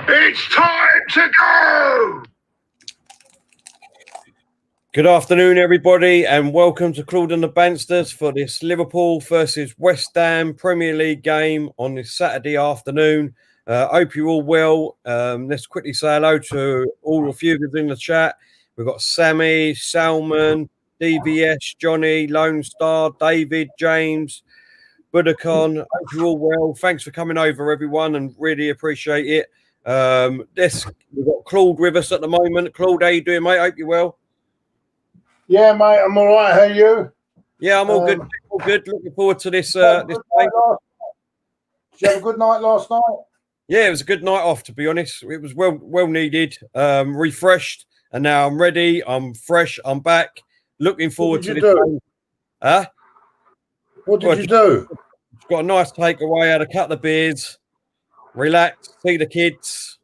It's time to go! Good afternoon, everybody, and welcome to Claude and the Banstas for this Liverpool versus West Ham Premier League game on this Saturday afternoon. Hope you're all well. Let's quickly say hello to all of you in the chat. We've got Sammy, Salman, DVS, Johnny, Lone Star, David, James, Budakon. Hope you're all well. Thanks for coming over, everyone, and really appreciate it. We've got Claude with us at the moment. Claude, how you doing, mate? Hope you're well. Yeah, mate, I'm all right. How are you? Yeah, I'm all good. All good. Looking forward to this. This Did you have a good night last night? Yeah, it was a good night off, to be honest. It was well needed, refreshed, and now I'm ready. I'm fresh. I'm back. Looking forward to this game. Huh? What did you do? Got a nice takeaway. Had a couple of beers, relax, see the kids,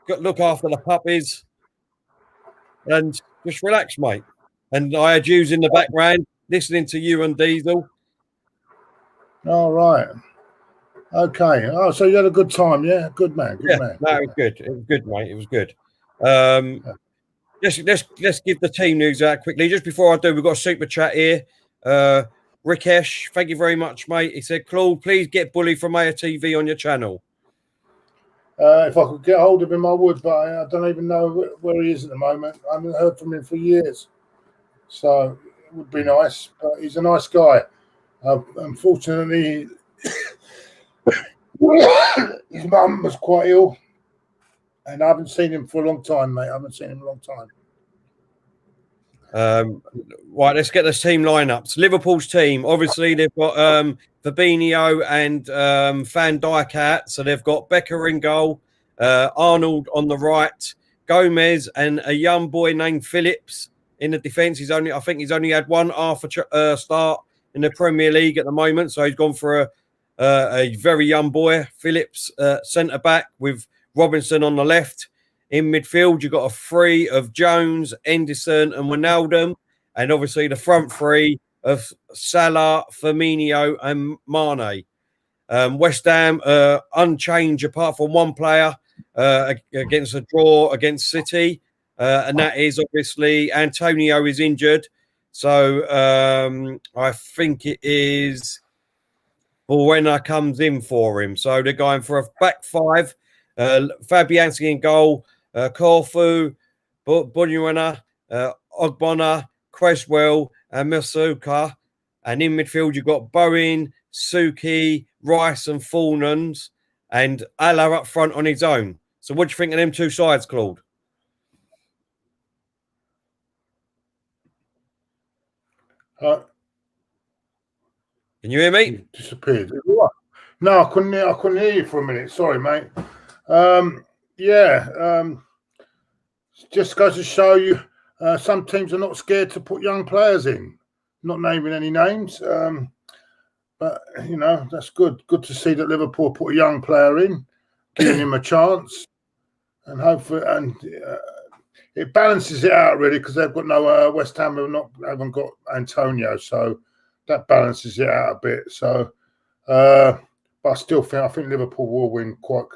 look after the puppies, and just relax, mate. And I had yous in the background listening to you and Diesel. All right. Okay. Oh, so you had a good time, yeah? Good man. Good man. No, it was good. It was good, mate. It was good. Let's give the team news out quickly. Just before I do, we've got a super chat here. Rikesh, thank you very much, mate. He said, Claude, please get Bully from aftv on your channel. If I could get hold of him, I would, but I don't even know where he is at the moment. I haven't heard from him for years. So it would be nice, but he's a nice guy. Unfortunately, his mum was quite ill, and I haven't seen him for a long time, mate. I haven't seen him in a long time. Right, let's get this team lineups. Liverpool's team, obviously, they've got Fabinho and Van Dijk out, so they've got Becker in goal, Arnold on the right, Gomez, and a young boy named Phillips in the defence. I think he's only had one half start in the Premier League at the moment, so he's gone for a very young boy. Phillips centre back with Robinson on the left. In midfield, you've got a three of Jones, Henderson, and Wijnaldum, and obviously the front three of Salah, Firmino, and Mane. West Ham unchanged apart from one player against a draw against City. And that is obviously Antonio is injured. So I think it is Buena comes in for him. So they're going for a back five. Fabianski in goal. Corfu, Buena, Ogbonna, Creswell, and Masuka. And in midfield, you've got Bowen, Suki, Rice, and Fornans. And Allah up front on his own. So what do you think of them two sides, Claude? Can you hear me? Disappeared. No, I couldn't hear you for a minute. Sorry, mate. Just goes to show you some teams are not scared to put young players in. Not naming any names, but you know that's good. Good to see that Liverpool put a young player in, giving him a chance, and hopefully it balances it out really because they've got no West Ham haven't got Antonio, so that balances it out a bit. So, but I still think Liverpool will win quite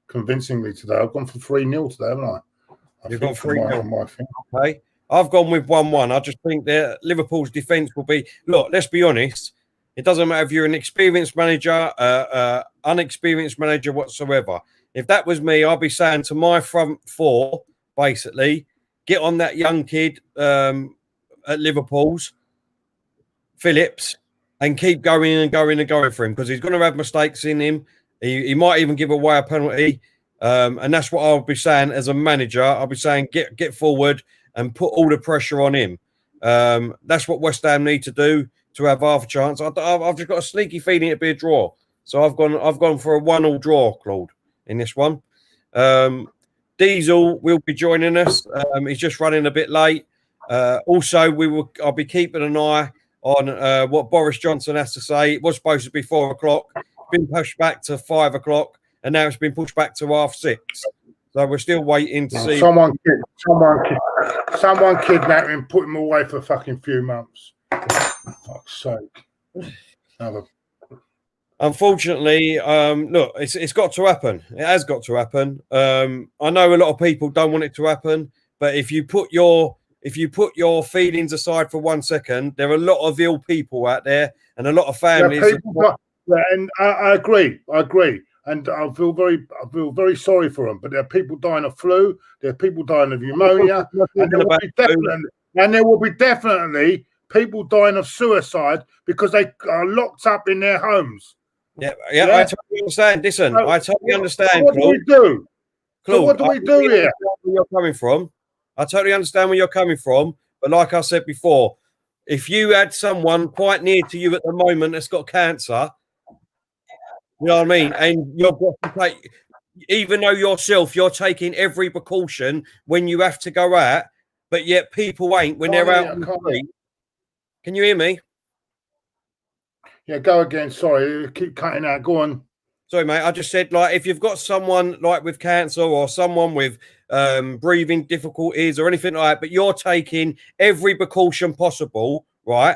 convincingly today. I've gone for 3-0 today, haven't I? You've gone 3-0. Okay, I've gone with 1-1. I just think that Liverpool's defence will be. Look, let's be honest. It doesn't matter if you're an experienced manager, unexperienced manager whatsoever. If that was me, I'd be saying to my front four. Basically, get on that young kid at Liverpool's, Phillips, and keep going and going and going for him because he's going to have mistakes in him. He might even give away a penalty, and that's what I'll be saying as a manager. I'll be saying get forward and put all the pressure on him. That's what West Ham need to do to have half a chance. I've just got a sneaky feeling it'll be a draw, so I've gone for a 1-1 draw, Claude, in this one. Diesel will be joining us. He's just running a bit late. Also, I'll be keeping an eye on what Boris Johnson has to say. It was supposed to be 4 o'clock. It's been pushed back to 5 o'clock, and now it's been pushed back to 6:30. So we're still waiting to see. Someone kidnapped him, put him away for a fucking few months. Fuck's sake. Unfortunately, look, it's got to happen. It has got to happen. I know a lot of people don't want it to happen, but if you put your feelings aside for 1 second, there are a lot of ill people out there and a lot of families. And I agree, and I feel very sorry for them. But there are people dying of flu. There are people dying of pneumonia, and there will be definitely people dying of suicide because they are locked up in their homes. Yeah, I totally understand. Listen, I totally understand. What do we do? Claude, what do we do here? Where you're coming from. I totally understand where you're coming from. But like I said before, if you had someone quite near to you at the moment that's got cancer, you know what I mean? And you're got to take, even though yourself, you're taking every precaution when you have to go out, but yet people ain't when they're out on the street. Can you hear me? Yeah, go again. Sorry, keep cutting out. Go on. Sorry, mate. I just said, like, if you've got someone like with cancer or someone with breathing difficulties or anything like that, but you're taking every precaution possible, right,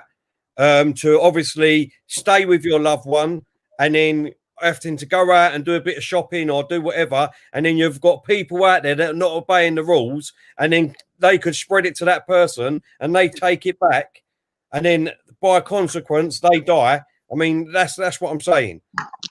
to obviously stay with your loved one, and then having to go out and do a bit of shopping or do whatever, and then you've got people out there that are not obeying the rules, and then they could spread it to that person, and they take it back, and then by consequence they die. I mean, that's what I'm saying.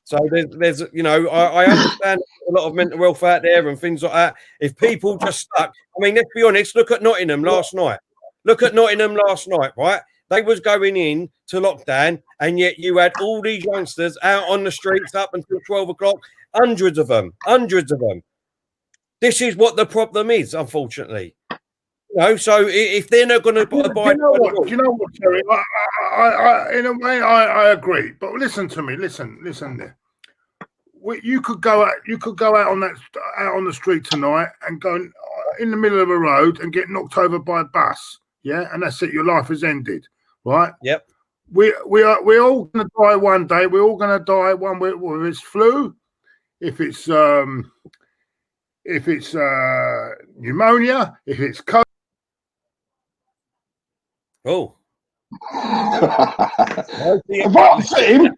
So there's you know, I understand a lot of mental health out there and things like that. If people just stuck, I mean, let's be honest. Look at Nottingham last night. Right? They was going in to lockdown, and yet you had all these youngsters out on the streets up until 12 o'clock. Hundreds of them. This is what the problem is, unfortunately. No, so if they're not going to abide, do you know what, Terry? I in a way, I agree. But listen to me. Listen there. You could go out on the street tonight and go in the middle of a road and get knocked over by a bus. Yeah, and that's it. Your life has ended. Right? Yep. We're all going to die one day. We're all going to die one way. If it's flu, if it's pneumonia, if it's COVID. Oh. Have I seen?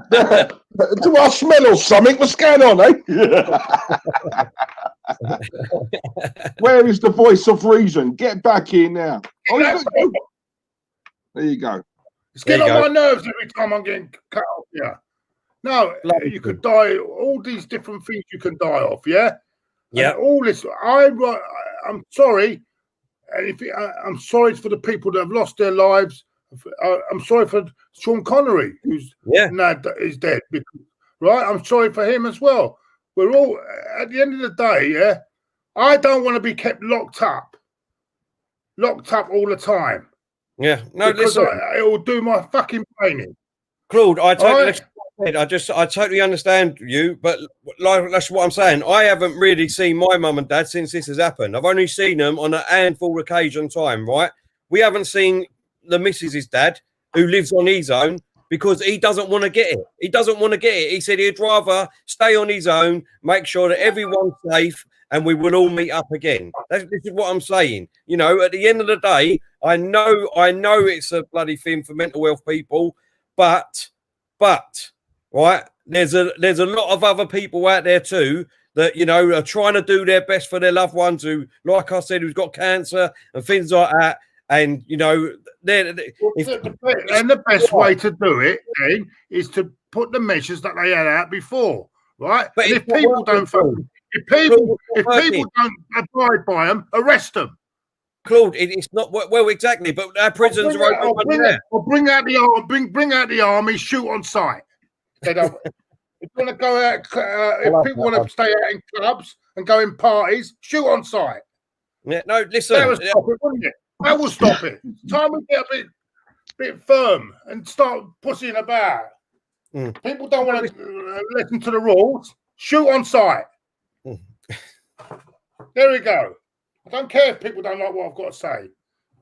Do I smell or something? What's going on, eh? Where is the voice of reason? Get back here now. Oh, there you go. It's getting on my nerves every time I'm getting cut off. Yeah. No, you could die. All these different things you can die of. Yeah. Yeah. All this. I'm sorry. And I'm sorry for the people that have lost their lives. I'm sorry for Sean Connery, who's is dead. Right? I'm sorry for him as well. We're all, at the end of the day, yeah, I don't want to be kept locked up all the time. Yeah, no, because listen, it will do my fucking brain in. Claude, I totally understand you, but like that's what I'm saying. I haven't really seen my mum and dad since this has happened. I've only seen them on a handful of occasion time, right? We haven't seen the missus's dad, who lives on his own, because he doesn't want to get it. He said he'd rather stay on his own, make sure that everyone's safe, and we will all meet up again. This is what I'm saying. You know, at the end of the day, I know it's a bloody thing for mental health people, but right, there's a lot of other people out there too that, you know, are trying to do their best for their loved ones who, like I said, who's got cancer and things like that. And, you know, the best way to do it then is to put the measures that they had out before, right? But if people don't abide by them, arrest them. Claude, it's not well exactly, but our prisons are open. Bring out the army, shoot on sight. They don't. If you want to go out, if people want to stay out in clubs and go in parties, shoot on sight. Yeah, no, listen. That will stop it, wouldn't it? That will stop it. It's time we get a bit firm and start pushing about. People don't want to listen to the rules. Shoot on sight. There we go. I don't care if people don't like what I've got to say.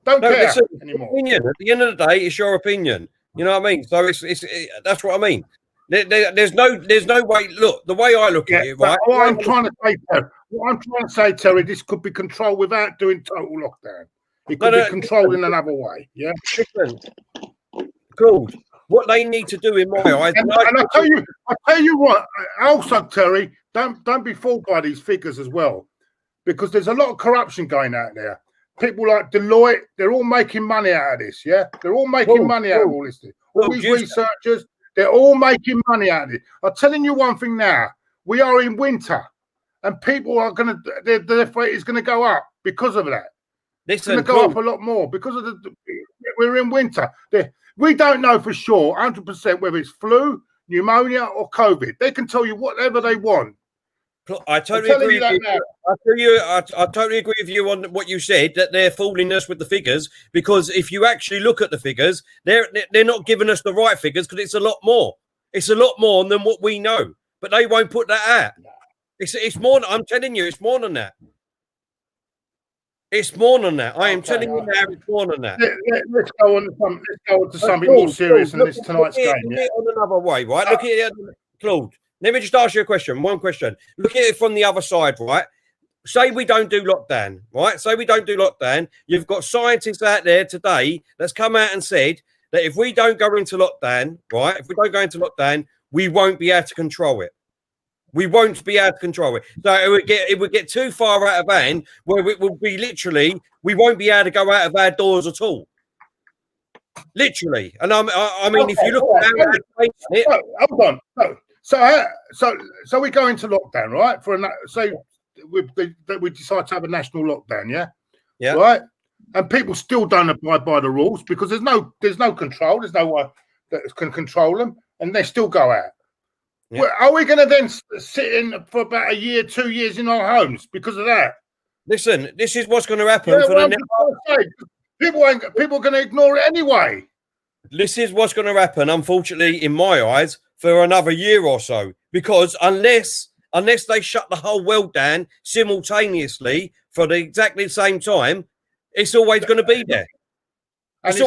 Don't care anymore. Opinion. At the end of the day, it's your opinion. You know what I mean? So it's that's what I mean. There's no way. Look, the way I look at it, right? What I'm trying to say, Terry, this could be controlled without doing total lockdown. It could be controlled in another way. Yeah. Listen, Claude, what they need to do in my eyes, and I tell you what. Also, Terry, don't be fooled by these figures as well, because there's a lot of corruption going out there. People like Deloitte, they're all making money out of this. Yeah, they're all making money out of all this. All these researchers, they're all making money out of it. I'm telling you one thing now: we are in winter, and people are going to their rate is going to go up because of that. It's going to go up a lot more because of we're in winter. We don't know for sure, 100%, whether it's flu, pneumonia, or COVID. They can tell you whatever they want. I totally agree with you. I totally agree with you on what you said, that they're fooling us with the figures, because if you actually look at the figures, they're not giving us the right figures, because it's a lot more. It's a lot more than what we know, but they won't put that out. It's more. I'm telling you, it's more than that. It's more than that. I am telling you now, it's more than that. Let's go on to something more serious in this tonight's game. Look at it on another way, right? Look at it, Claude. Let me just ask you a question. One question. Look at it from the other side, right? Say we don't do lockdown, right? Say we don't do lockdown. You've got scientists out there today that's come out and said that if we don't go into lockdown, right? If we don't go into lockdown, we won't be able to control it. We won't be able to control it. So it would get too far out of hand, where it will be literally, we won't be able to go out of our doors at all. Literally. And I mean, if you look at it, hold on. So we go into lockdown, right? Say we decide to have a national lockdown, yeah? Yeah. Right? And people still don't abide by the rules because there's no control. There's no one that can control them, and they still go out. Yeah. Well, are we going to then sit in for about a year, 2 years in our homes because of that? Listen, this is what's going to happen. People are going to ignore it anyway. This is what's going to happen, unfortunately, in my eyes, for another year or so. Because unless they shut the whole world down simultaneously for exactly the same time, it's always going to be there. And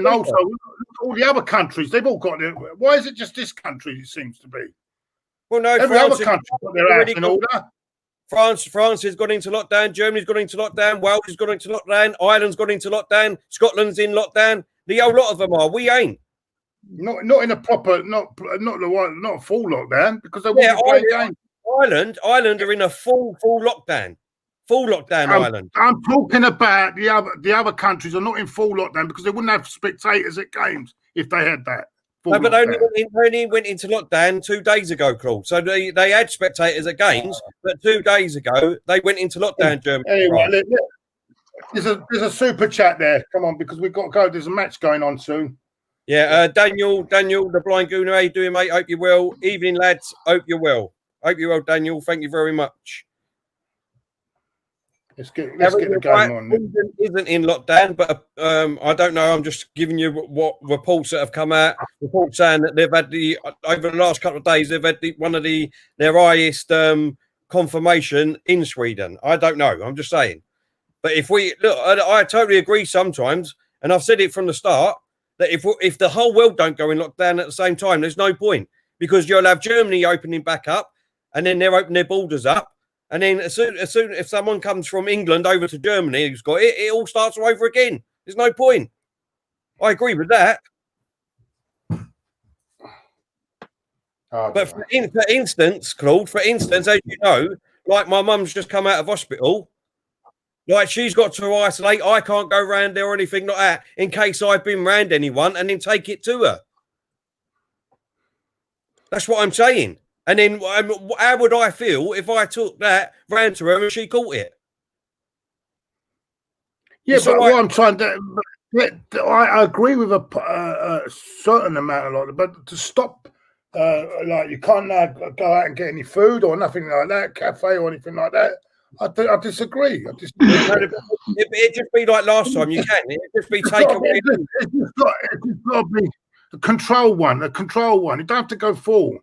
also, all the other countries, they've all got it. Why is it just this country, it seems to be? Well, no, every other country's got their house in order. France has gone into lockdown. Germany's gone into lockdown. Wales has gone into lockdown. Ireland's gone into lockdown. Scotland's in lockdown. The whole lot of them are. We ain't. Not in a proper, not a full lockdown, because they won't be playing games. Ireland are in a full lockdown. Full lockdown, Ireland. I'm talking about the other countries are not in full lockdown because they wouldn't have spectators at games if they had that. No, but only went into lockdown 2 days ago, Claude. So they had spectators at games, but 2 days ago they went into lockdown. Germany. Anyway, there's a super chat there. Come on, because we've got to go. There's a match going on soon. Yeah, Daniel, the blind Gooner. How you doing, mate? Hope you're well. Evening, lads. Hope you're well. Hope you're well, Daniel. Thank you very much. Let's get the game on. Isn't in lockdown, but I don't know. I'm just giving you what reports that have come out. Reports saying that they've had over the last couple of days, they've had one of their highest confirmation in Sweden. I don't know. I'm just saying. But if we look, I totally agree sometimes, and I've said it from the start that if the whole world don't go in lockdown at the same time, there's no point, because you'll have Germany opening back up, and then they'll open their borders up. And then as soon if someone comes from England over to Germany who's got it, it all starts all over again. There's no point. I agree with that. But for instance, Claude, as you know, like my mum's just come out of hospital. Like she's got to isolate. I can't go round there or anything like that in case I've been round anyone and then take it to her. That's what I'm saying. And then how would I feel if I took that round to her and she caught it? Yeah, but what I'm trying to... I agree with a certain amount of but to stop, like you can't now go out and get any food or nothing like that, cafe or anything like that. I disagree. It'd just be like last time. You can. It'd just be taken away. It's got to be a control one. You don't have to go full.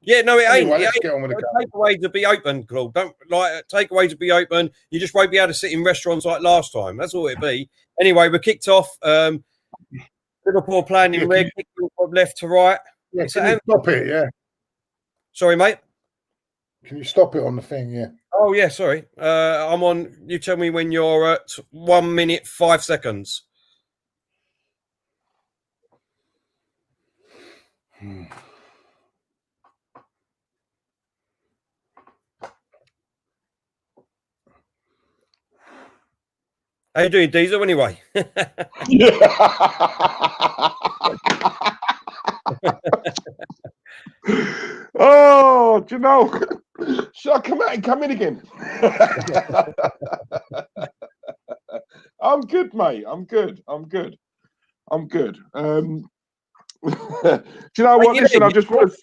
Yeah, no, it ain't. Let's get on with it. Takeaways to be open, Claude. Don't like takeaways to be open. You just won't be able to sit in restaurants like last time. That's all it'd be. Anyway, we're kicked off. Liverpool playing in red, from left to right. Yeah, can you stop it? Yeah. Sorry, mate. Can you stop it on the thing? Yeah. Oh yeah, sorry. I'm on. You tell me when you're at 1 minute 5 seconds. How you doing, Diesel, anyway? Oh, do you know? Should I come out and come in again? I'm good, mate. I'm good. Do you know what? Listen, I just want to.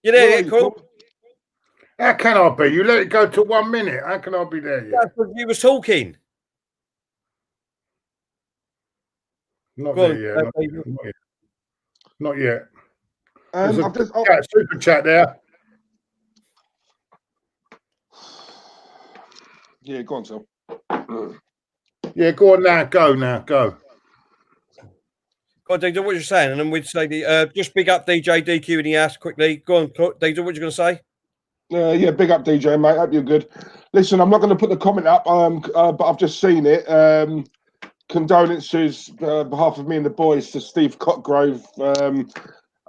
You there, cool? How can I be? You let it go to 1 minute. How can I be there yet? That's what you was talking. Not there yet. Not yet. There's a super chat there. Yeah, go on, Phil. Yeah, go on now. Go. Go on, DJ, what you're saying, and then we'd say just big up DJ DQ in the ass quickly. Go on, DJ, what you going to say? Yeah, big up DJ, mate. Hope you're good. Listen, I'm not going to put the comment up, but I've just seen it. Condolences, behalf of me and the boys, to Steve Cotgrove.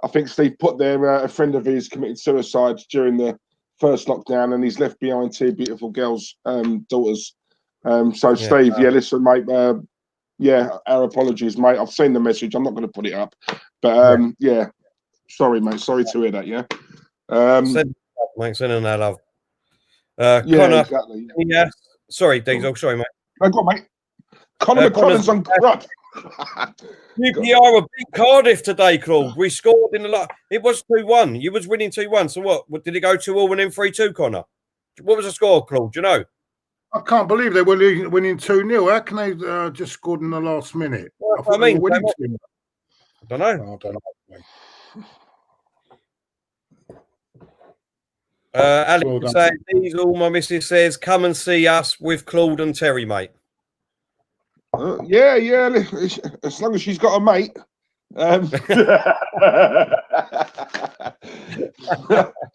I think Steve put there a friend of his committed suicide during the first lockdown, and he's left behind 2 beautiful girls, daughters. Steve, listen, mate. Our apologies, mate. I've seen the message. I'm not going to put it up, but sorry, mate. Sorry to hear that. Yeah. Thanks, and that love. Connor, exactly. Yeah. Sorry, Diesel. Sorry, mate. No, go on, mate. Connor McConnell's on corrupt. QPR a big Cardiff today, Claude. We scored in the lot. It was 2-1. You was winning 2-1. So what did it go 2-2 and then 3-2, Connor? What was the score, Claude? Do you know? I can't believe they were winning 2-0. How can they just scored in the last minute? I don't know. I don't know. Alex saying, Diesel, my missus says, come and see us with Claude and Terry, mate. As long as she's got a mate.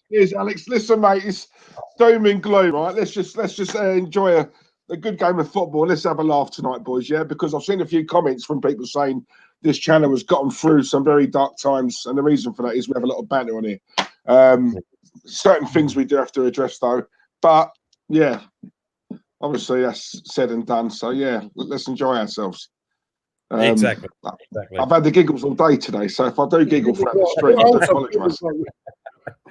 Here's Alex. Listen, mate, it's doom and gloom, right? Let's just enjoy a good game of football. Let's have a laugh tonight, boys. Yeah, because I've seen a few comments from people saying this channel has gotten through some very dark times, and the reason for that is we have a lot of banter on here. Certain things we do have to address, though. But yeah, obviously that's said and done. So yeah, let's enjoy ourselves. Exactly. I've had the giggles all day today, so if I do giggle throughout the stream, I do apologise.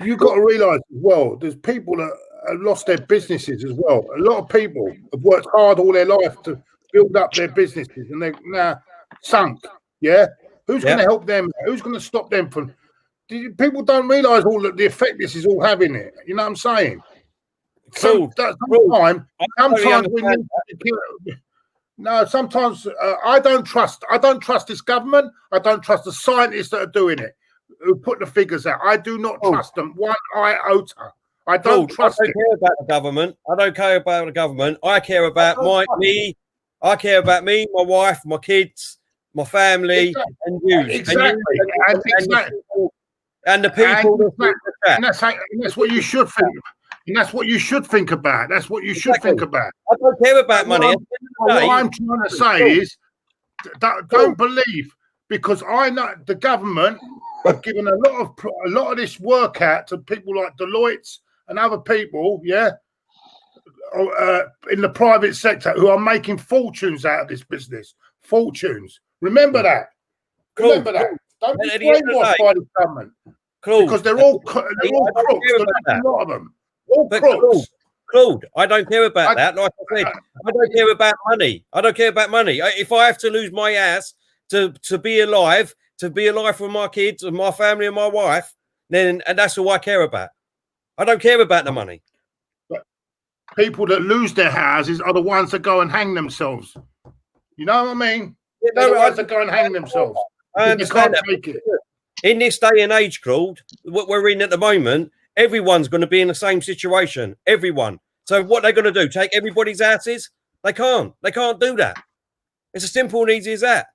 You've got to realise as well, there's people that have lost their businesses as well. A lot of people have worked hard all their life to build up their businesses, and they're now sunk. Yeah, who's going to help them? Who's going to stop them from? People don't realise all the effect this is all having. It. You know what I'm saying? Sometimes we need to. No, sometimes I don't trust this government. I don't trust the scientists that are doing it, who put the figures out. I do not trust them one iota. I don't trust it. I don't care about the government. I don't care about the government. I care about me. I care about me, my wife, my kids, my family, and you. Exactly. And the people. And that's what you should think. And that's what you should think about. That's what you should think about. I don't care about money. What I'm trying to say is, don't believe, because I know the government have given a lot of this work out to people like Deloitte and other people, in the private sector, who are making fortunes out of this business. Fortunes. Remember that. Remember that. Don't be brainwashed by the government, because they're all crooks. A lot of them. Claude, I don't care about that. Like I said, I don't care about money. I don't care about money. If I have to lose my ass to be alive for my kids and my family and my wife, and that's all I care about. I don't care about the money. But people that lose their houses are the ones that go and hang themselves. You know what I mean? They're the ones that go and hang themselves. I understand that. In this day and age, Claude, what we're in at the moment, everyone's going to be in the same situation. Everyone. So what they're going to do? Take everybody's asses? They can't. They can't do that. It's as simple and easy as that.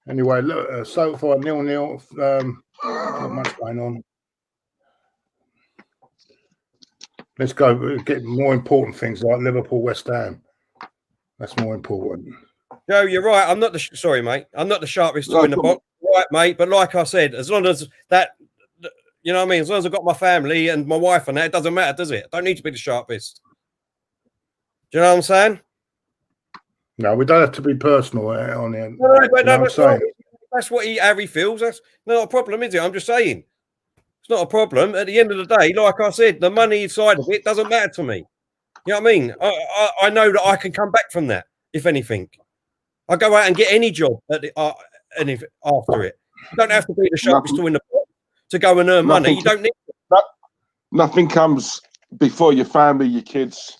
Anyway, look, so far 0-0. Not much going on. Let's go get more important things like Liverpool, West Ham. That's more important. Joe, you're right. I'm not the sorry, mate. I'm not the sharpest tool in the box, right, mate? But like I said, as long as that, you know what I mean. As long as I've got my family and my wife and that, it doesn't matter, does it? I don't need to be the sharpest. Do you know what I'm saying? No, we don't have to be personal on it. No, that's what Harry feels. That's not a problem, is it? I'm just saying. It's not a problem. At the end of the day, like I said, the money side of it doesn't matter to me. You know what I mean? I know that I can come back from that, if anything. I go out and get any job at the, after it. You don't have to be the sharpest tool in the pot to go and earn money. You don't need it. Nothing comes before your family, your kids.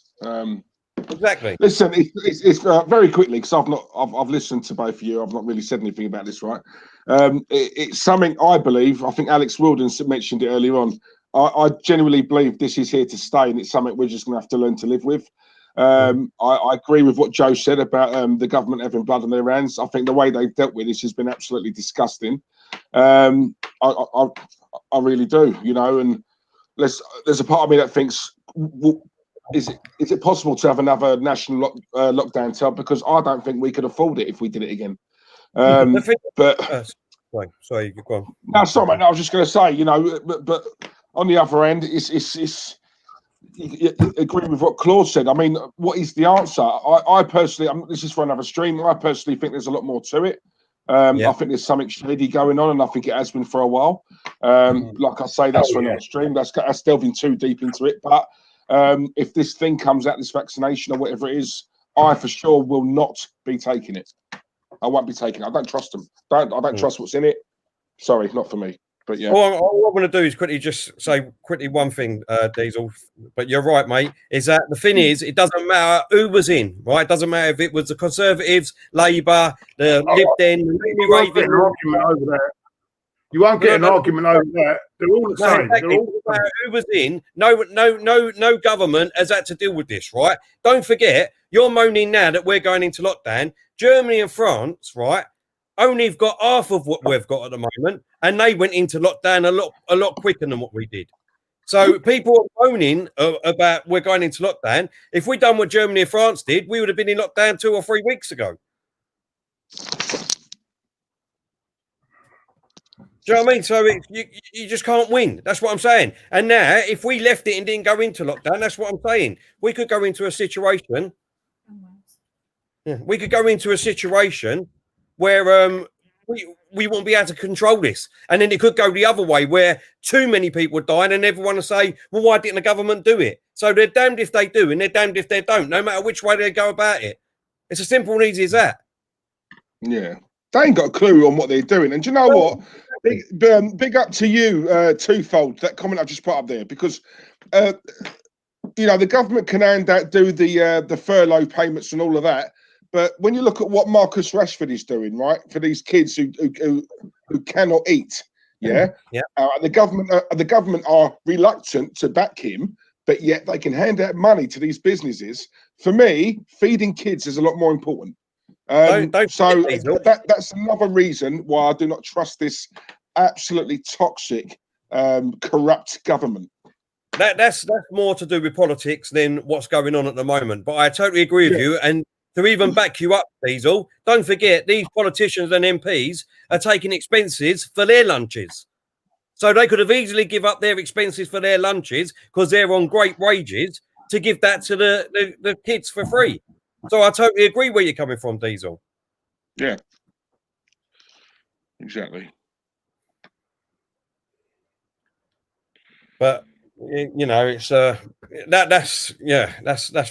Exactly. Listen, it's very quickly, because I've listened to both of you. I've not really said anything about this, right? It's something I believe. I think Alex Wilden mentioned it earlier on. I genuinely believe this is here to stay, and it's something we're just going to have to learn to live with. I agree with what Joe said about the government having blood on their hands. I think the way they've dealt with this has been absolutely disgusting. I really do, you know. And there's a part of me that thinks, is it possible to have another national lockdown? Because I don't think we could afford it if we did it again. But sorry, go on. No, sorry, mate. No, I was just going to say, you know, but on the other end, it's you agree with what Claude said. I mean, what is the answer? I personally, this is for another stream. I personally think there's a lot more to it. I think there's something shady going on, and I think it has been for a while. Like I say, that's for another stream. That's delving too deep into it. But if this thing comes out, this vaccination or whatever it is, I for sure will not be taking it. I won't be taking it. I don't trust them. I don't trust what's in it. Sorry, not for me. But yeah. All I want to do is quickly just say one thing, Diesel. But you're right, mate. Is that the thing is, it doesn't matter who was in, right? It doesn't matter if it was the Conservatives, Labour, the Lib Dem, you won't get an argument over that. You won't get an argument over that. They're all the same. Exactly. They're all the same. Who was in? No government has had to deal with this, right? Don't forget, you're moaning now that we're going into lockdown. Germany and France, right, only have got half of what we've got at the moment, and they went into lockdown a lot quicker than what we did. So people are moaning about we're going into lockdown. If we'd done what Germany and France did, we would have been in lockdown 2 or 3 weeks ago. Do you know what I mean? So you just can't win. That's what I'm saying. And now, if we left it and didn't go into lockdown, that's what I'm saying. We could go into a situation. Yeah, we could go into a situation where we won't be able to control this, and then it could go the other way, where too many people die, and everyone will say, "Well, why didn't the government do it?" So they're damned if they do, and they're damned if they don't. No matter which way they go about it, it's as simple and easy as that. Yeah, they ain't got a clue on what they're doing. And do you know what? Big up to you, twofold. That comment I just put up there, because you know, the government can do the furlough payments and all of that. But when you look at what Marcus Rashford is doing, right, for these kids who cannot eat, and the government are reluctant to back him, but yet they can hand out money to these businesses. For me, feeding kids is a lot more important. So that's another reason why I do not trust this absolutely toxic, corrupt government. That's more to do with politics than what's going on at the moment. But I totally agree with you. And to even back you up, Diesel, don't forget these politicians and MPs are taking expenses for their lunches. So they could have easily give up their expenses for their lunches because they're on great wages to give that to the kids for free. So I totally agree where you're coming from, Diesel. Yeah, exactly. But you know, it's that's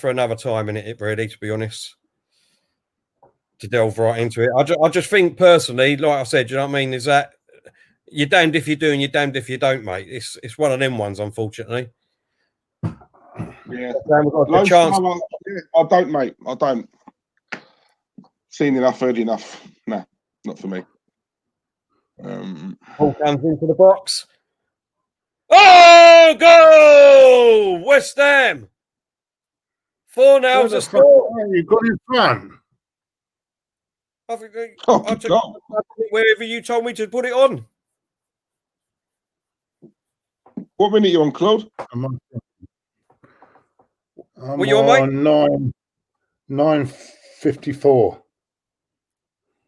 for another time, innit? It really, to be honest, to delve right into it. I just think personally, like I said, you know what I mean, is that you're damned if you do and you're damned if you don't, mate. It's one of them ones, unfortunately. Yeah, chance. I don't, mate. I don't. Seen enough, heard enough. Nah, not for me. Ball comes into the box. Oh, goal! West Ham. 4-0 to score. You got his front. I think I took wherever you told me to put it on. What minute are you on, Claude? I'm Were you on, mate? 9:54.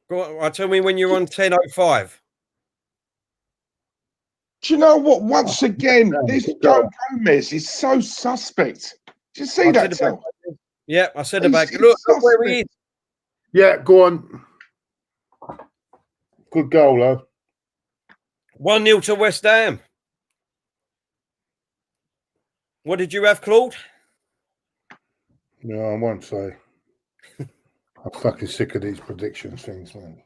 Go on, tell me when you're on 10:05. Do you know what? Once again, this Joe Gomez is so suspect. Did you see that, Tel? Yeah, I said about look where he is. Yeah, go on. Good goal, though. 1-0 to West Ham. What did you have, Claude? No, I won't say. I'm fucking sick of these prediction things, man.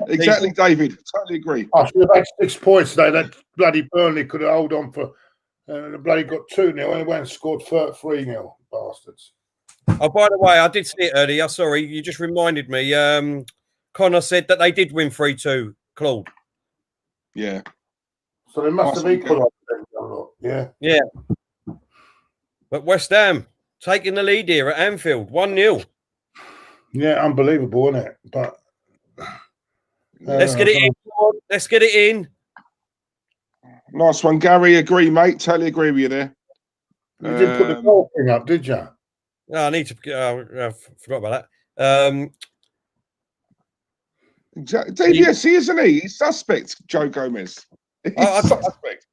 Exactly, David. Totally agree. I should have had 6 points today. That bloody Burnley could have held on for. The bloody got 2-0 and went and scored 3-0. Bastards. Oh, by the way, I did see it earlier. Sorry, you just reminded me. Connor said that they did win 3-2, Claude. Yeah. So they must have equalised. Yeah. Yeah. But West Ham taking the lead here at Anfield, 1-0. Yeah, unbelievable, isn't it? But let's get it in. Let's get it in. Nice one, Gary. Agree, mate. Totally agree with you there. You didn't put the goal thing up, did you? No, I need to. I forgot about that. Dave, yes, he isn't he? He's suspect, Joe Gomez. He's suspect.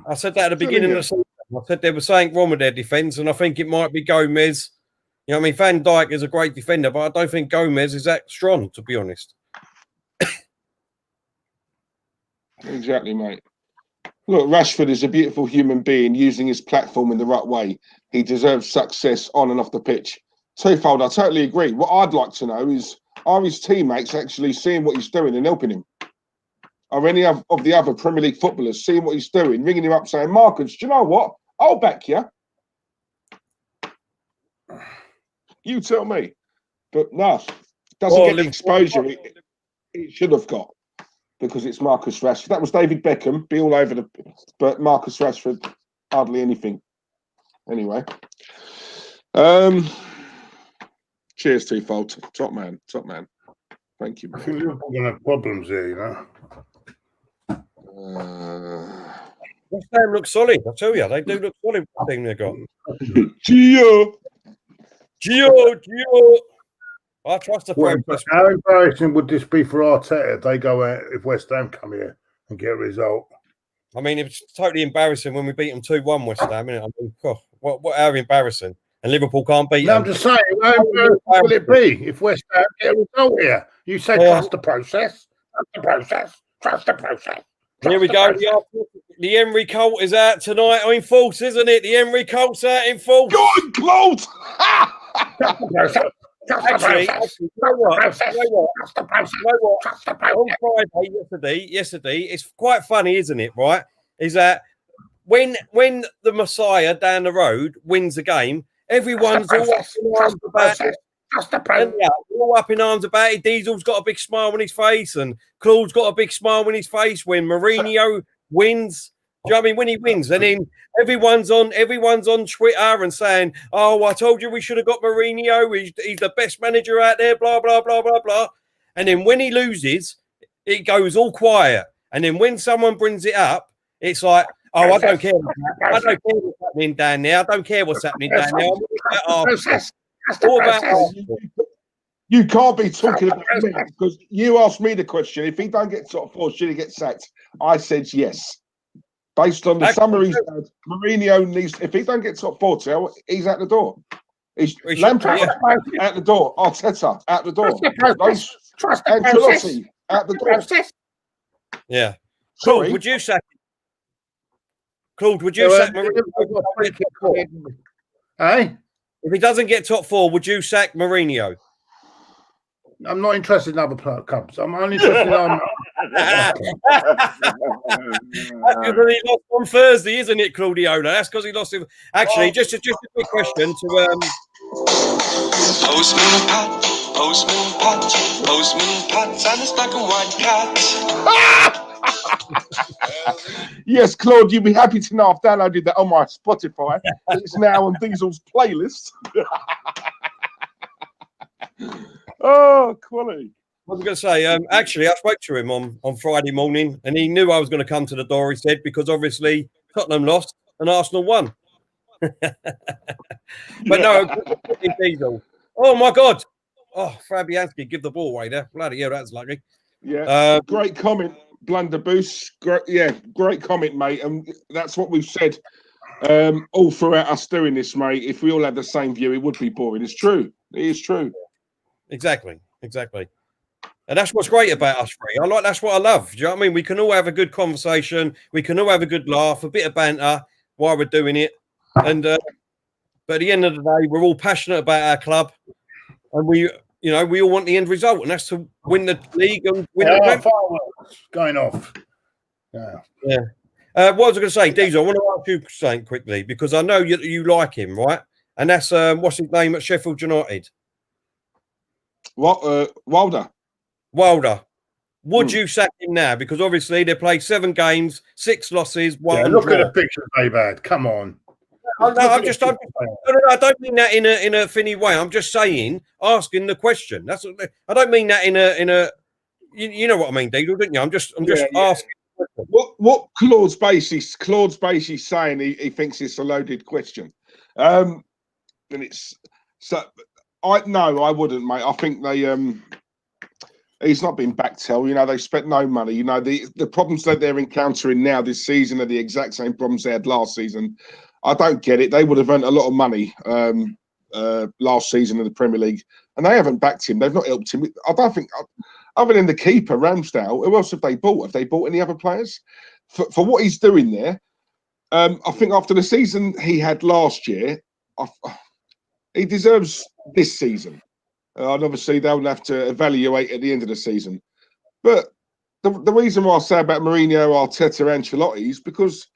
I said that at the beginning of the season. I said there was something wrong with their defence, and I think it might be Gomez. You know what I mean? Van Dijk is a great defender, but I don't think Gomez is that strong, to be honest. Exactly, mate. Look, Rashford is a beautiful human being using his platform in the right way. He deserves success on and off the pitch. Twofold, I totally agree. What I'd like to know is, are his teammates actually seeing what he's doing and helping him? Are any of the other Premier League footballers seeing what he's doing, ringing him up saying, Marcus, do you know what? I'll back you. You tell me. But no, doesn't get the exposure it should have got because it's Marcus Rashford. That was David Beckham, be all over the... But Marcus Rashford, hardly anything. Anyway. Cheers, Twofold. Top man. Thank you. I think Liverpool going to have problems here, you know. West Ham looks solid, I tell you. They do look solid with the team they've got. Gio. I trust the process. How embarrassing would this be for Arteta if they go out, if West Ham come here and get a result? I mean, it's totally embarrassing when we beat them 2-1 West Ham, isn't it? I mean, how embarrassing. And Liverpool can't beat them. I'm just saying, how embarrassing will it be if West Ham get a result here? You say trust the process. Trust the process. Here we go. The Emery Colt is out tonight in force, isn't it? The Emery Colt's out in force. Go on, Claude! Actually, you know what? On Friday, yesterday, it's quite funny, isn't it? Right? Is that when the Messiah down the road wins a game, everyone's all up in arms about it. All up in arms about it. Diesel's got a big smile on his face, and Claude's got a big smile on his face when Mourinho wins. Do you know what I mean? When he wins, and then everyone's on Twitter and saying, "Oh, I told you we should have got Mourinho. He's the best manager out there." Blah blah blah blah blah. And then when he loses, it goes all quiet. And then when someone brings it up, it's like, "Oh, I don't care. I don't care what's happening down there. I don't care what's happening down there." You can't be talking about me because you asked me the question. If he don't get top 4, should he get sacked? I said yes. Based on the summary, Mourinho needs. If he don't get top 4, Tel, he's out the door. He's Lampard out the door. Arteta out the door. Trust the Ancelotti out the door. Yeah. Sorry. Claude, would you sack? Claude, would you sack Mourinho? Hey? If he doesn't get top 4, would you sack Mourinho? I'm not interested in other clubs. I'm only interested in. That's because he lost on Thursday, isn't it, Claudiola? That's because he lost him. Actually, just a quick question to Postman Pat, and his black and white cat. Yes, Claude, you'd be happy to know I've downloaded that on my Spotify. It's now on Diesel's playlist. Oh, quality. I was going to say, actually, I spoke to him on Friday morning, and he knew I was going to come to the door, he said, because obviously Tottenham lost and Arsenal won. But no, Diesel. Oh, my God. Fabianski, give the ball away there. Bloody hell, that's lucky. Yeah, great comment, Blunderboos. Great comment, mate. And that's what we've said all throughout us doing this, mate. If we all had the same view, it would be boring. It's true. It is true. Exactly. And that's what's great about us three. That's what I love. Do you know what I mean? We can all have a good conversation. We can all have a good laugh, a bit of banter while we're doing it. And but at the end of the day, we're all passionate about our club, and we all want the end result, and that's to win the league and win the fireworks going off. Yeah. What was I going to say, Diesel? I want to ask you something quickly because I know you like him, right? And that's what's his name at Sheffield United? What? Wilder. Would you sack him now? Because obviously they played 7 games, 6 losses, 1 look at the pictures they've had. Come on. I don't mean that in a finny way. I'm just saying, asking the question. That's what, I don't mean that in a you know what I mean, Diesel, don't you? I'm just asking. What Claude's basically saying he thinks it's a loaded question. And it's so I wouldn't, mate. I think they he's not been backed-tell. They spent no money. The problems that they're encountering now this season are the exact same problems they had last season. I don't get it. They would have earned a lot of money last season in the Premier League, and they haven't backed him. They've not helped him. I don't think, other than the keeper, Ramsdale, who else have they bought? Have they bought any other players? For what he's doing there, I think after the season he had last year, he deserves this season. And obviously they'll have to evaluate at the end of the season. But the reason why I say about Mourinho, Arteta, Ancelotti is because,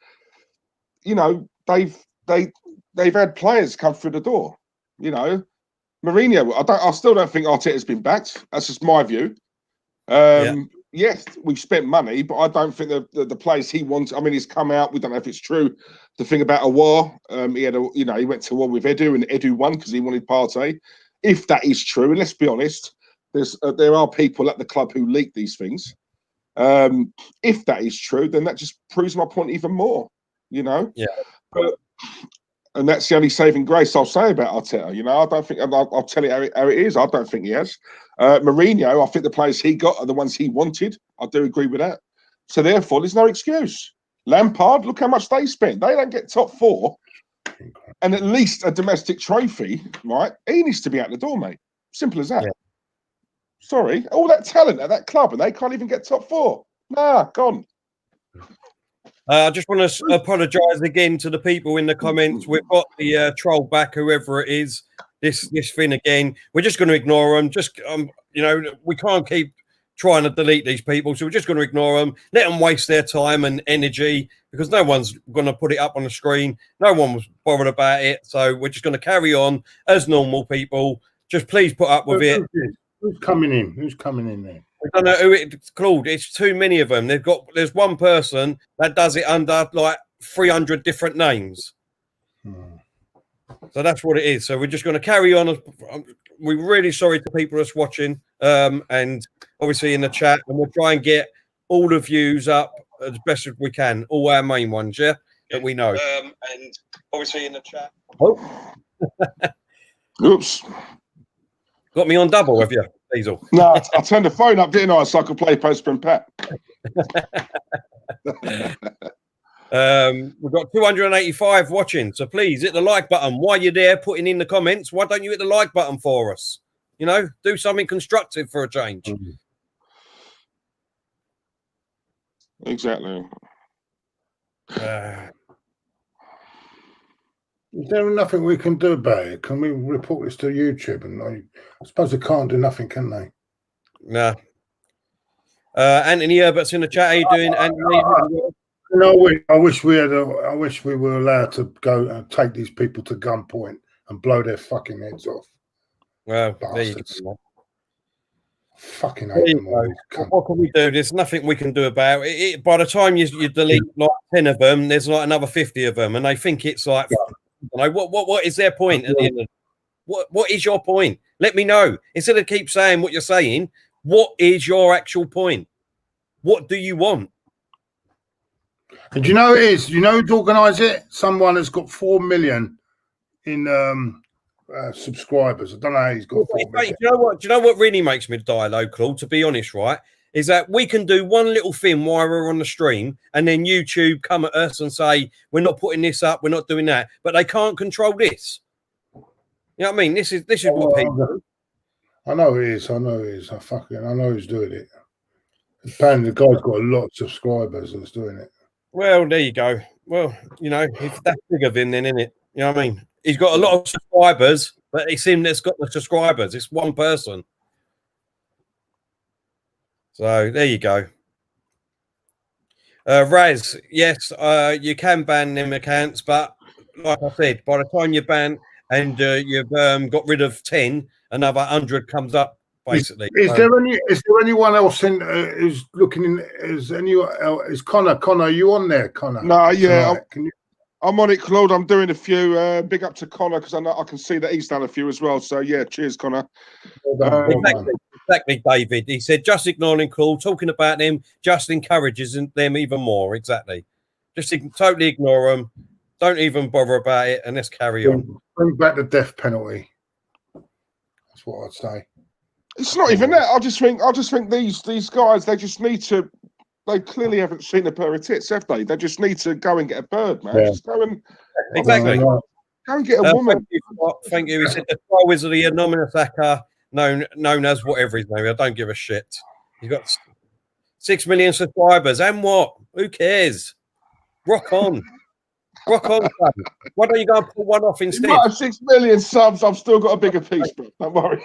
they've had players come through the door. Mourinho, I still don't think Arteta's been backed. That's just my view. Yes, we've spent money, but I don't think the players he wants. I mean, he's come out. We don't know if it's true. The thing about aouar, he went to war with Edu, and Edu won because he wanted partey. If that is true, and let's be honest, there are people at the club who leak these things. If that is true, then that just proves my point even more. Yeah. And that's the only saving grace I'll say about Arteta. I don't think I'll tell it how it is. I don't think he has. Mourinho, I think the players he got are the ones he wanted. I do agree with that. So therefore, there's no excuse. Lampard, look how much they spent. They don't get top 4, and at least a domestic trophy, right? He needs to be out the door, mate. Simple as that. Yeah. Sorry, all that talent at that club, and they can't even get top 4. Nah, gone. I just want to apologise again to the people in the comments. We've got the troll back, whoever it is. This thing again. We're just going to ignore them. Just we can't keep trying to delete these people, so we're just going to ignore them. Let them waste their time and energy because no one's going to put it up on the screen. No one was bothered about it, so we're just going to carry on as normal people. Just please put up with it. Who's coming in? Who's coming in there? I don't know who it's called. It's too many of them. There's one person that does it under like 300 different names. So that's what it is. So we're just going to carry on. We're really sorry to people that's watching, and obviously in the chat, and we'll try and get all the views up as best as we can. All our main ones, that we know. And obviously in the chat. Oh. Oops. Got me on double, have you, Diesel? No, I turned the phone up, didn't I, so I could play Postman Pat. We've got 285 watching, so please hit the like button. While you're there putting in the comments, why don't you hit the like button for us? Do something constructive for a change. Exactly. Is there nothing we can do about it? Can we report this to YouTube? And I suppose they can't do nothing, can they? Nah. Anthony Herbert's in the chat. How you doing, Anthony? I wish we were allowed to go and take these people to gunpoint and blow their fucking heads off. Well, there you go. Fucking hate them all. What can we do? There's nothing we can do about it. By the time you delete like 10 of them, there's like another 50 of them, and they think it's like, what is their point at the end of what is your point? Let me know. Instead of keep saying what you're saying, what is your actual point? What do you want? And do you know who it is? You know who's organised it? Someone has got 4 million in subscribers. I don't know how he's got 4 million. Do you know what really makes me die, though, Claude, to be honest, right? Is that we can do one little thing while we're on the stream, and then YouTube come at us and say, we're not putting this up, we're not doing that. But they can't control this. You know what I mean? This is what people... I know it is. I know who's doing it. Apparently the guy's got a lot of subscribers that's doing it. Well, there you go. Well, you know, if that's big of him, then, isn't it? You know what I mean? He's got a lot of subscribers, but it's him that's got the subscribers. It's one person. So there you go. Raz, yes, you can ban them accounts, but like I said, by the time you ban and you've got rid of 10, another 100 comes up. Basically, is there anyone else in who's looking in? Is Connor? Connor, are you on there, Connor? No, yeah, I'm on it, Claude. I'm doing a few. Big up to Connor because I can see that he's done a few as well. So yeah, cheers, Connor. Exactly, David. He said just ignoring Claude, talking about them just encourages them even more. Exactly, just totally ignore them. Don't even bother about it, and let's carry on. Bring back the death penalty. That's what I'd say. It's not even that. I just think these guys, they just need to. They clearly haven't seen a pair of tits, have they? They just need to go and get a bird, man. Yeah. Just go and go and get a woman. Thank you. He said the Troll is the anonymous hacker known as whatever his name. I don't give a shit. He's got 6 million subscribers, and what? Who cares? Rock on. Rock on, son. Why don't you go and put one off instead? You might have 6 million subs. I've still got a bigger piece, bro. Don't worry.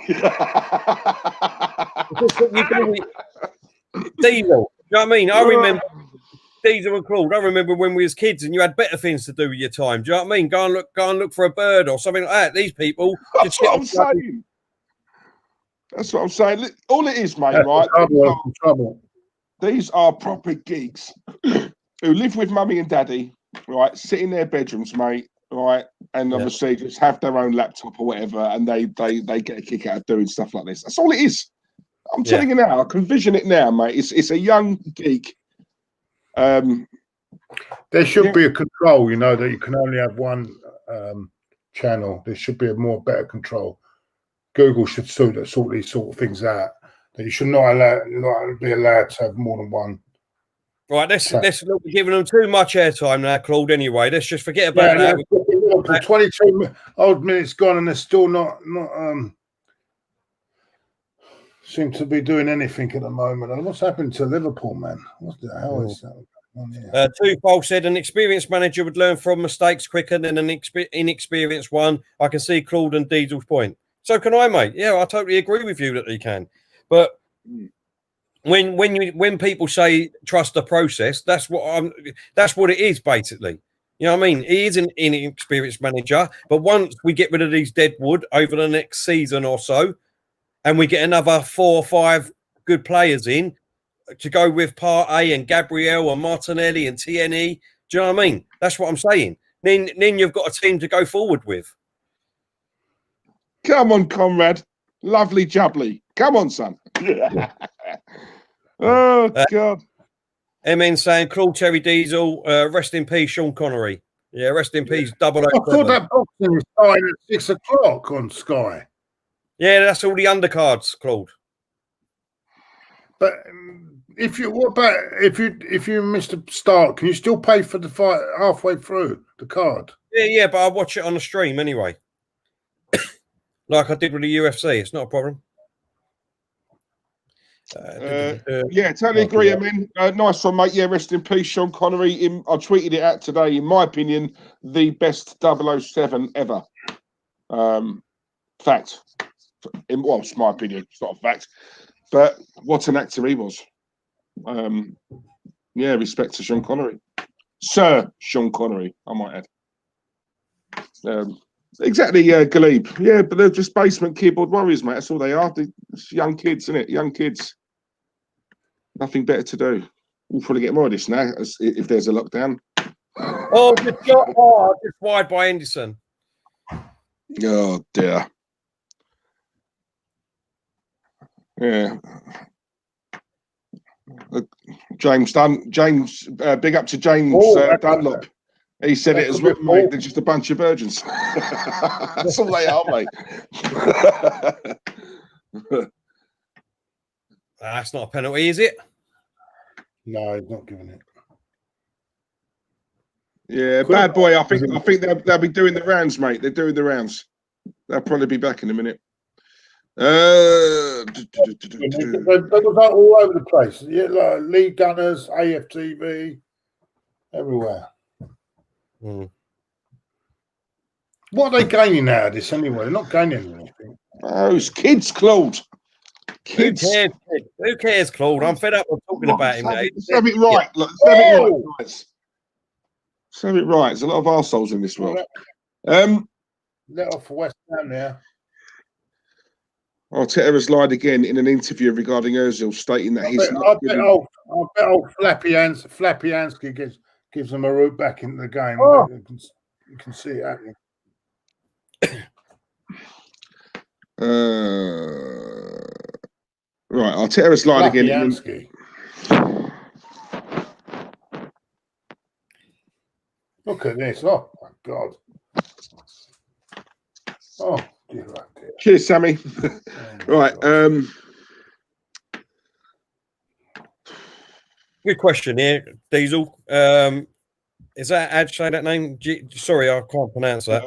Diesel. You know what I mean? I remember Diesel and Claude. I remember when we was kids and you had better things to do with your time. Do you know what I mean? Go and look for a bird or something like that. These people. That's what I'm saying. That's what I'm saying. All it is, mate, right? Trouble. These are proper geeks who live with mummy and daddy. Right, sit in their bedrooms, mate. Right, and obviously just have their own laptop or whatever, and they get a kick out of doing stuff like this. That's all it is. I'm telling you now. I can vision it now, mate. It's a young geek. There should be a control, you know, that you can only have one channel. There should be a better control. Google should sort these sort of things out. That you should not be allowed to have more than one. Right, let's not be giving them too much airtime now, Claude. Anyway, let's just forget about that. 22 odd minutes gone, and they're still not seem to be doing anything at the moment. And what's happened to Liverpool, man? What the hell is that? Twofold said an experienced manager would learn from mistakes quicker than an inexperienced one. I can see Claude and Diesel's point. So can I, mate. Yeah, I totally agree with you that he can, but. When people say trust the process, that's what it is basically. You know what I mean? He is an inexperienced manager, but once we get rid of these deadwood over the next season or so, and we get another 4 or 5 good players in to go with Partey and Gabriel and Martinelli and TNE, do you know what I mean? That's what I'm saying. Then you've got a team to go forward with. Come on, comrade. Lovely jubbly. Come on, son. Oh, God. MN saying, Claude Cherry Diesel, rest in peace, Sean Connery. Yeah, rest in peace, 007. I thought that boxing was starting at 6 o'clock on Sky. Yeah, that's all the undercards, Claude. But if you missed a start, can you still pay for the fight halfway through the card? Yeah, but I watch it on the stream anyway. Like I did with the UFC. It's not a problem. Yeah, totally agree. I mean, nice one, mate. Yeah, rest in peace, Sean Connery. I tweeted it out today. In my opinion, the best 007 ever. Fact. Well, it's my opinion. It's not a fact. But what an actor he was. Yeah, respect to Sean Connery. Sir Sean Connery, I might add. Exactly, Galib. Yeah, but they're just basement keyboard warriors, mate. That's all they are. They're young kids, isn't it? Young kids. Nothing better to do. We'll probably get more of this now if there's a lockdown. Oh, just wide by Henderson. Oh, dear. Yeah. James, big up to James Dunlop. He said it as well, mate. They're just a bunch of virgins. That's all they are, mate. That's not a penalty, is it? No, he's not giving it. Yeah, bad boy. I think they'll be doing the rounds, mate. They're doing the rounds. They'll probably be back in a minute. They were like all over the place. Yeah, like league gunners, AFTV, everywhere. Mm. What are they gaining out of this anyway? They're not gaining anything. Oh, it's kids, Claude. Kids. Who cares, Claude? I'm fed up with talking about him, mate. Let's have it right. Look, let's have it right, guys. Let's have it right. There's a lot of arseholes in this world. Let off West Ham there. Arteta has lied again in an interview regarding Ozil, stating that he's not. I bet old Flappy Ansky gives them a route back into the game. Oh. You can see it happening. Right, Arteta has lied Flappy again. Ansky. Look at this. Oh, my God. Oh, dear. Cheers, Sammy. Right. Good question here, Diesel. Is that Ad say that name? Sorry, I can't pronounce that.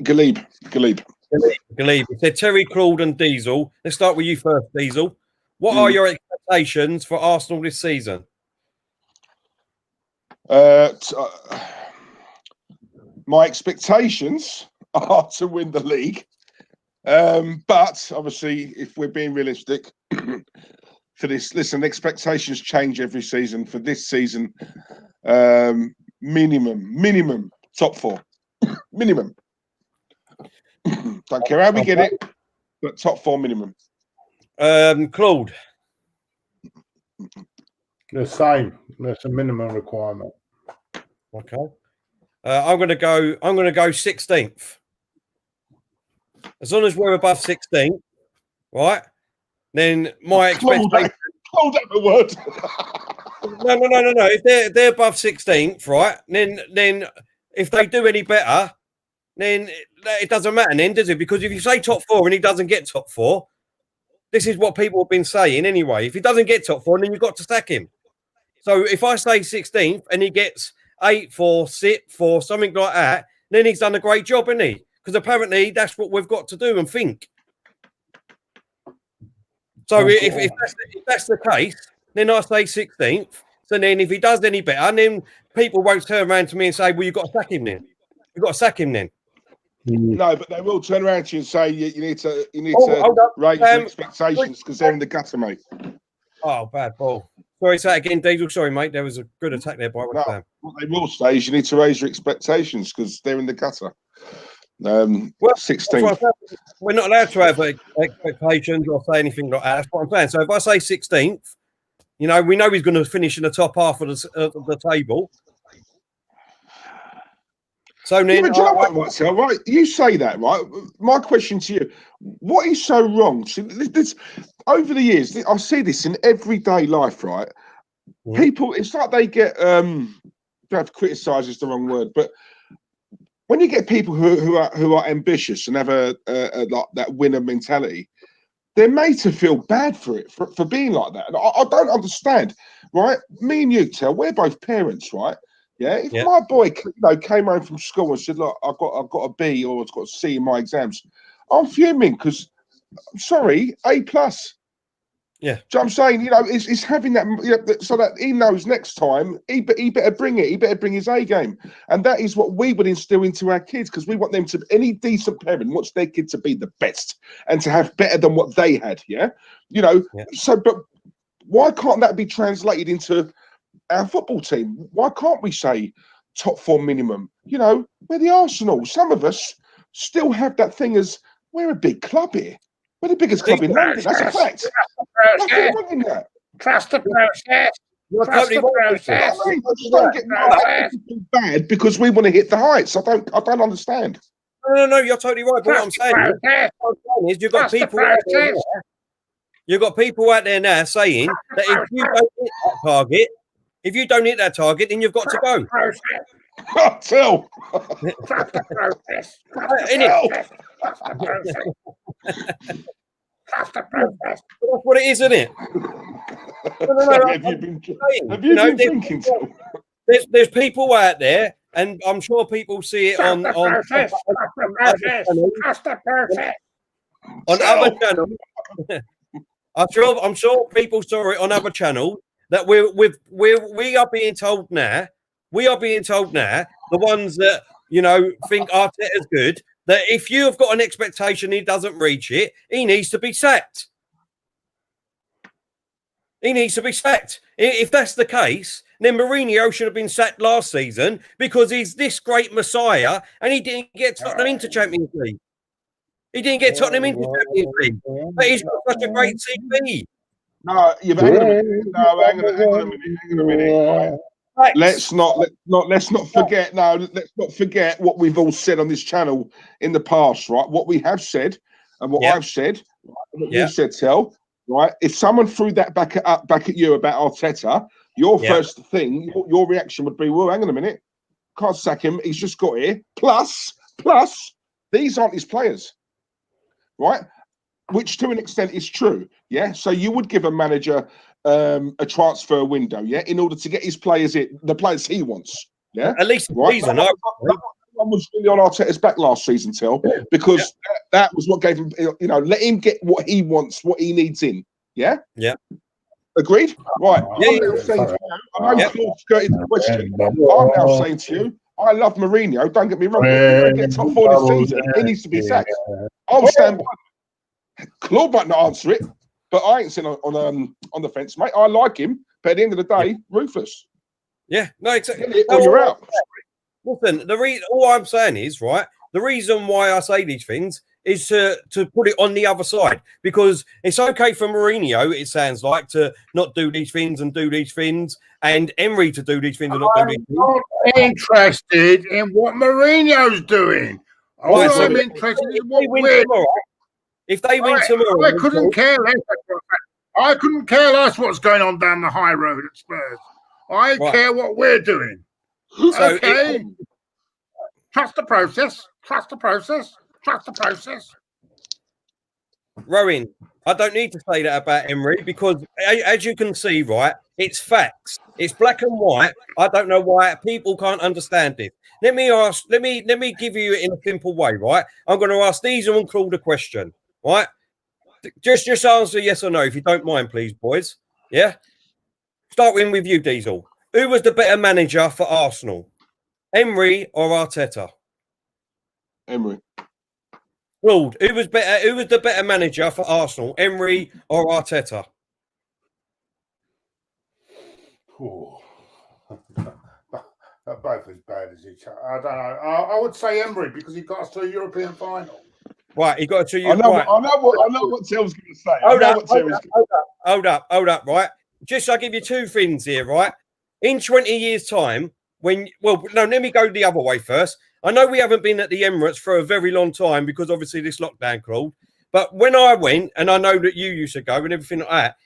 Galib. Galib. It said Terry, Claude, and Diesel. Let's start with you first, Diesel. What are your expectations for Arsenal this season? My expectations are to win the league. But obviously, if we're being realistic for this, listen, expectations change every season. For this season, minimum top 4. Minimum. Don't care how we get it, but top 4 minimum. Claude. The same. That's a minimum requirement. Okay. I'm gonna go 16th. As long as we're above 16th, right? Then my expectation. Hold up a word. No. If they're above 16th, right? Then if they do any better, then it doesn't matter then, does it? Because if you say top 4 and he doesn't get top 4, this is what people have been saying anyway. If he doesn't get top 4, then you've got to sack him. So if I say 16th and he gets 8th or 6th or something like that, then he's done a great job, hasn't he? Because apparently that's what we've got to do and think. So if that's the case, then I say 16th. So then if he does any better, then people won't turn around to me and say, well, you've got to sack him then. You've got to sack him then. No, but they will turn around to you and say you need to raise your expectations because they're in the gutter, mate. Oh, bad ball. Sorry, say that again, Diesel. Sorry, mate. There was a good attack there by West Ham. What they will say is you need to raise your expectations because they're in the gutter. 16. We're not allowed to have expectations or say anything like that. That's what I'm saying. So if I say 16th, we know he's going to finish in the top half of the table. So then, but do you know what, Marcel, right? You say that, right? My question to you: what is so wrong? Over the years, I see this in everyday life, right? Yeah. People, it's like they get. Don't have to criticise is the wrong word, but when you get people who are ambitious and have a like that winner mentality, they're made to feel bad for it for being like that. And I don't understand, right? Me and you, Tel, we're both parents, right? Yeah, if my boy, came home from school and said, "Look, I've got a B or I've got a C in my exams," I'm fuming because, I'm sorry, A+. Yeah, so I'm saying, it's having that, so that he knows next time he better bring it. He better bring his A game, and that is what we would instill into our kids because we want them to. Any decent parent wants their kid to be the best and to have better than what they had. Yeah, So, but why can't that be translated into our football team? Why can't we say top 4 minimum? We're the Arsenal. Some of us still have that thing as we're a big club here. We're the biggest club in London. That's a fact. Nothing wrong in that. Trust the process. Trust the process. Just don't get bad because we want to hit the heights. I don't understand. No, you're totally right. But what I'm saying is you've got people out there. You've got people out there now saying that if you don't hit that target, then you've got to go. Tell. Trust the process. Innit? Trust the process. That's what it is, isn't it? Have you been drinking? Till? There's people out there, and I'm sure people see it on other channels. I'm sure people saw it on other channels that we are being told now. We are being told now, the ones that think Arteta's good, that if you have got an expectation he doesn't reach it, he needs to be sacked. He needs to be sacked. If that's the case, then Mourinho should have been sacked last season because he's this great messiah and he didn't get Tottenham into Champions League. He didn't get Tottenham into Champions League. But he's got such a great CV. No, hang on a minute. Right. Let's not forget. No, let's not forget what we've all said on this channel in the past, right? What we have said and what I've said, what you've said, Tel, right? If someone threw that back at you about Arteta, your first thing, your reaction would be, well, hang on a minute, can't sack him. He's just got here. Plus, these aren't his players, right? Which to an extent is true, yeah. So you would give a manager a transfer window, yeah, in order to get his players the players he wants, yeah. At least season. That was really on Arteta's back last season, Till, because that was what gave him, let him get what he wants, what he needs in, yeah. Yeah. Agreed? Right. I'm now saying to you, I know Claude skirted the question. I'm now saying to you, I love Mourinho. Don't get me wrong. If he get top 4 this season, he needs to be sacked. I'll stand by. Claude might not answer it, but I ain't sitting on the fence, mate. I like him, but at the end of the day, ruthless. Yeah, no, exactly. Or you're out. Listen, all I'm saying is, right, the reason why I say these things is to put it on the other side, because it's okay for Mourinho, it sounds like, to not do these things and do these things, and Emery to do these things and not do these things. I'm not interested in what Mourinho's doing. All I'm interested in is what we're doing. If they win tomorrow, I couldn't care less. I couldn't care less what's going on down the high road at Spurs. I care what we're doing. So okay. Trust the process. Trust the process. Trust the process. Rowan, I don't need to say that about Emery because, as you can see, right, it's facts. It's black and white. I don't know why people can't understand it. Let me give you it in a simple way, right? I'm going to ask Diesel and Claude a question, right? Just answer yes or no, if you don't mind, please, boys. Yeah? Starting with you, Diesel. Who was the better manager for Arsenal? Emery or Arteta? Emery. Claude, who was the better manager for Arsenal? Emery or Arteta? They're both as bad as each other. I don't know. I would say Emery because he got us to a European final. Right, he got to you. I know what Till's going to say. Hold up, right? Just I'll give you two things here, right? In 20 years' time, let me go the other way first. I know we haven't been at the Emirates for a very long time because obviously this lockdown, Claude. But when I went, and I know that you used to go and everything like that,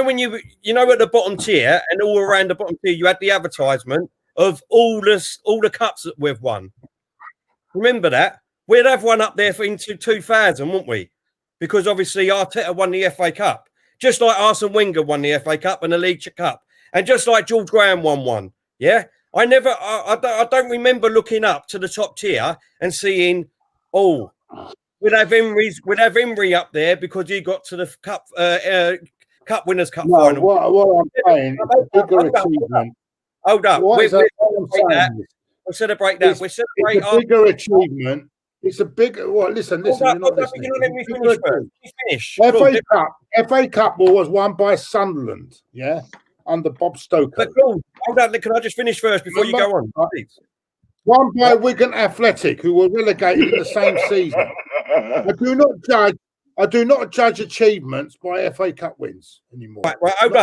when you at the bottom tier and all around the bottom tier, you had the advertisement of all the cups that we've won. Remember that? We'd have one up there into 2000, wouldn't we? Because obviously Arteta won the FA Cup, just like Arsene Wenger won the FA Cup and the League Cup, and just like George Graham won one. Yeah, I don't remember looking up to the top tier and seeing, we'd have Emery up there because he got to the Cup Winners' Cup final. What I'm saying is a bigger achievement. Hold up. We'll celebrate that. We'll celebrate a bigger achievement. It's a bigger. Well, listen. You're not listening. Let me finish first. FA Cup was won by Sunderland. Yeah, under Bob Stoker. But hold on. Can I just finish first before you go on, please? Won by Wigan Athletic, who were relegated in the same season. I do not judge achievements by FA Cup wins anymore. Right, hold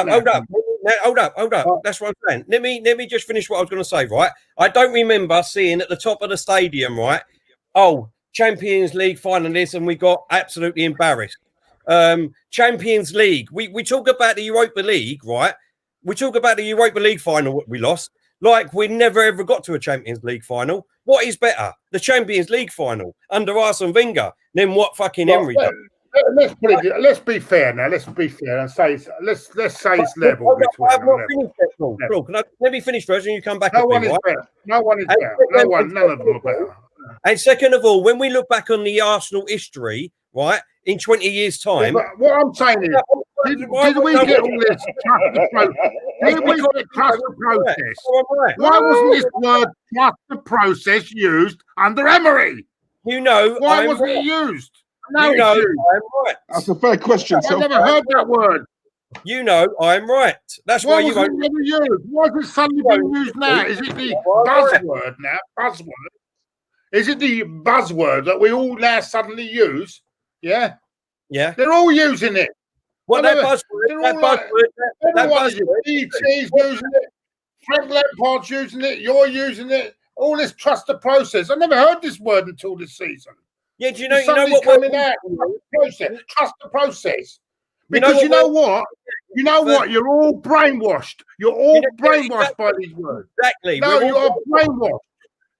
up. That's what I'm saying. Let me just finish what I was going to say, right? I don't remember seeing at the top of the stadium, right? Champions League finalists, and we got absolutely embarrassed. Champions League. We talk about the Europa League, right? We talk about the Europa League final we lost. like we never ever got to a Champions League final. What is better, the Champions League final under Arsene Wenger than what fucking Emery done? Let's be fair now. Let's be fair and say let's say it's level. I've not finished that, Claude. Let me finish first, and you come back. No one is better. No one is better. No one. None of them are better. And second of all, when we look back on the Arsenal history, right, in 20 years' time, what I'm saying is, did we get all this trust the process? Did we trust the process? Why wasn't this word trust the process used under Emery? You know, why wasn't it used? You know, I'm right. That's a fair question. I've never heard that word. You know, I'm right. That's why you won't. Never used. Why is it suddenly being used now? Is it the buzzword now? Buzzword. Is it the buzzword that we all now suddenly use? Yeah. Yeah. They're all using it. Well, that buzzword. Everyone's using it. Frank Lampard's using it. You're using it. All this trust the process. I never heard this word until this season. Yeah, do you know what coming out? Trust the process. Because you know what? You know what? You're all brainwashed. You're all brainwashed by these words. Exactly. No, you are brainwashed.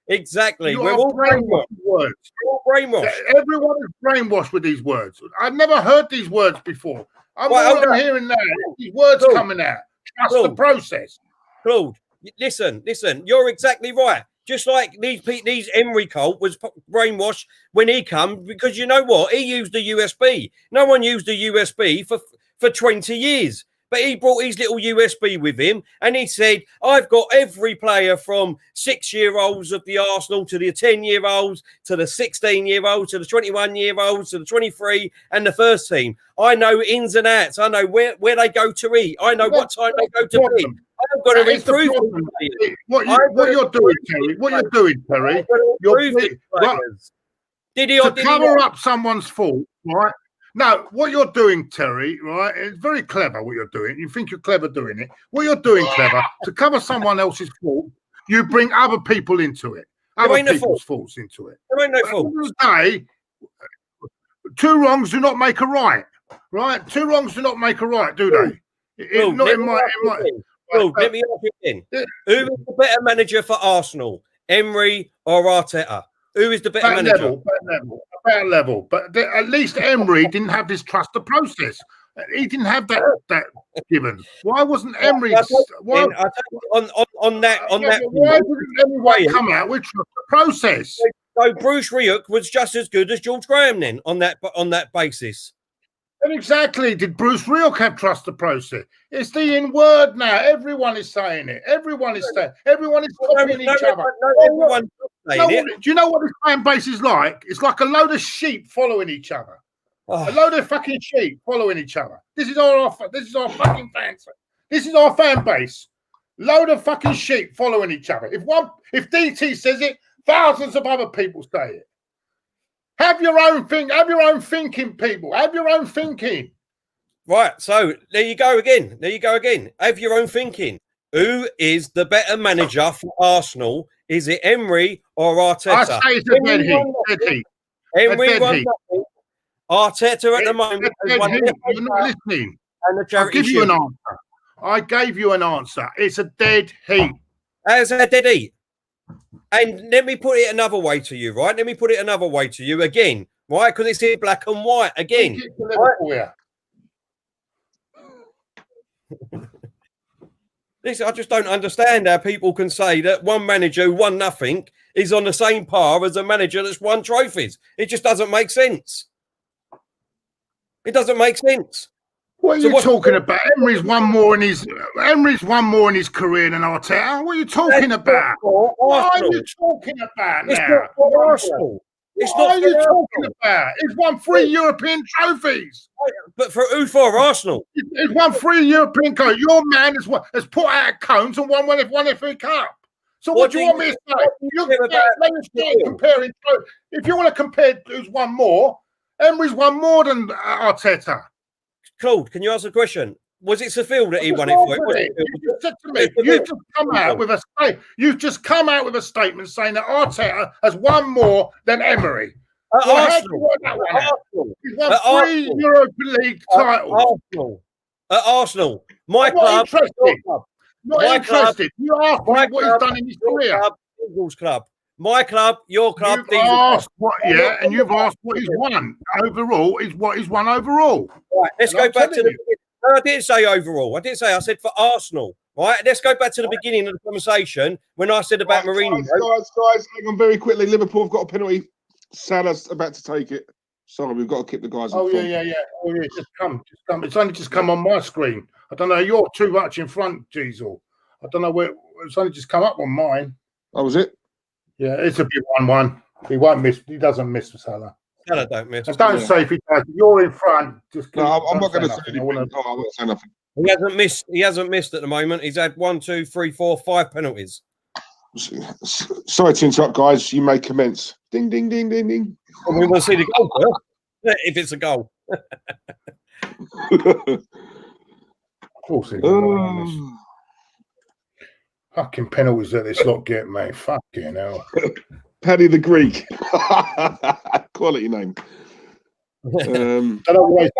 Exactly. We're all brainwashed. Words. We're all brainwashed. Everyone is brainwashed with these words. I've never heard these words before. I'm hearing now. These words coming out. Trust the process. Claude, listen. You're exactly right. Just like these Emery cult was brainwashed when he come, because you know what? He used a USB. No one used a USB for 20 years. But he brought his little USB with him and he said, I've got every player from 6-year-olds of the Arsenal to the 10-year-olds to the 16-year-olds to the 21-year-olds to the 23 and the first team. I know ins and outs. I know where they go to eat. I know what time they go to bed. I've got to improve what you're doing, Terry, to cover up someone's fault, right? No, what you're doing, Terry, right? It's very clever what you're doing. You think you're clever doing it. What you're doing, clever, to cover someone else's fault, you bring other people into it. Other people's faults into it. There ain't no fault. At the end of the day, two wrongs do not make a right, right? Two wrongs do not make a right, do they? Let me ask you again. Who is the better manager for Arsenal, Emery or Arteta? Who is the better manager? Better level. But at least Emery didn't have this trust the process. He didn't have that given. Why wasn't Emery? Why didn't anyone come out with trust the process? So Bruce Rioch was just as good as George Graham then on that basis. And exactly, did Bruce Rioch have trust the process? It's the in word now. Everyone is saying it. Everyone is copying each other. Do you know what this fan base is like? It's like a load of sheep following each other. A load of fucking sheep following each other. This is our fucking fans. This is our fan base. Load of fucking sheep following each other. If DT says it, thousands of other people say it. Have your own thing. Have your own thinking, people. Have your own thinking. Right. So there you go again. Have your own thinking. Who is the better manager for Arsenal? Is it Emery or Arteta? I say it's a dead heat. Emery won nothing. Arteta at the moment. You're not listening. I'll give you an answer. I gave you an answer. It's a dead heat. As a dead heat. And let me put it another way to you, right? Let me put it another way to you again, right? Because it's here black and white again. Listen, I just don't understand how people can say that one manager who won nothing is on the same par as a manager that's won trophies. It just doesn't make sense. It doesn't make sense. What are you talking about? Emery's won more in his career than Arteta. What are you talking about? What are you talking about now? It's not for Arsenal. What are you talking about? He's won 3 European trophies. But for who? For Arsenal? He's won 3 European cones. Your man has put out cones and won one FA Cup. So what do you want me to say? Comparing. If you want to compare who's won more, Emery's won more than Arteta. Claude, can you answer the question? Was it Seville that he won it for? You've just come out with a statement saying that Arteta has won more than Emery. Arsenal. He's won 3 Europa League titles. At Arsenal. My club. Not My interested. You asked me what he's done in his career. Eagles club. My club, your club. You've asked what, yeah, and you've asked what he's won overall. Is what he's won overall. Right, let's go back to the beginning. No, I didn't say overall. I didn't say. I said for Arsenal. Right, let's go back to the beginning of the conversation when I said about Mourinho. Guys, hang on very quickly. Liverpool have got a penalty. Salah's about to take it. Sorry, we've got to keep the guys. Oh yeah. Oh yeah, just come. It's only just come on my screen. I don't know. You're too much in front, Diesel. I don't know where. It's only just come up on mine. Oh, was it? Yeah, it's a big 1-1. He won't miss. He doesn't miss for Salah. Salah don't miss. And don't say if he does. You're in front. Just no, I'm not going to say anything. I won't say nothing. He hasn't missed. He hasn't missed at the moment. He's had 1, 2, 3, 4, 5 penalties. Sorry to interrupt, guys. You may commence. Ding, ding, ding, ding, ding. Well, we want to see the goal first, if it's a goal. Of course, he will. Fucking penalties that this lot get, mate. Fucking hell. Paddy the Greek. Quality name. Don't always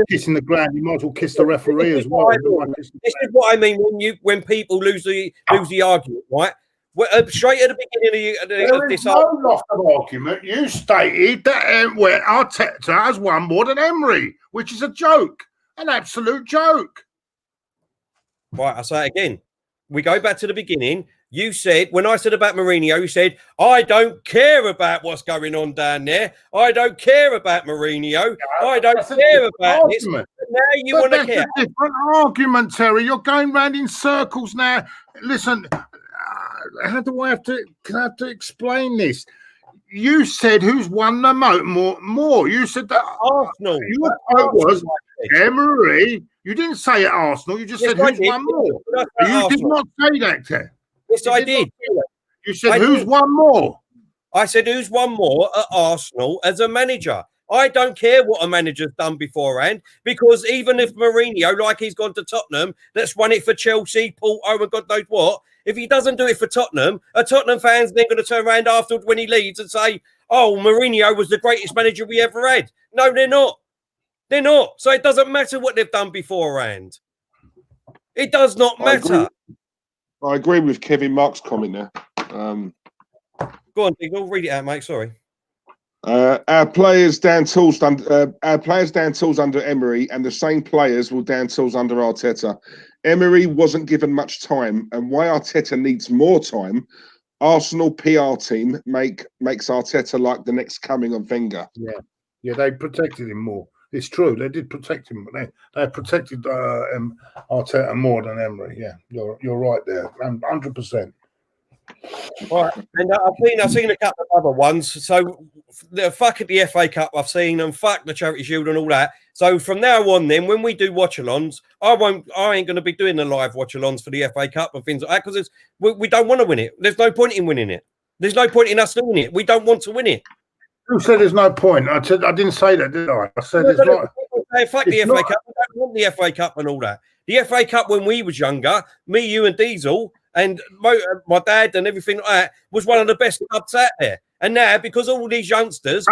kissing the ground. You might as well kiss the referee as well. This is what I mean when people lose the argument, right? Straight at the beginning of this loss of argument. You stated that Arteta has won more than Emery, which is a joke, an absolute joke. Right, I'll say it again. We go back to the beginning. You said, when I said about Mourinho, you said, I don't care about what's going on down there. I don't care about Mourinho. I don't care about this. But now you want to care. That's a different argument, Terry. You're going round in circles now. Listen, how do I have to explain this? You said who's won the more. You said that Arsenal. Your quote was Emery. You didn't say it Arsenal. You just said who's won more. You did not say that, Terry. Yes, I did. You said who's won more? I said who's won more at Arsenal as a manager. I don't care what a manager's done beforehand, because even if Mourinho, like he's gone to Tottenham, that's won it for Chelsea, Porto, and God knows what, if he doesn't do it for Tottenham, a Tottenham fan's then going to turn around afterwards when he leaves and say, oh, Mourinho was the greatest manager we ever had. No, they're not. They're not. So it doesn't matter what they've done beforehand. It does not matter. I agree with Kevin Mark's comment there. Go on, Diggle, read it out, mate. Sorry. Our players down tools under Emery, and the same players will down tools under Arteta. Emery wasn't given much time, and why Arteta needs more time. Arsenal PR team makes Arteta like the next coming of Wenger. Yeah, they protected him more. It's true, they did protect him, but they protected Arteta more than Emery. Yeah, you're right there, 100%. Right, and I've seen a couple of other ones. So the fuck at the FA Cup I've seen, and fuck the Charity Shield and all that. So from now on, then when we do watch-alongs, I ain't going to be doing the live watch-alongs for the FA Cup and things like that, because we don't want to win it. There's no point in winning it. There's no point in us doing it. We don't want to win it. Who said there's no point? I didn't say that, did I? I said there's not. Fuck the FA Cup. We don't want the FA Cup and all that. The FA Cup when we was younger, me, you, and Diesel, and my dad and everything like that, was one of the best clubs out there. And now, because all these youngsters...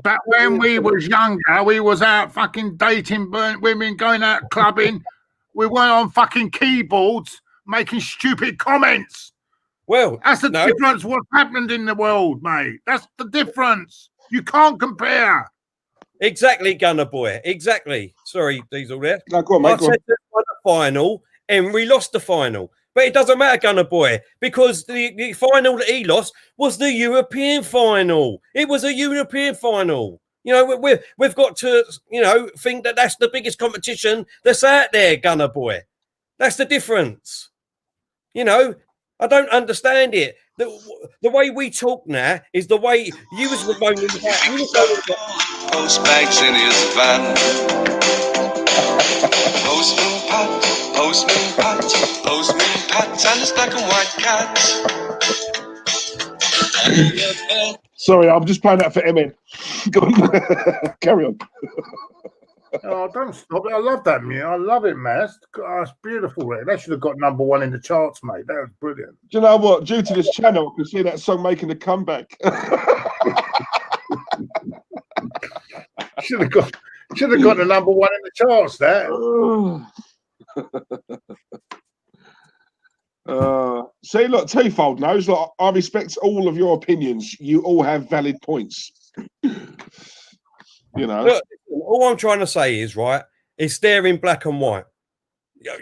Back when we was younger, we was out fucking dating women, going out clubbing. We weren't on fucking keyboards making stupid comments. Well, that's the difference. What's happened in the world, mate? That's the difference. You can't compare. Exactly, Gunner boy. Exactly. Sorry, Diesel there. No, go on, mate. I said they won the final, Emery lost the final. But it doesn't matter, Gunner boy, because the final that he lost was the European final. It was a European final. You know, we've got to, think that that's the biggest competition that's out there, Gunner boy. That's the difference. I don't understand it. The way we talk now is the way you was moaning about. Post bags in his van. Postman Pat, and his black and white cat. Sorry, I'm just playing that for MN. Go on. Carry on. Oh, don't stop it. I love that music. I love it, man. It's beautiful. Right? That should have got #1 in the charts, mate. That was brilliant. Do you know what? Due to this channel, I can see that song making a comeback. Should have got the #1 in the charts. That. See, look, twofold knows. Look, I respect all of your opinions. You all have valid points. You know. Look, all I'm trying to say is, right, it's there in black and white.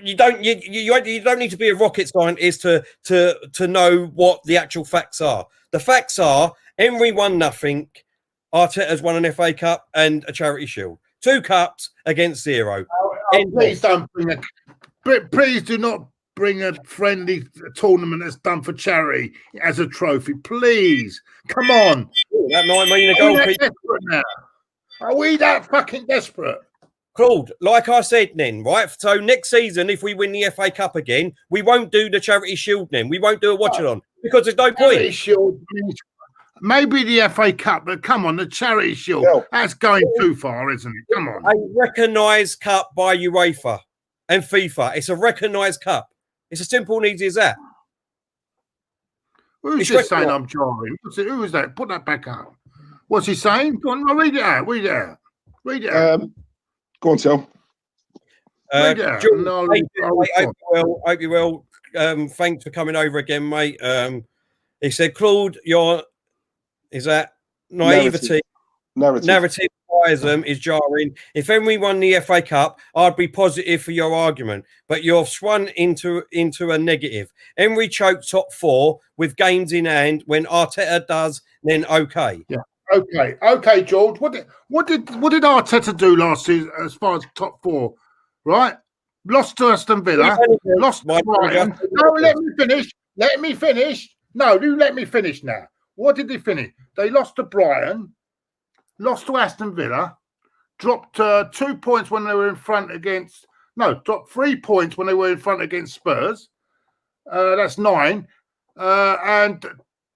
You don't need to be a rocket scientist to know what the actual facts are. The facts are Emery won nothing. Arteta's won an FA Cup and a Charity Shield. 2 cups against 0. Please don't please do not bring a friendly tournament that's done for charity as a trophy. Please. Come on. That might mean a Are goal. we that desperate now? Are we that fucking desperate? Claude, like I said then, right? So next season, if we win the FA Cup again, we won't do the Charity Shield then. We won't do a watch-along because there's no point. Shield, maybe the FA Cup, but come on, the Charity Shield, that's going too far, isn't it? Come on. A recognised cup by UEFA and FIFA. It's a recognised cup. It's as simple and easy as that. Who's just saying I'm jarring? Who was that? Put that back up. What's he saying? Go on, read it out. Read it out. Read it out. Go on, Till. Read it out. Hope you will. Thanks for coming over again, mate. He said, Claude, is that naivety? Narrative is jarring. If Emery won the FA Cup, I'd be positive for your argument, but you've swung into a negative. Emery choked top 4 with games in hand. When Arteta does, then okay. Yeah. Okay, George. What did Arteta do last season as far as top 4? Right? Lost to Aston Villa. Lost to Brighton. No, let me finish. No, you let me finish now. What did they finish? They lost to Brighton, lost to Aston Villa, dropped 2 points when they were in front against. No, dropped 3 points when they were in front against Spurs. That's 9, and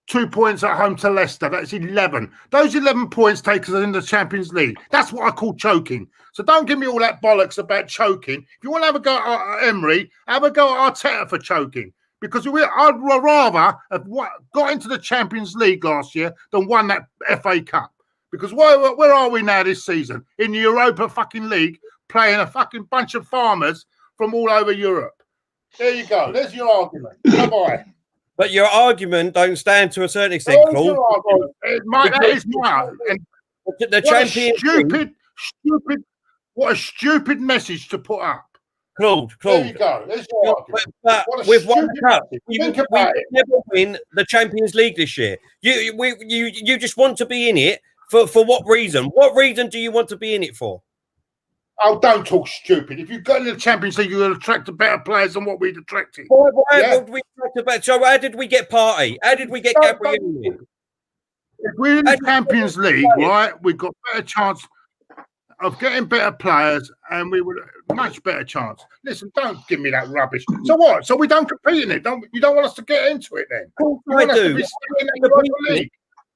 2 points at home to Leicester. That's 11. Those 11 points take us in the Champions League. That's what I call choking. So don't give me all that bollocks about choking. If you want to have a go at Emery, have a go at Arteta for choking. Because I'd rather have got into the Champions League last year than won that FA Cup. Because where are we now this season? In the Europa fucking League, playing a fucking bunch of farmers from all over Europe. There you go. There's your argument. Bye-bye. But your argument don't stand to a certain extent, Claude. That is my the champion. What a stupid message to put up. Claude. There you go. There's your argument. But with one cup, we never win the Champions League this year. You just want to be in it for what reason? What reason do you want to be in it for? Oh, don't talk stupid. If you go in the Champions League, you'll attract better players than what we'd attracted. Why would we attract better? So how did we get Partey? How did we get Gabriel in? If we're in the Champions League, right, we've got better chance of getting better players, and we would much better chance. Listen, don't give me that rubbish. So what? So we don't compete in it? You don't want us to get into it then? I do.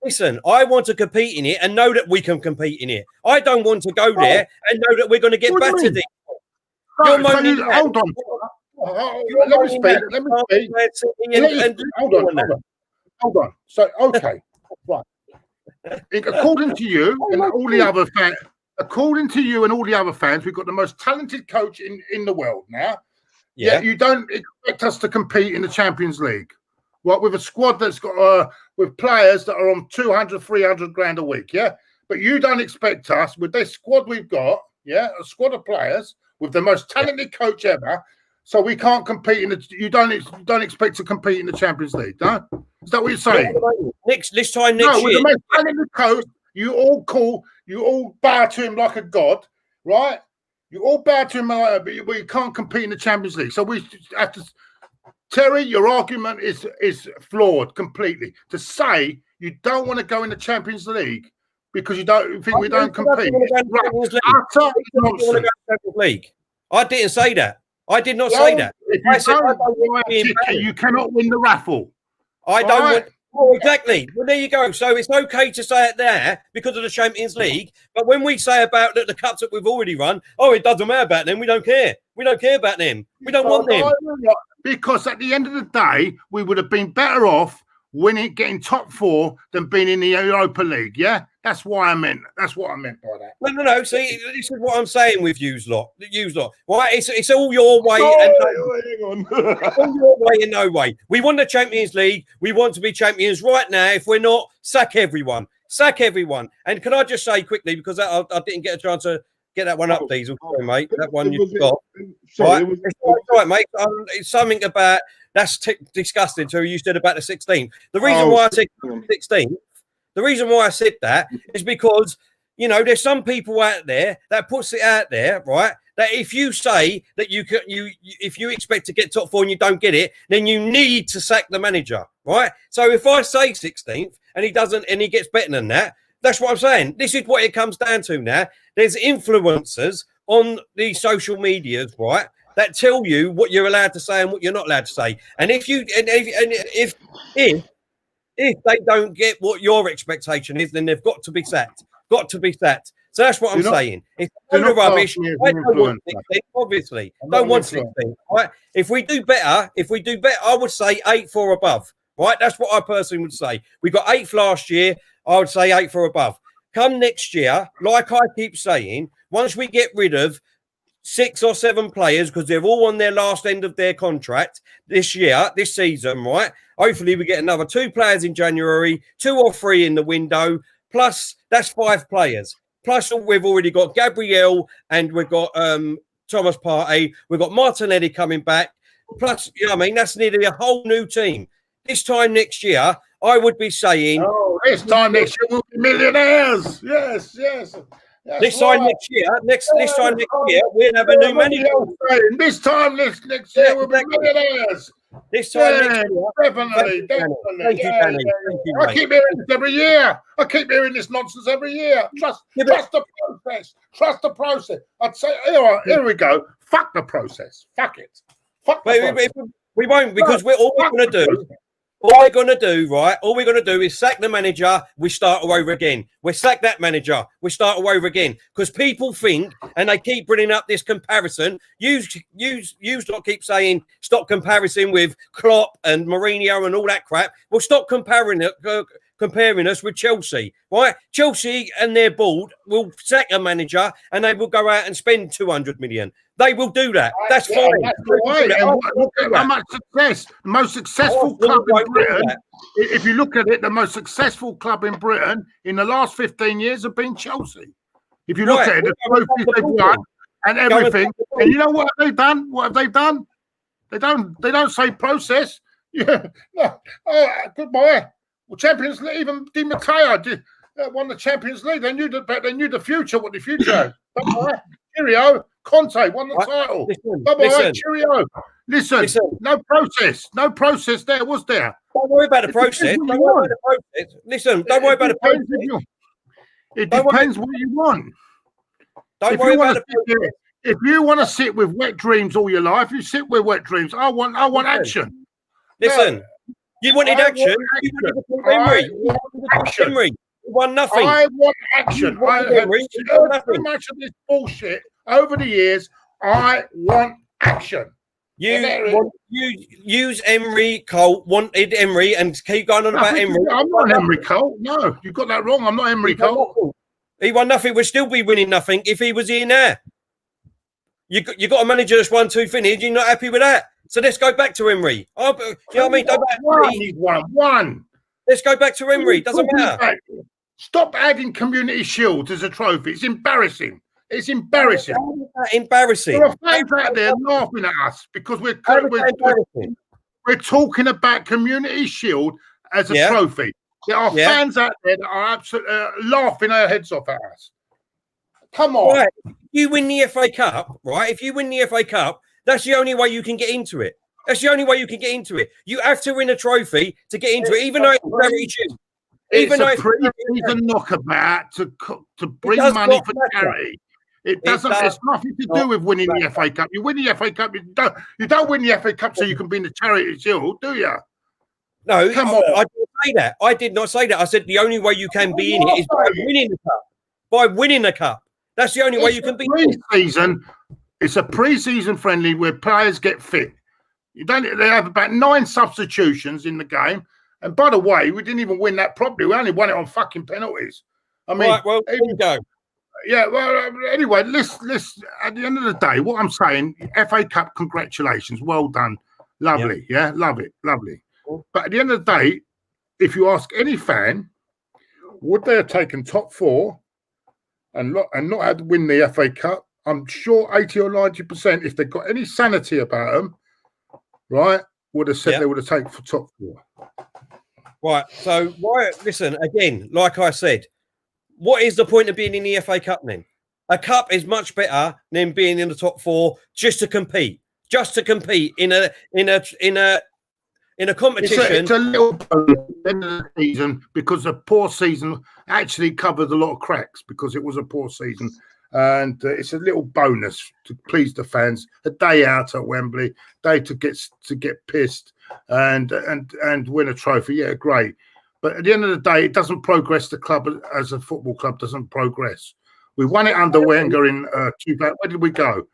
Listen, I want to compete in it and know that we can compete in it. I don't want to go there and know that we're going to get battered. Hold on. Let me speak. Hold on. So, okay. Right. According to you and all the other fans, we've got the most talented coach in the world now. Yeah. Yet you don't expect us to compete in the Champions League. What, with a squad that's got with players that are on 200, 300 grand a week, yeah? But you don't expect us, with this squad we've got, yeah, a squad of players with the most talented coach ever, so we can't compete in the. You don't expect to compete in the Champions League, no? Is that what you're saying? This time next year, with the most talented coach, you all bow to him like a god, right? You all bow to him, but we can't compete in the Champions League, so we have to. Terry, your argument is flawed completely. To say you don't want to go in the Champions League because you don't think we don't compete. I didn't say that. I did not say that. I said you cannot win the raffle. I don't want. Oh, exactly. Well, there you go. So it's okay to say it there because of the Champions League. But when we say about the cups that we've already run, it doesn't matter about them. We don't care. We don't care about them. We don't want them. Because at the end of the day, we would have been better off getting top 4 than being in the Europa League. Yeah, That's why I meant. That's what I meant by that. No. See, this is what I'm saying with yous lot. Right? It's all your way and hang on. it's all your way and no way. We want the Champions League. We want to be champions right now. If we're not, sack everyone. Sack everyone. And can I just say quickly, because I didn't get a chance to get that one up, Diesel. Sorry, mate. That one you got. Sorry, right? It's right, mate. It's something about that's disgusting too. You said about the 16th. The reason why I said 16th. The reason why I said that is because, you know, there's some people out there that puts it out there, right? That if you say that if you expect to get top 4 and you don't get it, then you need to sack the manager, right? So if I say 16th and he doesn't, and he gets better than that, that's what I'm saying. This is what it comes down to now. There's influencers on the social medias, right, that tell you what you're allowed to say and what you're not allowed to say. And if they don't get what your expectation is, then they've got to be sacked. Got to be sacked. So that's what I'm saying. It's rubbish. I don't want 16, obviously. Don't want 16. Right? If we do better, I would say 8th or above. Right? That's what I personally would say. We got 8th last year. I would say 8th or above. Come next year, like I keep saying, once we get rid of 6 or 7 players, because they're all on their last end of their contract this season, right? Hopefully we get another 2 players in January, 2 or 3 in the window, plus that's 5 players. Plus we've already got Gabriel and we've got Thomas Partey, we've got Martinelli coming back. Plus, you know what I mean, that's nearly a whole new team. This time next year, I would be saying... Oh, this time next year we'll be millionaires. Yes. This time next year, we'll have a new manager. This time next year we'll be millionaires. This time next year, definitely. Thank you, Danny. Thank you, I keep hearing this every year. I keep hearing this nonsense every year. Trust the process. Trust the process. I'd say, here we go. Fuck the process. Fuck it. Fuck the process. We won't, because all we're going to do is sack the manager, we start all over again. We sack that manager, we start all over again. Because people think, and they keep bringing up this comparison, you keep saying, stop comparing with Klopp and Mourinho and all that crap. Well, stop comparing us with Chelsea, right? Chelsea and their board will sack a manager and they will go out and spend 200 million. They will do that. That's fine. That's right. And look at how much success. The most successful club in Britain, if you look at it, the most successful club in Britain in the last 15 years have been Chelsea. If you look at it, the trophies they've won and everything. And you know what have they done? What have they done? They don't say process. Yeah. No. Oh, goodbye. Well, Champions League, even Di Matteo won the Champions League. They knew the future, what the future is. Cheerio. Conte won the title. Bye-bye. Cheerio. Listen, no process there, was there? Don't worry about the process. Listen, don't worry about the process. It depends what you want. Don't worry about the process. If you want to sit with wet dreams all your life, you sit with wet dreams. I want action. Listen. You wanted action. You wanted Emery. You won nothing. I want action. I have so much of this bullshit over the years. I want action. Use Emery. Cole wanted Emery and keep going on about Emery. I'm not Emery Cole. No, you got that wrong. I'm not Emery Cole. He won nothing. We'd still be winning nothing if he was in there. You got a manager that's 1-2 finish. You're not happy with that. So let's go back to Emery. You know what I mean? One. Let's go back to Emery. Doesn't matter. Stop adding Community Shield as a trophy. It's embarrassing. It's embarrassing. Embarrassing. There are fans out there laughing at us because we're talking about Community Shield as a trophy. There are fans out there that are absolutely laughing their heads off at us. Come on. Right. You win the FA Cup, right? If you win the FA Cup, that's the only way you can get into it. That's the only way you can get into it. You have to win a trophy to get into it, even though it's very cheap. It's a pre-season knockabout to bring money for charity. It doesn't. It's nothing to do with winning the FA Cup. You win the FA Cup. You don't win the FA Cup so you can be in the Charity Shield, do you? No, come on. I didn't say that. I did not say that. I said the only way you can be in it is by winning the cup. By winning the cup. That's the only way you can be in it. It's a pre-season friendly where players get fit. They have about 9 substitutions in the game. And by the way, we didn't even win that properly. We only won it on fucking penalties. I mean, right, well, there you go. Yeah, well, anyway, let's at the end of the day, what I'm saying, FA Cup, congratulations, well done, lovely, yeah, love it, lovely. But at the end of the day, if you ask any fan, would they have taken top 4 and not had to win the FA Cup? I'm sure 80 or 90%, if they got any sanity about them, right, would have said they would have taken for top 4. Right, so why? Listen again, like I said. What is the point of being in the FA Cup then? A cup is much better than being in the top 4 just to compete. Just to compete in a competition. It's a little bonus at the end of the season because a poor season actually covered a lot of cracks because it was a poor season, and it's a little bonus to please the fans. A day out at Wembley, day to get pissed and win a trophy. Yeah, great. But at the end of the day, it doesn't progress the club as a football club. Doesn't progress. We won it under Wenger in 2000. Where did we go?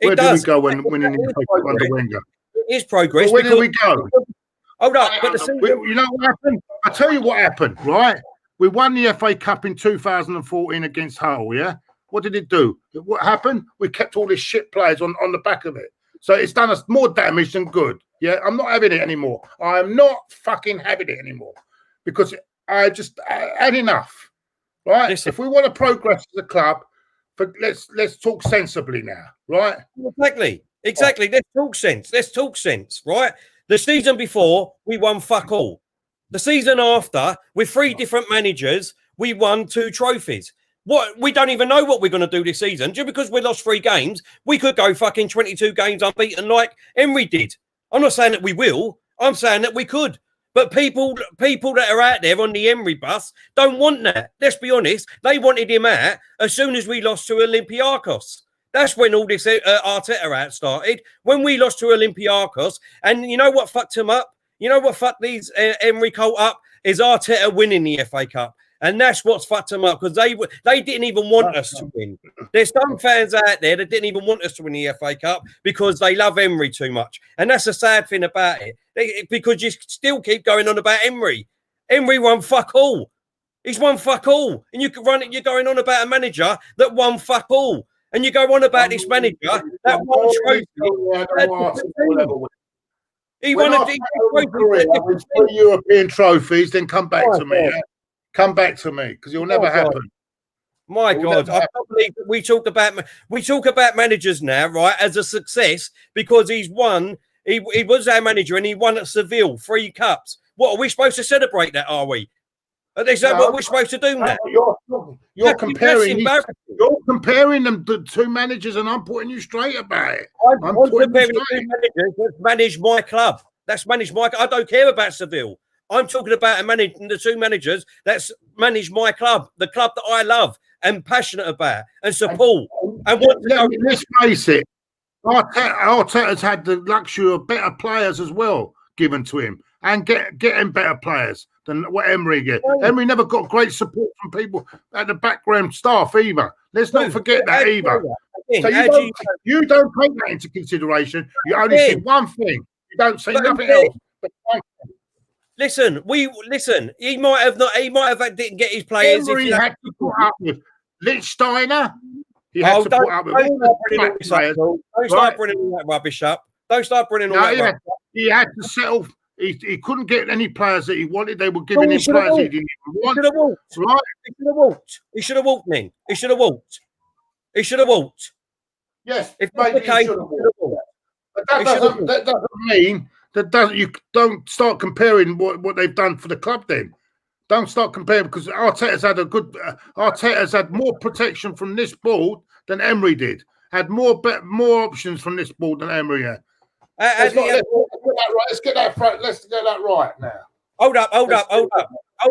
Where did we go when winning the under Wenger? It is progress. Where did we go? Hold up, but you know what happened? I tell you what happened. Right, we won the FA Cup in 2014 against Hull. Yeah, what did it do? What happened? We kept all these shit players on the back of it. So it's done us more damage than good. Yeah, I'm not having it anymore. I'm not fucking having it anymore. Because I just had enough, right? Listen. If we want to progress as a club, let's talk sensibly now, right? Exactly. Let's talk sense, right? The season before, we won fuck all. The season after, with 3 different managers, we won 2 trophies. What? We don't even know what we're going to do this season. Just because we lost 3 games, we could go fucking 22 games unbeaten like Emery did. I'm not saying that we will. I'm saying that we could. But people that are out there on the Emery bus don't want that. Let's be honest. They wanted him out as soon as we lost to Olympiacos. That's when all this Arteta out started. When we lost to Olympiacos. And you know what fucked him up? You know what fucked these Emery cult up? Is Arteta winning the FA Cup. And that's what's fucked them up because they didn't even want us to win. There's some fans out there that didn't even want us to win the FA Cup because they love Emery too much. And that's the sad thing about it. Because you still keep going on about Emery. Emery won fuck all. He's won fuck all. And you can run it, you're going on about a manager that won fuck all. And you go on about this manager that won trophy. He won a European trophies, then come back to me. Yeah? Come back to me because it'll never happen. My God, I can't believe that we talk about managers now, right, as a success because he's won. He was our manager and he won at Seville 3 cups. What are we supposed to celebrate that? Are we? Is that what we're supposed to do now? You're comparing them to 2 managers, and I'm putting you straight about it. I'm comparing the 2 managers that manage my club. That's managed my. I don't care about Seville. I'm talking about the 2 managers that's managed my club, the club that I love and passionate about and support. Let's face it, Arteta's had the luxury of better players as well given to him and getting better players than what Emery get. Emery never got great support from people at the background staff either. Let's not forget that either. So you don't take that into consideration. You only see one thing. You don't see nothing else. Listen. He might have didn't get his players. Emery had to put up with Lichtsteiner. He had to put up with players. Don't start bringing that rubbish up. Don't start bringing all that rubbish up. He had to settle. He couldn't get any players that he wanted. They were giving him players he didn't even want. He should have walked. Right? He should have walked. He should have walked. Yes, if maybe he should have walked. But that doesn't mean you don't start comparing what they've done for the club. Then don't start comparing because Arteta's had more protection from this board than Emery did. Had more options from this board than Emery had. Let's get that right now. Hold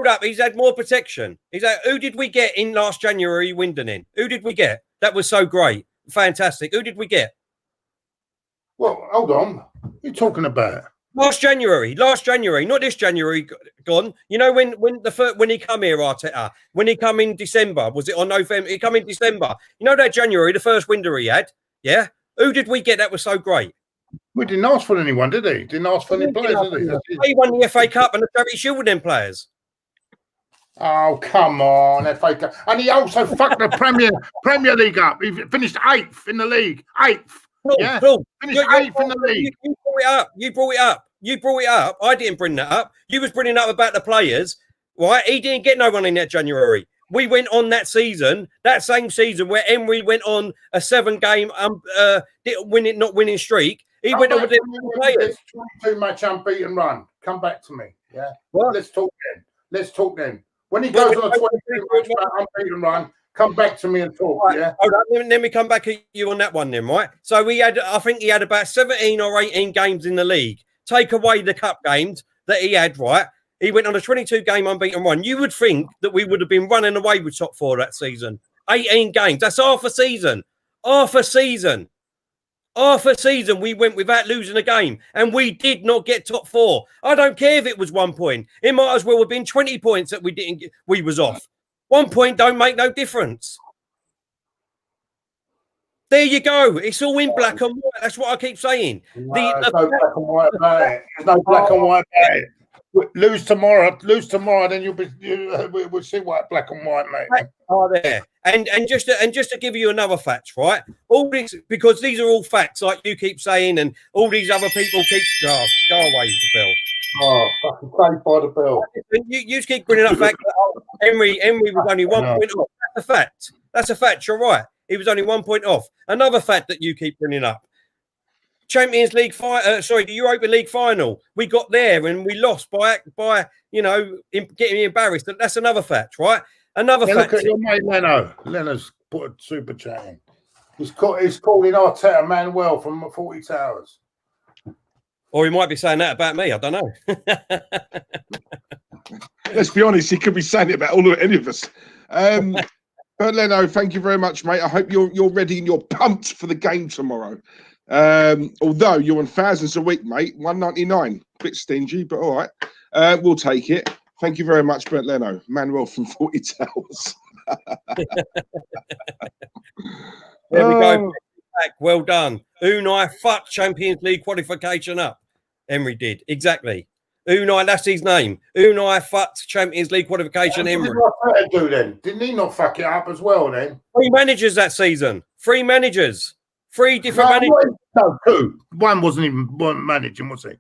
up. He's had more protection. Who did we get in last January Winderning? Who did we get? That was so great. Fantastic. Who did we get? Well, hold on. What are you talking about? Last January, not this January gone. You know when he come here, Arteta, when he come in December, was it on November? He come in December. You know that January, the first window he had? Yeah? Who did we get that was so great? We didn't ask for anyone, did he? Didn't ask for any players, did he? He won the FA Cup and the Charity Shield with them players. Oh, come on, FA Cup. And he also fucked the Premier League up. He finished 8th in the league. 8th. Yeah? Finished 8th in the league. You brought it up. You brought it up. I didn't bring that up. You was bringing up about the players, right? He didn't get no one in that January. We went on that season, that same season where Emery went on a 7-game not winning streak. He went on with the players. 22-match unbeaten run. Come back to me. Yeah. What? Let's talk then. When he goes on a 22-match unbeaten run, come back to me and talk. Right. Yeah. Hold on, let me come back at you on that one then, right? So I think he had about 17 or 18 games in the league. Take away the cup games that he had, right? He went on a 22-game unbeaten run. You would think that we would have been running away with top 4 that season. 18 games. That's half a season. Half a season we went without losing a game, and we did not get top 4. I don't care if it was 1 point. It might as well have been 20 points that we was off. 1 point don't make no difference. There you go. It's all in black and white. That's what I keep saying. No, there's no black and white about it. There's no black and white about it. Lose tomorrow, then we'll see what black and white, mate. Are there? And just to give you another fact, right? All this, because these are all facts, like you keep saying, and all these other people keep go away with the bill. Oh, fucking pay by the bill. You just keep bringing up fact that Emery was only 1 point off. That's a fact. That's a fact. You're right. He was only 1 point off. Another fact that you keep bringing up. Champions League the Europa League final. We got there and we lost by getting embarrassed. That's another fact, right? Another fact. Look at your mate Leno. Leno's put a super chat in. He's calling Arteta Manuel from 40 Towers. Or he might be saying that about me. I don't know. Let's be honest. He could be saying it about any of us. But Leno, thank you very much, mate. I hope you're ready and you're pumped for the game tomorrow. Although you're on thousands a week, mate, $1.99, bit stingy, but all right, we'll take it. Thank you very much, Bert Leno, Manuel from 40 Towers. There we go. Well done. Unai fucked Champions League qualification up. Emery did exactly. Unai, that's his name. Unai fucked Champions League qualification. Emery. What did do then? Didn't he not fuck it up as well then? 3 managers that season. 3 managers. 3 different managers. No, 2. One wasn't managing, was he?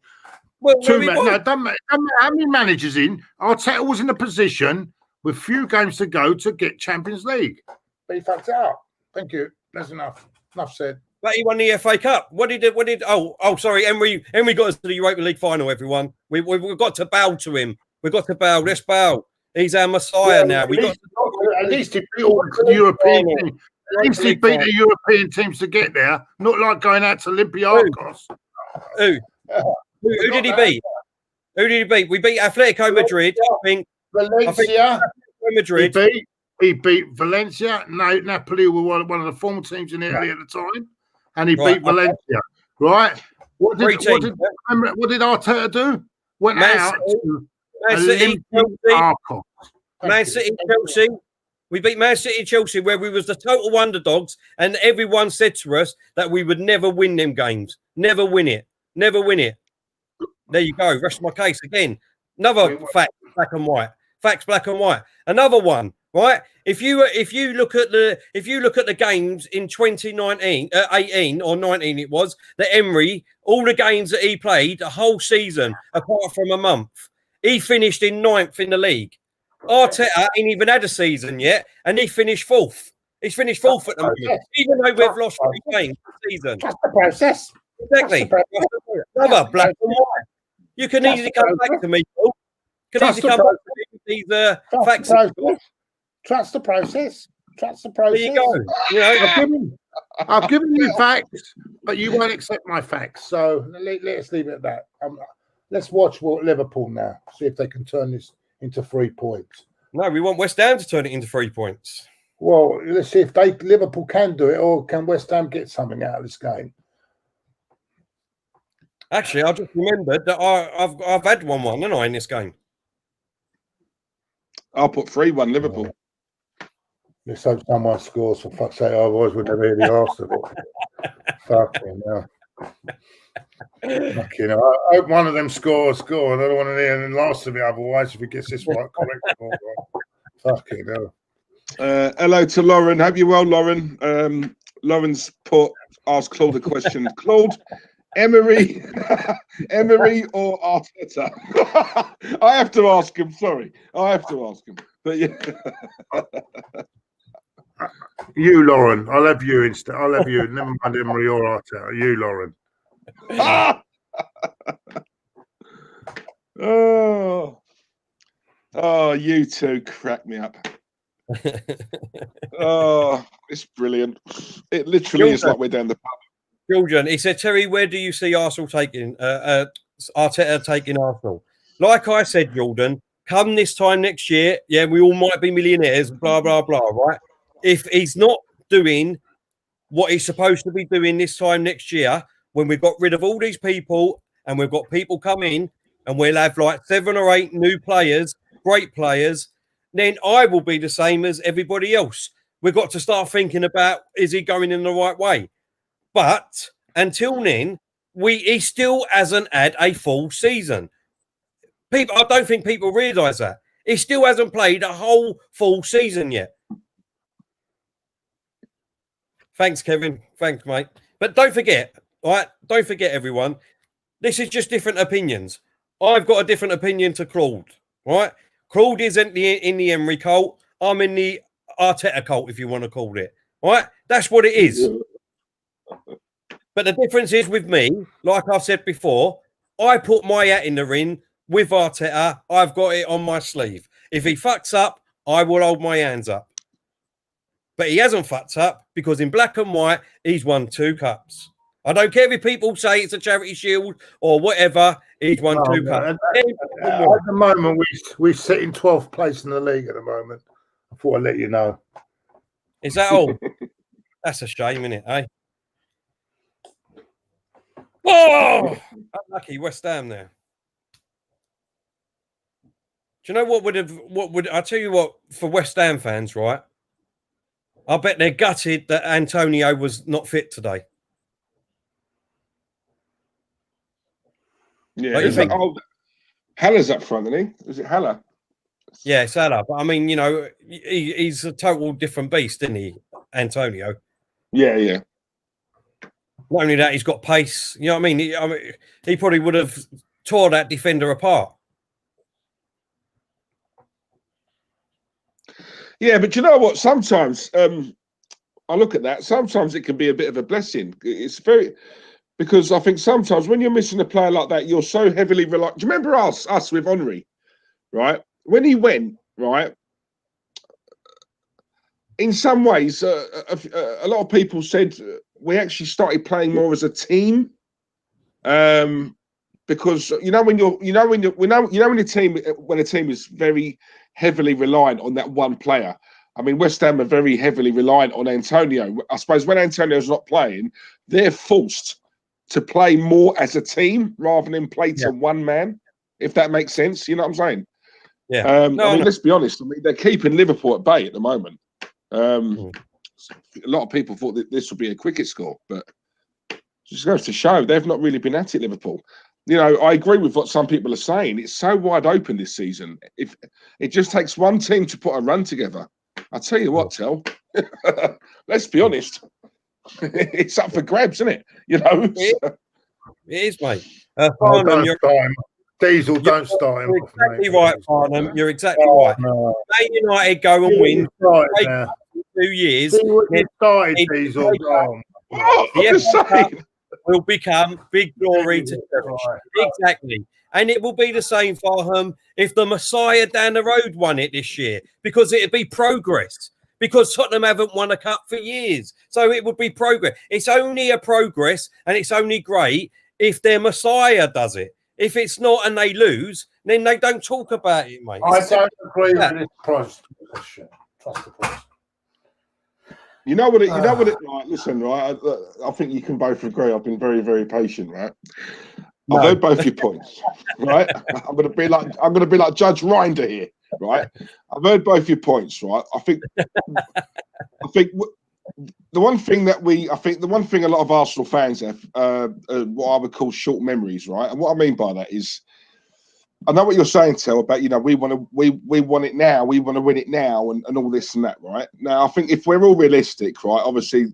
Well, 2 managers. No, don't matter how many managers in. Arteta was in a position with few games to go to get Champions League. But he fucked it up. Thank you. That's enough. Enough said. But he won the FA Cup. Sorry, Emery got us to the Europa League final, everyone. We've got to bow to him. We've got to bow. Let's bow. He's our Messiah now. At least he beat all the European teams. At least he beat the European teams to get there. Not like going out to Olympiacos. Who did he beat? Who did he beat? We beat Atletico Madrid. Valencia. Madrid. He beat Valencia. Napoli were one of the former teams in Italy at the time. And he beat Valencia. Right? What did Arteta do? Went out to Man City, Chelsea. We beat Man City, Chelsea, where we was the total underdogs, and everyone said to us that we would never win them games. Never win it. Never win it. There you go. Rest my case again. Another fact, black and white. Facts, black and white. Another one, right? If you look at the games in 2019, 18 or 19, it was that Emery, all the games that he played, the whole season, apart from a month, he finished in 9th in the league. Arteta ain't even had a season yet, and he finished 4th. He's finished 4th at the moment, even though we've lost 3 games this season. That's the process. Exactly. Another black and white. You can easily come back to me, Paul. Can easily come back to me with these facts. Trust the process. Trust the There process. you go. You know, I've given you facts, but you won't accept my facts. So let's leave it at that. Let's watch Liverpool now. See if they can turn this into 3 points. No, we want West Ham to turn it into 3 points. Well, let's see if Liverpool can do it, or can West Ham get something out of this game? Actually, I just remembered that I've had 1-1, haven't I, in this game? I'll put 3-1 Liverpool. Let's hope someone scores, for fuck's sake, otherwise we'd never hear the last of it. Fucking hell. Fucking hell. I hope one of them scores. I don't want to hear the last of it otherwise if he gets this right correct. Fucking hell. Hello to Lauren. Hope you're well, Lauren. Lauren's asked Claude a question. Claude, Emery, Emery or Arteta? I have to ask him. Sorry, I have to ask him. But yeah. You, Lauren. I'll have you instead. I'll have you. Never mind Emery or Arteta. You, Lauren. Oh, you two crack me up. Oh, it's brilliant. It literally is like we're down the pub. Jordan, he said, Terry, where do you see Arsenal taking Arteta taking Arsenal? Like I said, Jordan, come this time next year, yeah, we all might be millionaires, blah, blah, blah, right? If he's not doing what he's supposed to be doing this time next year, when we've got rid of all these people and we've got people come in and we'll have like 7 or 8 new players, great players, then I will be the same as everybody else. We've got to start thinking about, is he going in the right way? But until then, he still hasn't had a full season. I don't think people realise that. He still hasn't played a whole full season yet. Thanks, Kevin. Thanks, mate. But don't forget, all right? Don't forget, everyone. This is just different opinions. I've got a different opinion to Claude, right? Claude isn't in the Emery cult. I'm in the Arteta cult, if you want to call it. All right? That's what it is. But the difference is with me, like I've said before, I put my hat in the ring with Arteta. I've got it on my sleeve. If he fucks up, I will hold my hands up. But he hasn't fucked up because in black and white, he's won 2 cups. I don't care if people say it's a charity shield or whatever. He's won 2 cups. At the moment, we sit in 12th place in the league at the moment. I thought I'd let you know. Is that all? That's a shame, isn't it, eh? Oh! Unlucky West Ham there. Do you know what would I tell you what, for West Ham fans, right? I bet they're gutted that Antonio was not fit today. Yeah, is that old? Haller's up front, isn't he? Is it Haller? Yeah, it's Haller. But I mean, you know, he's a total different beast, isn't he, Antonio? Yeah, yeah. Not only that, he's got pace. You know what I mean? He probably would have tore that defender apart. Yeah, but you know what? Sometimes I look at that. Sometimes it can be a bit of a blessing. It's very... Because I think sometimes when you're missing a player like that, you're so heavily reliant. Do you remember us with Henry, right? When he went, right, in some ways, a lot of people said we actually started playing more as a team. Because when a team is very heavily reliant on that one player. I mean, West Ham are very heavily reliant on Antonio. I suppose when Antonio's not playing, they're forced to play more as a team rather than play to one man, if that makes sense. You know what I'm saying? Yeah. Let's be honest. I mean, they're keeping Liverpool at bay at the moment. A lot of people thought that this would be a cricket score, but it just goes to show they've not really been at it, Liverpool. You know, I agree with what some people are saying. It's so wide open this season. If it just takes one team to put a run together, I tell you what, let's be honest. It's up for grabs, isn't it? You know, it is, mate. Farnham, Diesel, don't start him. You're exactly right, Farnham. You're exactly right. No. Man United go and win. 2 years. Started Diesel. The FA Cup will become big glory to cherish. Exactly. And it will be the same, Farnham, if the Messiah down the road won it this year, because it'd be progress. Because Tottenham haven't won a cup for years. So it would be progress. It's only a progress, and it's only great if their Messiah does it. If it's not and they lose, then they don't talk about it, mate. I don't agree with this trust the process. You know what it like, listen, right? I think you can both agree. I've been very, very patient, right? I've heard both your points, right? I'm gonna be like Judge Rinder here. Right, I've heard both your points. Right, I think the one thing a lot of Arsenal fans have, what I would call short memories. Right, and what I mean by that is I know what you're saying, Tel, about, you know, we want it now, we want to win it now, and all this and that, right? Now, I think if we're all realistic, right, obviously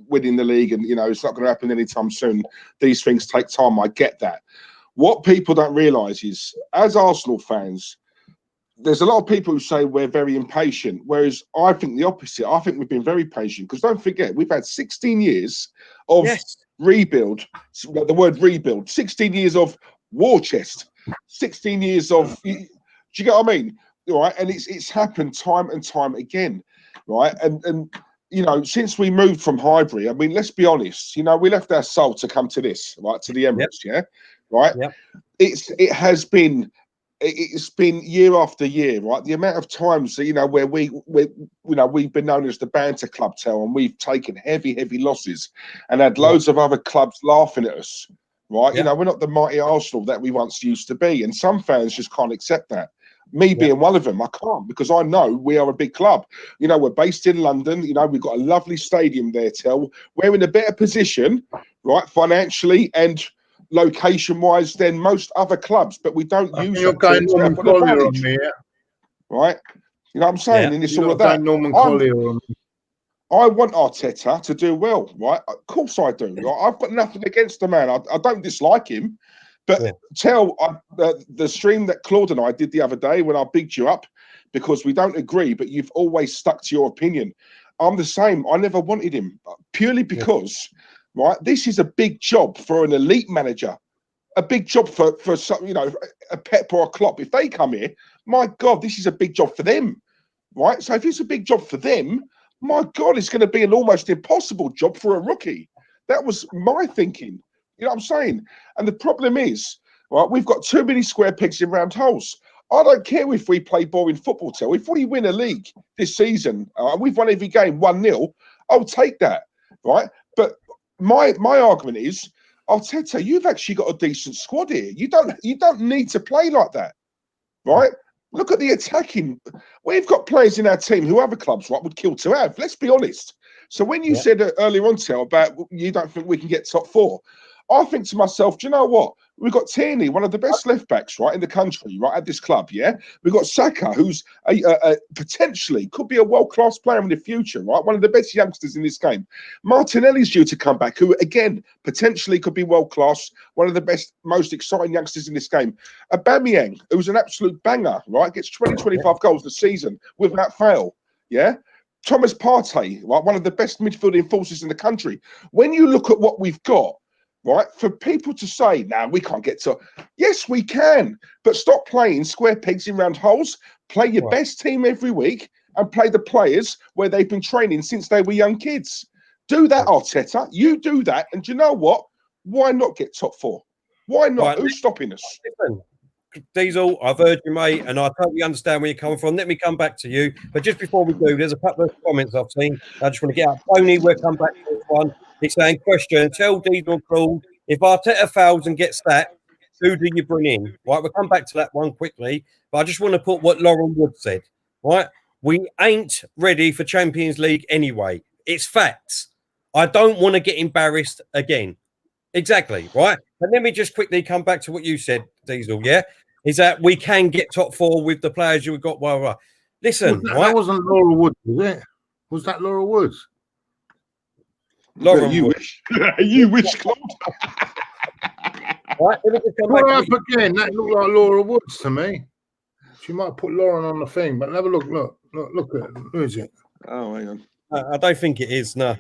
winning the league, and, you know, it's not going to happen anytime soon. These things take time. I get that. What people don't realise is, as Arsenal fans, there's a lot of people who say we're very impatient, whereas I think the opposite. I think we've been very patient, because don't forget, we've had 16 years of rebuild. The word rebuild. 16 years of war chest. 16 years of. Do you get what I mean? Right, and it's happened time and time again, right? And you know, since we moved from Highbury, I mean, let's be honest. You know, we left our soul to come to this, right? To the Emirates, yeah, right. Yep. It's been year after year, right? The amount of times that, you know, where we've been known as the banter club, Tel, and we've taken heavy losses and had loads of other clubs laughing at us, right? Yep. You know, we're not the mighty Arsenal that we once used to be, and some fans just can't accept that. Me being one of them, I can't, because I know we are a big club. You know, we're based in London. You know, we've got a lovely stadium there, Tel. We're in a better position, right, financially and location-wise than most other clubs, but we don't use you're going Norman Collier on me, yeah? Right? You know what I'm saying? And it's all of that. Norman Collier on me. I want Arteta to do well, right? Of course I do. Right? I've got nothing against the man. I don't dislike him. But Tel, the stream that Claude and I did the other day when I bigged you up, because we don't agree, but you've always stuck to your opinion. I'm the same. I never wanted him, purely because, right, this is a big job for an elite manager, a big job for some, you know, a Pep or a Klopp. If they come here, my God, this is a big job for them, right? So if it's a big job for them, my God, it's going to be an almost impossible job for a rookie. That was my thinking. You know what I'm saying? And the problem is, right, we've got too many square pegs in round holes. I don't care if we play boring football, Tel. If we win a league this season, we've won every game 1-0, I'll take that, right? But my argument is, Arteta, you've actually got a decent squad here. You don't need to play like that, right? Look at the attacking. We've got players in our team who other clubs, right, would kill to have. Let's be honest. So when you said earlier on, Tel, about you don't think we can get top 4, I think to myself, do you know what? We've got Tierney, one of the best left backs, right, in the country, right, at this club, yeah? We've got Saka, who's potentially could be a world-class player in the future, right? One of the best youngsters in this game. Martinelli's due to come back, who, again, potentially could be world-class, one of the best, most exciting youngsters in this game. Aubameyang, who's an absolute banger, right? Gets 20-25 goals this season without fail, yeah? Thomas Partey, right, one of the best midfielding forces in the country. When you look at what we've got, right, for people to say, "Nah, we can't get to," yes, we can, but stop playing square pegs in round holes. Play your best team every week and play the players where they've been training since they were young kids. Do that, Arteta. You do that, and do you know what? Why not get top 4? Why not? Right. Who's stopping us? Listen, Diesel, I've heard you, mate, and I totally understand where you're coming from. Let me come back to you. But just before we do, there's a couple of comments I've seen. I just want to get out. Tony, we'll come back to this one. He's saying, question, tell Diesel and Claude, if Arteta fails and gets sacked, who do you bring in? Right, we'll come back to that one quickly. But I just want to put what Lauren Wood said. Right, we ain't ready for Champions League anyway. It's facts. I don't want to get embarrassed again. Exactly, right? But let me just quickly come back to what you said, Diesel, yeah? Is that we can get top 4 with the players you've got. Well, listen, that wasn't Laura Woods, was it? Was that Laura Woods? Lauren, you wish. You wish, Claude. Right, let me just come Put back her up again. That looked like Laura Woods to me. She might put Lauren on the thing, but have a look. Look at it. Who is it? Oh, hang on. I don't think it is. No.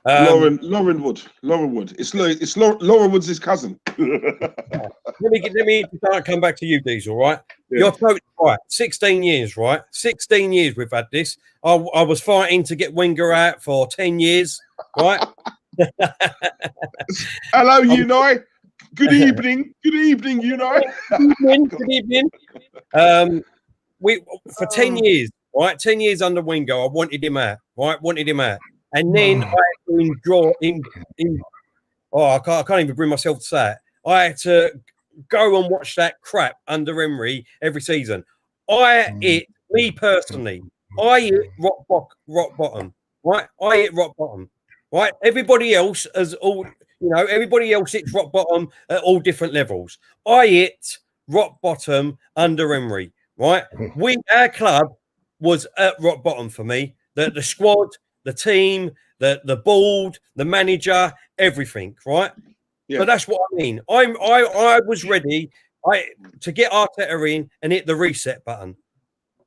Lauren Wood. It's Laura Woods' cousin. Let me come back to you, Diesel. Right, you're totally right. 16 years, right? 16 years we've had this. I was fighting to get Wenger out for 10 years, right? Hello, Unai. Good evening. Good evening, Unai. Good evening. We for 10 years, right? 10 years under Wenger, I wanted him out, right? And then I had to enjoy in I can't even bring myself to say it. I had to go and watch that crap under Emery every season. Me personally, I hit rock bottom, right? I hit rock bottom, right? Everybody else has all, everybody else hits rock bottom at all different levels. I hit rock bottom under Emery, right? Our club was at rock bottom for me. The squad, the team, the board, the manager, everything, right? Yeah. So that's what I mean. I was ready to get Arteta in and hit the reset button.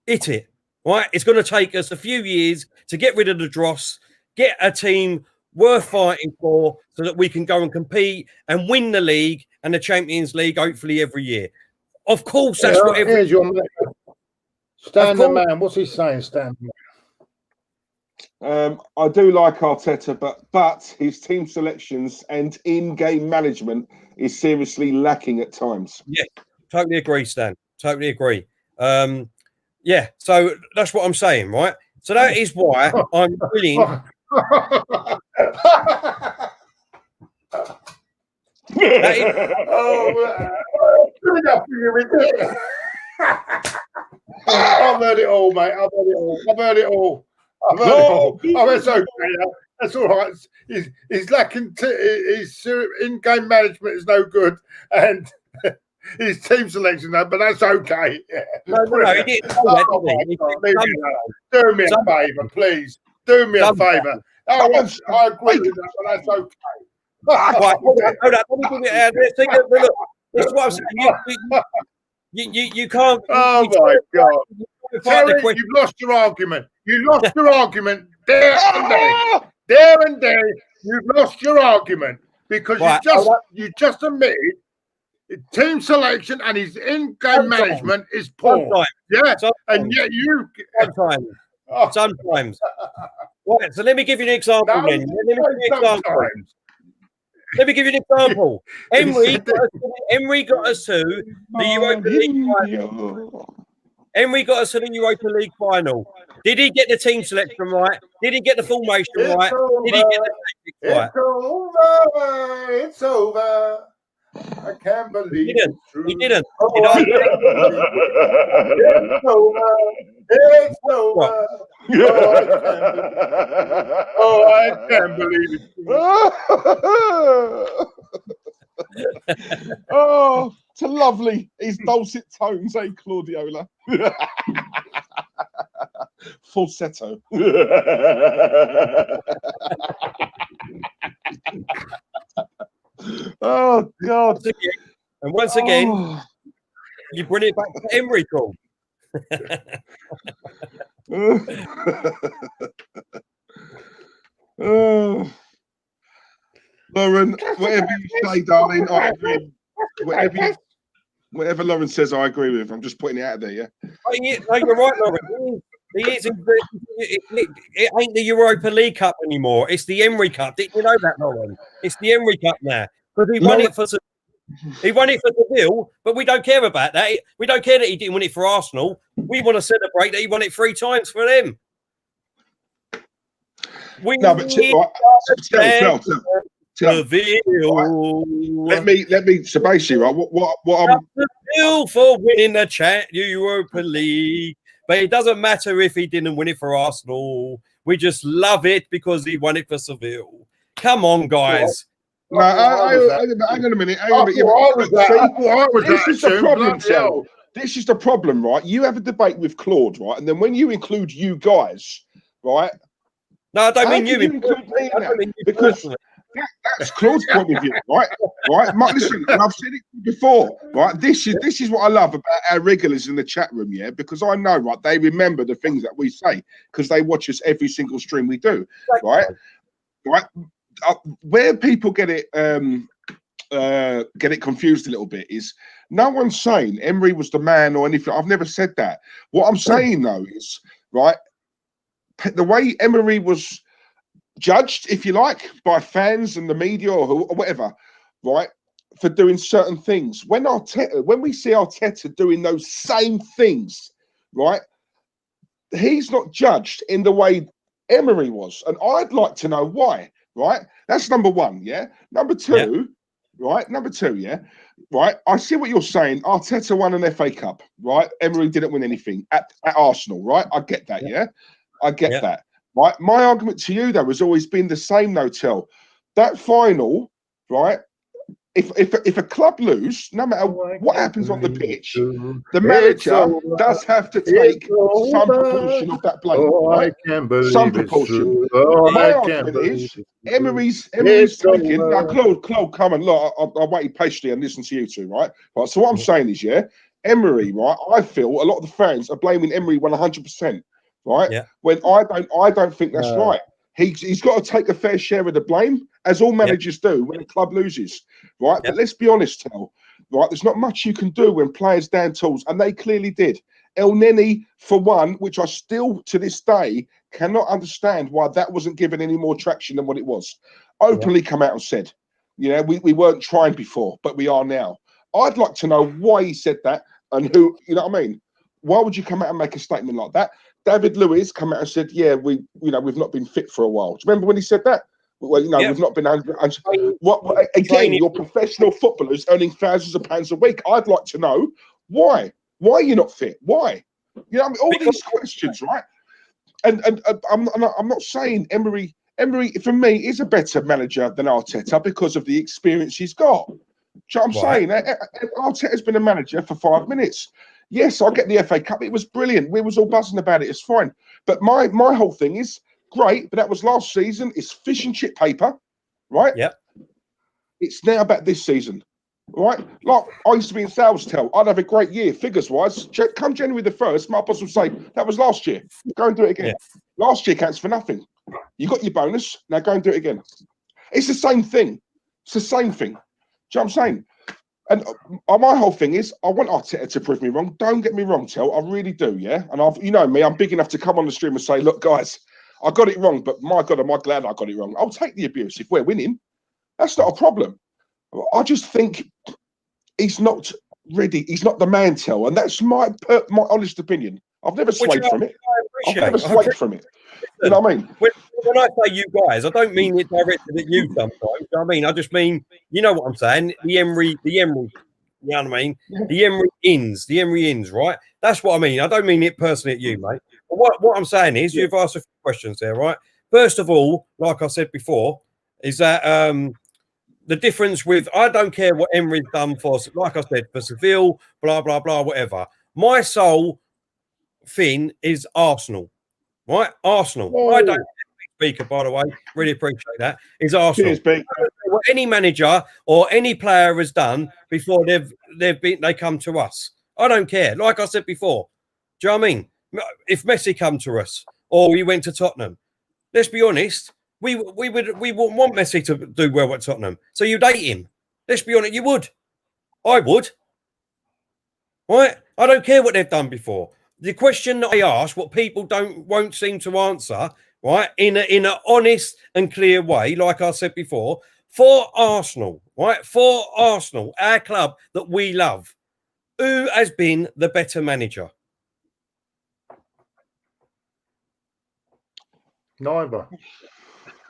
Hit it, right? It's going to take us a few years to get rid of the dross, get a team worth fighting for so that we can go and compete and win the league and the Champions League, hopefully every year. Of course, that's what every... Here's your man. Stan the man. What's he saying, Stan? I do like Arteta, but his team selections and in-game management is seriously lacking at times. Yeah, totally agree, Stan. Totally agree. Yeah, so that's what I'm saying, right? So that is why I'm willing. I've heard it all, mate. I've heard it all. That's okay. That's all right. He's lacking. His in-game management is no good, and his team selection, but that's okay. No, he didn't. Do me a favour, please. Do me a favour. I agree with that, but that's okay. Right, hold on. Let me give it. Look, this is what I'm saying. You can't. Oh my God, Terry, you've lost your argument. You lost your argument there and there. You've lost your argument because you just admitted team selection and his in-game management is poor. And yet you sometimes. Right, so let me give you an example then. Let me give you an example. Emery got us to the Europa League final. Emery got us to the Europa League final. Did he get the team selection right? Did he get the formation right? Did he get the tactics right? It's over. I can't believe he didn't. It's over. It's over. Oh, I can't believe it. Oh, it's lovely. His dulcet tones, Claudiola? Falsetto. Oh, God. And once again, you bring it back to Emery call. Lauren, whatever you say, darling, I agree. Whatever Lauren says, I agree with. I'm just putting it out there, yeah? No, you're right, Lauren. It ain't the Europa League Cup anymore. It's the Emery Cup. Didn't you know that, Lauren? It's the Emery Cup now. Because he won it for Seville, but we don't care about that. We don't care that he didn't win it for Arsenal. We want to celebrate that he won it 3 times for them. Tell. Let me. So basically, right? What I'm Seville for winning the Europa League, but it doesn't matter if he didn't win it for Arsenal. We just love it because he won it for Seville. Come on, guys. No, hang on a minute. This is the problem, Phil. This is the problem, right? You have a debate with Claude, right? And then when you include you guys, right? No, I don't mean you. Because that's Claude's point of view, right? Right? Listen, and I've said it before, right? This is what I love about our regulars in the chat room, yeah? Because I know, right, they remember the things that we say because they watch us every single stream we do, right? Right? Where people get it confused a little bit is no one's saying Emery was the man or anything. I've never said that. What I'm saying though is, right, the way Emery was judged, if you like, by fans and the media or whatever, right, for doing certain things. When we see Arteta doing those same things, right, he's not judged in the way Emery was, and I'd like to know why. Right, that's number one. Yeah. Number two, right. Number two, yeah. Right. I see what you're saying. Arteta won an FA Cup. Right. Emery didn't win anything at Arsenal. Right. I get that. Yeah. I get that. Right. My argument to you though has always been the same. No, Tell that final. Right. if a club lose, no matter what happens on the pitch, the manager does have to take some proportion of that blame, right? Some proportion. My argument is Emery's taking. Now, Claude, come and look. I'll wait patiently and listen to you two, right? Right. So what I'm saying is, yeah, Emery, right? I feel a lot of the fans are blaming Emery 100%, right? Yeah. When I don't think that's right. He's got to take a fair share of the blame, as all managers do when a club loses, right? But let's be honest, Tel, right? There's not much you can do when players down tools, and they clearly did. El Neni, for one, which I still to this day cannot understand why that wasn't given any more traction than what it was. Openly come out and said, you know, we weren't trying before, but we are now. I'd like to know why he said that and who, you know what I mean? Why would you come out and make a statement like that? David Luiz come out and said, yeah, we've not been fit for a while. Do you remember when he said that? Well, you know, we've not been again, you're professional footballers earning thousands of pounds a week. I'd like to know why. Why are you not fit? Why? You know, I mean, all these questions, right? And I'm not saying Emery for me is a better manager than Arteta because of the experience he's got. Do you know what I'm saying? Arteta's been a manager for 5 minutes. Yes, I get the FA Cup. It was brilliant. We was all buzzing about it. It's fine. But my whole thing is great, but that was last season. It's fish and chip paper, right? Yep. It's now about this season, right? Like, I used to be in sales, Tel. I'd have a great year, figures-wise. Come January the 1st, my boss would say, that was last year. Go and do it again. Yeah. Last year counts for nothing. You got your bonus. Now go and do it again. It's the same thing. It's the same thing. Do you know what I'm saying? And my whole thing is, I want Arteta to prove me wrong. Don't get me wrong, Tel. I really do, yeah? And you know me, I'm big enough to come on the stream and say, look, guys, I got it wrong, but my God, am I glad I got it wrong. I'll take the abuse if we're winning. That's not a problem. I just think he's not ready. He's not the man, Tel. And that's my honest opinion. I've never swayed from it. I've never swayed from it. You know what I mean? When I say you guys, I don't mean it directed at you sometimes. You know what I mean? I just mean, you know what I'm saying? The Emery, you know what I mean? Yeah. The Emery ins, right? That's what I mean. I don't mean it personally at you, mate. But what I'm saying is, you've asked a few questions there, right? First of all, like I said before, is that the difference with, I don't care what Emery's done for, like I said, for Seville, blah, blah, blah, whatever. My sole thing is Arsenal, right? Arsenal. Oh. I don't speaker, by the way, really appreciate that, is Arsenal. Cheers, what any manager or any player has done before they come to us. I don't care. Like I said before, do you know what I mean? If Messi come to us or we went to Tottenham, let's be honest, we wouldn't want Messi to do well at Tottenham. So you date him. Let's be honest, you would. I would. Right? I don't care what they've done before. The question that I ask, what people won't seem to answer, right, in an honest and clear way, like I said before, for Arsenal, right, for Arsenal, our club that we love, who has been the better manager? Neither.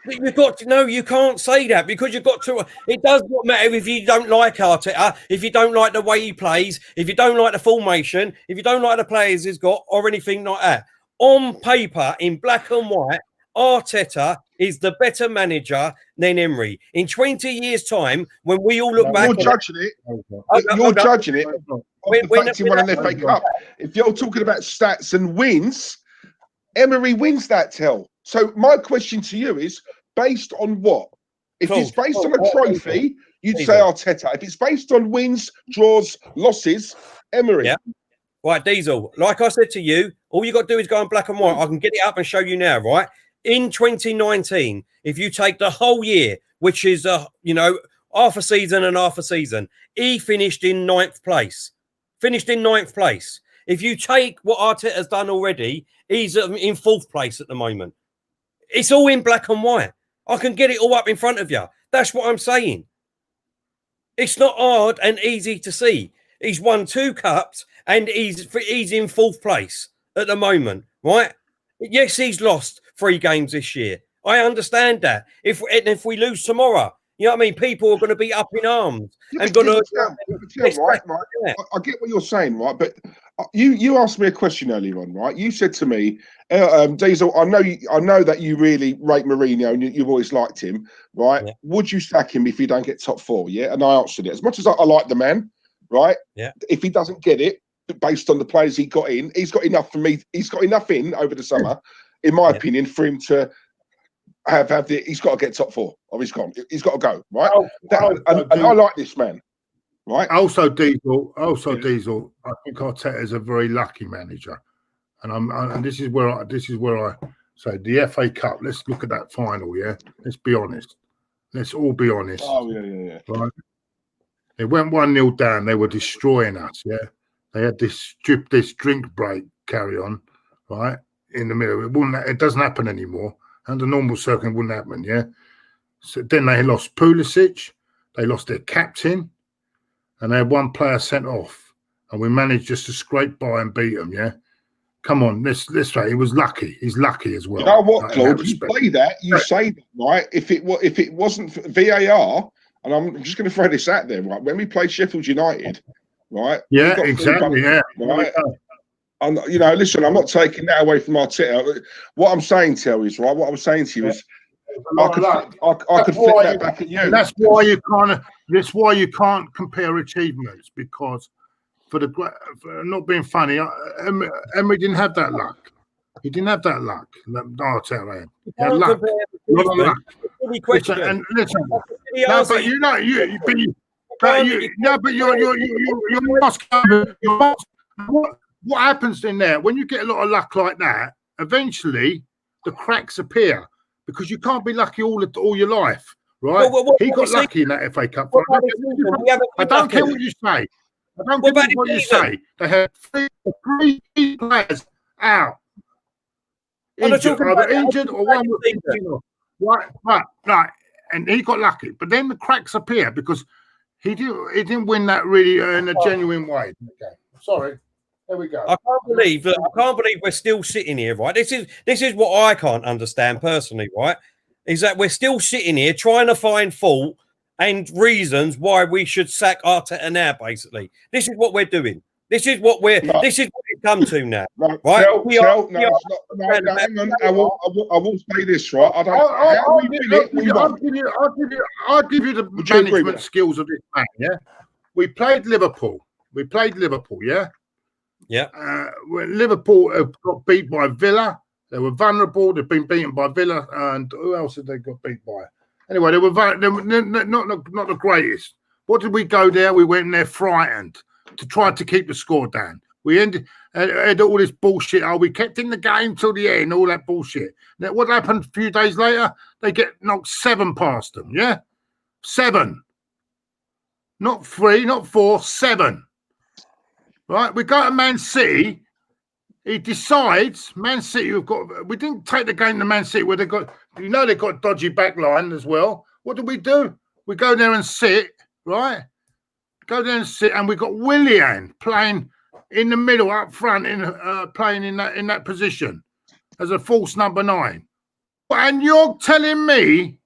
You've got to know, you can't say that because you've got to. It does not matter if you don't like Arteta, if you don't like the way he plays, if you don't like the formation, if you don't like the players he's got, or anything like that. On paper, in black and white, Arteta is the better manager than Emery. In 20 years' time, when we all look back, you're judging it. You're judging it. When he won an FA Cup. If you're talking about stats and wins, Emery wins that, Tel. So my question to you is, based on what? If it's based on a trophy, you'd say Arteta. If it's based on wins, draws, losses, Emery. Yeah. Right, Diesel. Like I said to you, all you got to do is go in black and white. I can get it up and show you now, right? In 2019, if you take the whole year, which is, half a season and half a season, he finished in 9th place. If you take what Arteta has done already, he's in 4th place at the moment. It's all in black and white. I can get it all up in front of you. That's what I'm saying. It's not hard and easy to see. He's won 2 cups and he's in 4th place at the moment, right? Yes, he's lost 3 games this year. I understand that. If we lose tomorrow, you know what I mean? People are going to be up in arms and going to. Right. I get what you're saying, right? But You asked me a question earlier on, right? You said to me, Diesel, I know that you really rate Mourinho and you've always liked him, right? Yeah. Would you sack him if he don't get top 4? Yeah, and I answered it. As much as I like the man, right? Yeah. If he doesn't get it, based on the players he got in, he's got enough for me. He's got enough in over the summer, in my opinion, for him to have the. He's got to get top 4. Or he's gone. He's got to go, right? And I like this man. Right. Also, Diesel. I think Arteta is a very lucky manager, and this is where I say the FA Cup. Let's look at that final. Yeah, let's be honest. Let's all be honest. Oh yeah. Right. They went 1-0 down. They were destroying us. Yeah. They had this drink break carry on, right in the middle. It doesn't happen anymore. Under normal circumstances, it wouldn't happen. Yeah. So then they lost Pulisic. They lost their captain. And they had one player sent off, and we managed just to scrape by and beat them. Yeah, come on, let's say he was lucky. He's lucky as well. You know what, Claude? You play that, you say that, right? If it wasn't for VAR, and I'm just going to throw this out there, right? When we played Sheffield United, right? Yeah, exactly. Yeah, right. And listen, I'm not taking that away from Arteta. What I'm saying to you is, right? What I'm saying to you is, I could flip that back at you. And that's why you can't compare achievements, because for not being funny, Emery didn't have that luck. He didn't have that luck. Arteta had. He had luck. And listen, what happens in there when you get a lot of luck like that? Eventually, the cracks appear. Because you can't be lucky all your life, right? He got lucky in that FA Cup. I don't care what you say. I don't care what you say. They had three players out. Injured, either injured or one was injured. Right. And he got lucky. But then the cracks appear because he didn't win that really in a genuine way. Okay. Sorry. There we go. I can't believe we're still sitting here, right? This is what I can't understand personally, right? Is that we're still sitting here trying to find fault and reasons why we should sack Arteta now, basically. This is what we're doing. This is what we've come to now. Right? I will say this, right? I'll give you the management skills of this man, yeah? We played Liverpool, yeah? Yeah. When Liverpool got beat by Villa, they were vulnerable. They've been beaten by Villa, and who else had they got beat by? Anyway, they were not the greatest. What did we go there? We went in there frightened to try to keep the score down. We had all this bullshit. We kept in the game till the end, all that bullshit. Now, what happened a few days later? They get knocked 7 past them, yeah? 7. Not 3, not 4, 7. Right, we go to Man City. He decides Man City. We didn't take the game to Man City where they got dodgy backline as well. What do? We go there and sit, right? Go there and sit, and we got Willian playing in the middle, up front, playing in that position as a false number 9. And you're telling me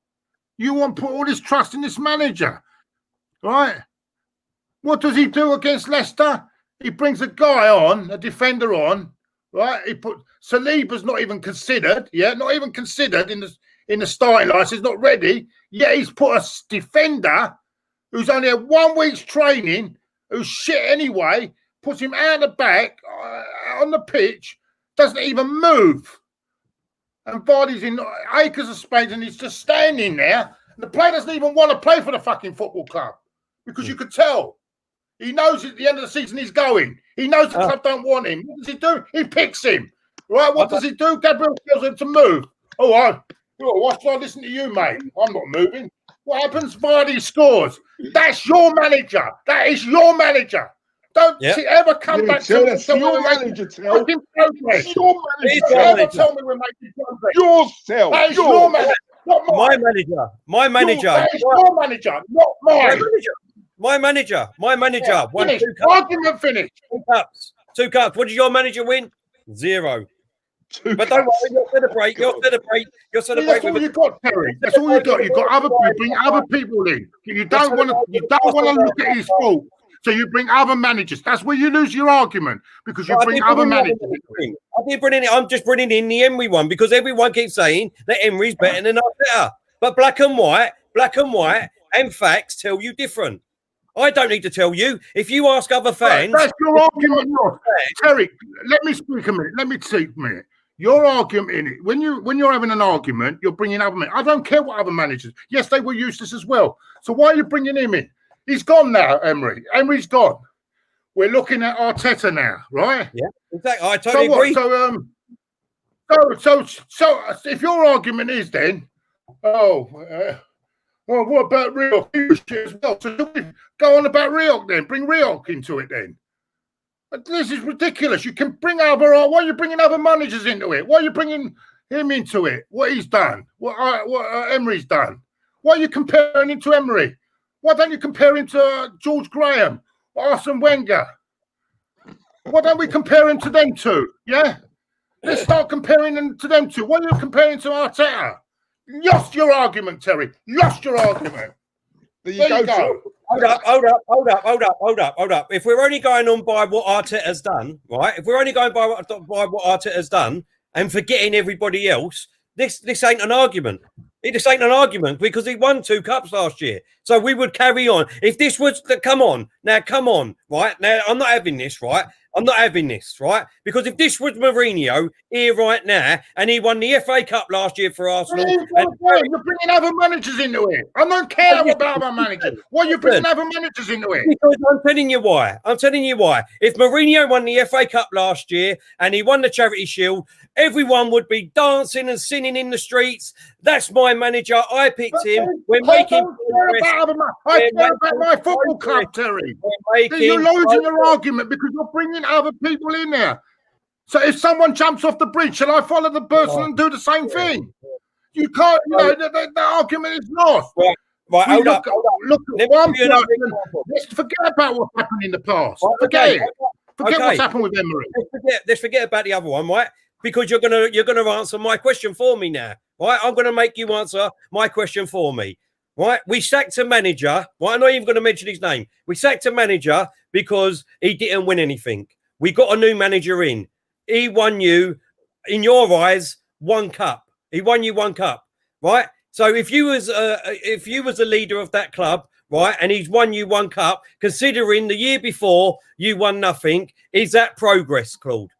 you want to put all this trust in this manager, right? What does he do against Leicester? He brings a guy on, a defender on, right? He put Saliba's not even considered, not even considered in the starting line. He's not ready. Yet he's put a defender who's only had 1 week's training, who's shit anyway, puts him out the back on the pitch, doesn't even move. And Vardy's in acres of space and he's just standing there. And the player doesn't even want to play for the fucking football club because you could tell. He knows at the end of the season he's going. He knows the club don't want him. What does he do? He picks him. Right? What does he do? Gabriel tells him to move. Why should I listen to you, mate? I'm not moving. What happens? Vardy scores. That's your manager. That is your manager. Don't ever come back to that's your manager. Your manager. Ever tell me we're making progress. Yourself. That is your manager, not mine. My manager. That is your manager, not mine. My manager. Yeah, won 2 cups. Argument finished. 2 cups. What did your manager win? 0. But don't worry, you'll celebrate. That's all you got, Terry. That's all you got. You got other people. Bring other people in. You don't want to look at his fault. So you bring other managers. That's where you lose your argument, because you bring other managers. I did bring in. I'm just bringing in the Emery one because everyone keeps saying that Emery's better than Arteta. But black and white, and facts tell you different. I don't need to tell you. If you ask other fans, that's your argument, not Terry. Let me speak a minute. Let me speak a minute. Your argument in it, when you're having an argument, you're bringing other men. I don't care what other managers. Yes, they were useless as well. So why are you bringing him in? He's gone now, Emery. Emery's gone. We're looking at Arteta now, right? Yeah, exactly. I totally agree. So if your argument is then, what about Rioch? He was shit as well. So go on about Rioch then. Bring Rioch into it then. This is ridiculous. You can bring other. Why are you bringing other managers into it? Why are you bringing him into it? What he's done? What Emery's done? Why are you comparing him to Emery? Why don't you compare him to George Graham or Arsene Wenger? Why don't we compare him to them two? Yeah? Let's start comparing them to them two. Why are you comparing to Arteta? Lost your argument, Terry. Lost your argument. There you go. Hold up. If we're only going on by what Arteta's done, right? If we're only going by what Arteta's done and forgetting everybody else, this ain't an argument. This ain't an argument because he won 2 cups last year. So we would carry on. If this was come on, right? Now I'm not having this, right? Because if this was Mourinho here right now and he won the FA Cup last year for Arsenal. You're bringing other managers into it. I don't care about other managers. Why are you bringing other managers into it? Because I'm telling you why. If Mourinho won the FA Cup last year and he won the Charity Shield, everyone would be dancing and singing in the streets. That's my manager. I picked him. We're making I care about my football club, Terry. You're losing your argument because you're bringing other people in there. So if someone jumps off the bridge, shall I follow the person and do the same thing? You can't. The argument is lost. Right, hold up. Look at one person. Let's forget about what happened in the past. Forget it. Forget what's happened with Emery. Let's forget about the other one, right? Because you're gonna answer my question for me now, right? I'm gonna make you answer my question for me, right? We sacked a manager. Right? I'm not even going to mention his name. We sacked a manager because he didn't win anything. We got a new manager in. He won you, in your eyes, 1 cup. He won you 1 cup, right? So if you was a leader of that club, right, and he's won you 1 cup, considering the year before you won nothing, is that progress, Claude?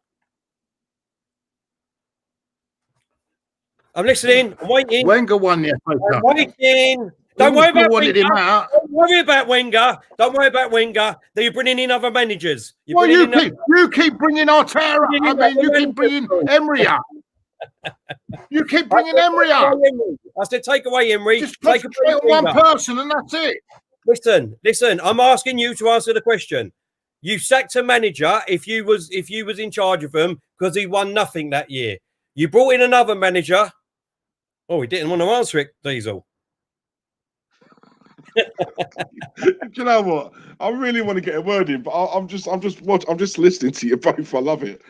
I'm listening. I'm waiting. Wenger won the FA Cup. I'm waiting. Don't worry about Wenger. Don't worry about Wenger. Don't worry about Wenger. That you're bringing in other managers. You keep bringing Arteta. You keep bringing Emery up. You keep bringing Emery up. I said, take away Emery. Just concentrate on one person, and that's it. Listen. I'm asking you to answer the question. You sacked a manager if you was in charge of him because he won nothing that year. You brought in another manager. Oh, he didn't want to answer it, Diesel. Do you know what? I really want to get a word in, but I'm just listening to you both. I love it.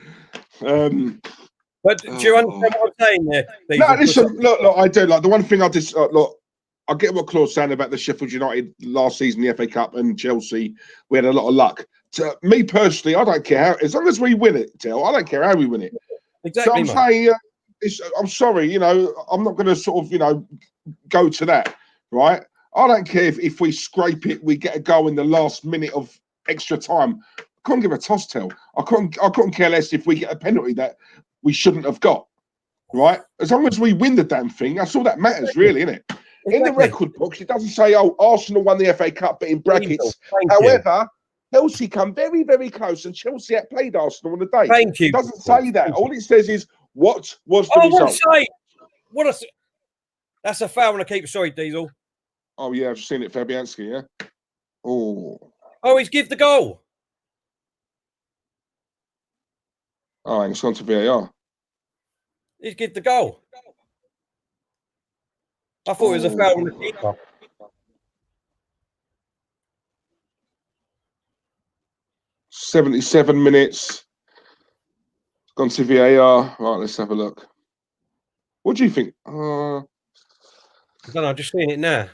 But do you understand what I'm saying there? Diesel? No, listen. Look, I do. Like the one thing I just look. I get what Claude's saying about the Sheffield United last season, the FA Cup, and Chelsea. We had a lot of luck. To me personally, I don't care as long as we win it. I don't care how we win it. Exactly. So I'm saying, I'm sorry, I'm not going to sort of, go to that, right? I don't care if we scrape it, we get a goal in the last minute of extra time. I couldn't give a toss tell. I couldn't care less if we get a penalty that we shouldn't have got, right? As long as we win the damn thing, that's all that matters, really, isn't it? Exactly. In the record books, it doesn't say, Arsenal won the FA Cup, but in brackets. However, Chelsea come very, very close, and Chelsea outplayed Arsenal on the day. Thank you. It doesn't say that. All it says is, what was the result? That's a foul on a keeper. Sorry, Diesel. Oh, yeah, I've seen it, Fabianski, yeah? Oh, he's give the goal. Oh, it's gone to VAR. He's give the goal. I thought it was a foul on the keeper. "77 minutes. Gone to VAR. Right, let's have a look. What do you think? I don't know, I'm just seeing it now.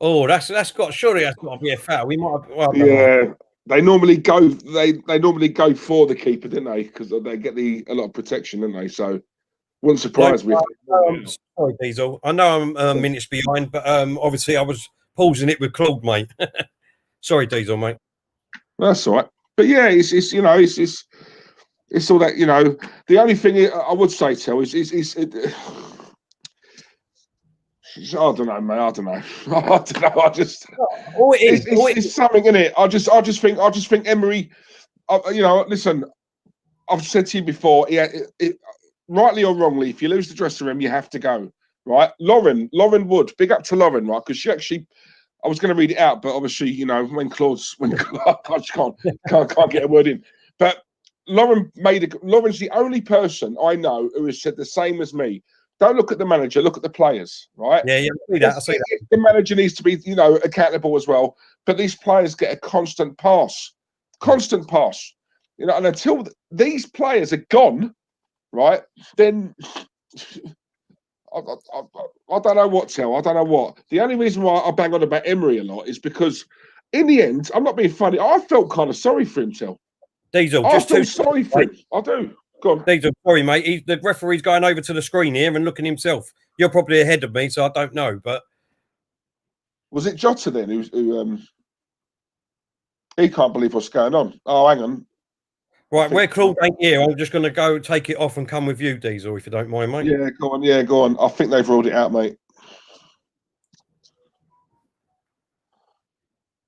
Oh, that's got surely that's got to be a foul. We might have. Well, I don't know. Yeah, they normally go. They normally go for the keeper, don't they? Because they get a lot of protection, don't they? So wouldn't surprise me. Sorry, Diesel. I know I'm minutes behind, but obviously I was pausing it with Claude, mate. Sorry, Diesel, mate. That's all right. But yeah, it's you know it's all that, you know. The only thing I would say, Tel, is I don't know, mate. I don't know. I don't know. I just it's something in it. I just think Emery. You know, listen. I've said to you before. Yeah, rightly or wrongly, if you lose the dressing room, you have to go. Right, Lauren Wood. Big up to Lauren, right? Because she actually. I was going to read it out, but obviously, you know, when I just can't get a word in. But Lauren's the only person I know who has said the same as me. Don't look at the manager, look at the players, right? Yeah, I see that. The manager needs to be, you know, accountable as well. But these players get a constant pass. You know, and until these players are gone, right, then I don't know what, Tel. I don't know what. The only reason why I bang on about Emery a lot is because, in the end, I'm not being funny. I felt kind of sorry for him, Tel. Diesel, I feel sorry for him. I do. Go on. Diesel, sorry, mate. The referee's going over to the screen here and looking himself. You're probably ahead of me, so I don't know. But was it Jota then who he can't believe what's going on? Oh, hang on. Right, where Claude ain't here, I'm just going to go take it off and come with you, Diesel, if you don't mind, mate. Yeah, go on. Yeah, go on. I think they've ruled it out, mate.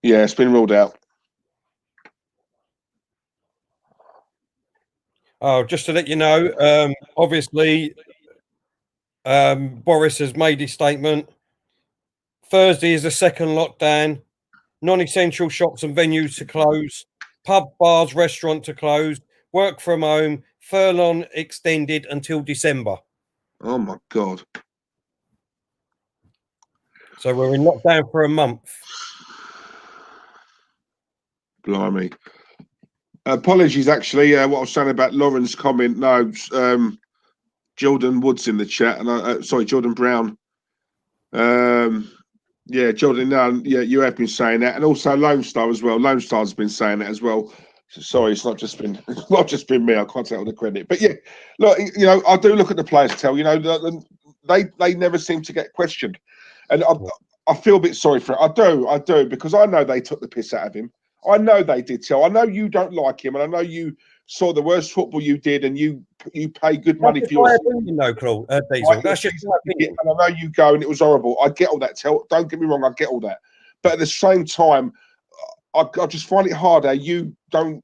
Yeah, it's been ruled out. Oh, just to let you know, obviously, Boris has made his statement. Thursday is the second lockdown. Non-essential shops and venues to close. Pub, bars, restaurant to close. Work from home. Furlong extended until December. Oh, my God. So we're in lockdown for a month. Blimey. Apologies, actually. What I was saying about Lauren's comment. No, Jordan Wood's in the chat. And sorry, Jordan Brown. Yeah, Jordan. No, yeah, you have been saying that, and also Lone Star as well. Lone Star's been saying that as well. Sorry, it's not just been me. I can't take all the credit, but yeah, look, you know, I do look at the players. Tell you know, they never seem to get questioned, and I feel a bit sorry for it. I do, because I know they took the piss out of him. I know they did. Tell. I know you don't like him, and I know you saw the worst football you did, and you pay good money for your. No, Claude, Diesel. That's just my opinion. And I know you go, and it was horrible. I get all that. Tell. Don't get me wrong. I get all that, but at the same time, I just find it hard how you don't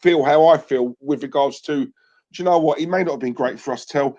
feel how I feel with regards to. Do you know what? He may not have been great for us. Tell.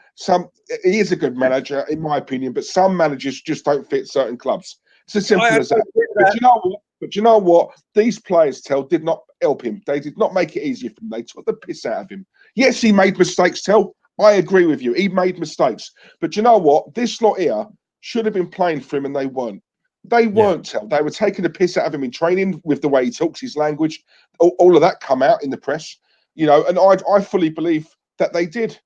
He is a good manager, in my opinion, but some managers just don't fit certain clubs. It's as simple as that. But you know what? But you know what? These players, Tell, did not help him. They did not make it easier for him. They took the piss out of him. Yes, he made mistakes, Tell. I agree with you. He made mistakes. But you know what? This lot here should have been playing for him, and they weren't. They weren't, Tell. They were taking the piss out of him in training with the way he talks, his language. All of that come out in the press. You know, and I fully believe that they did.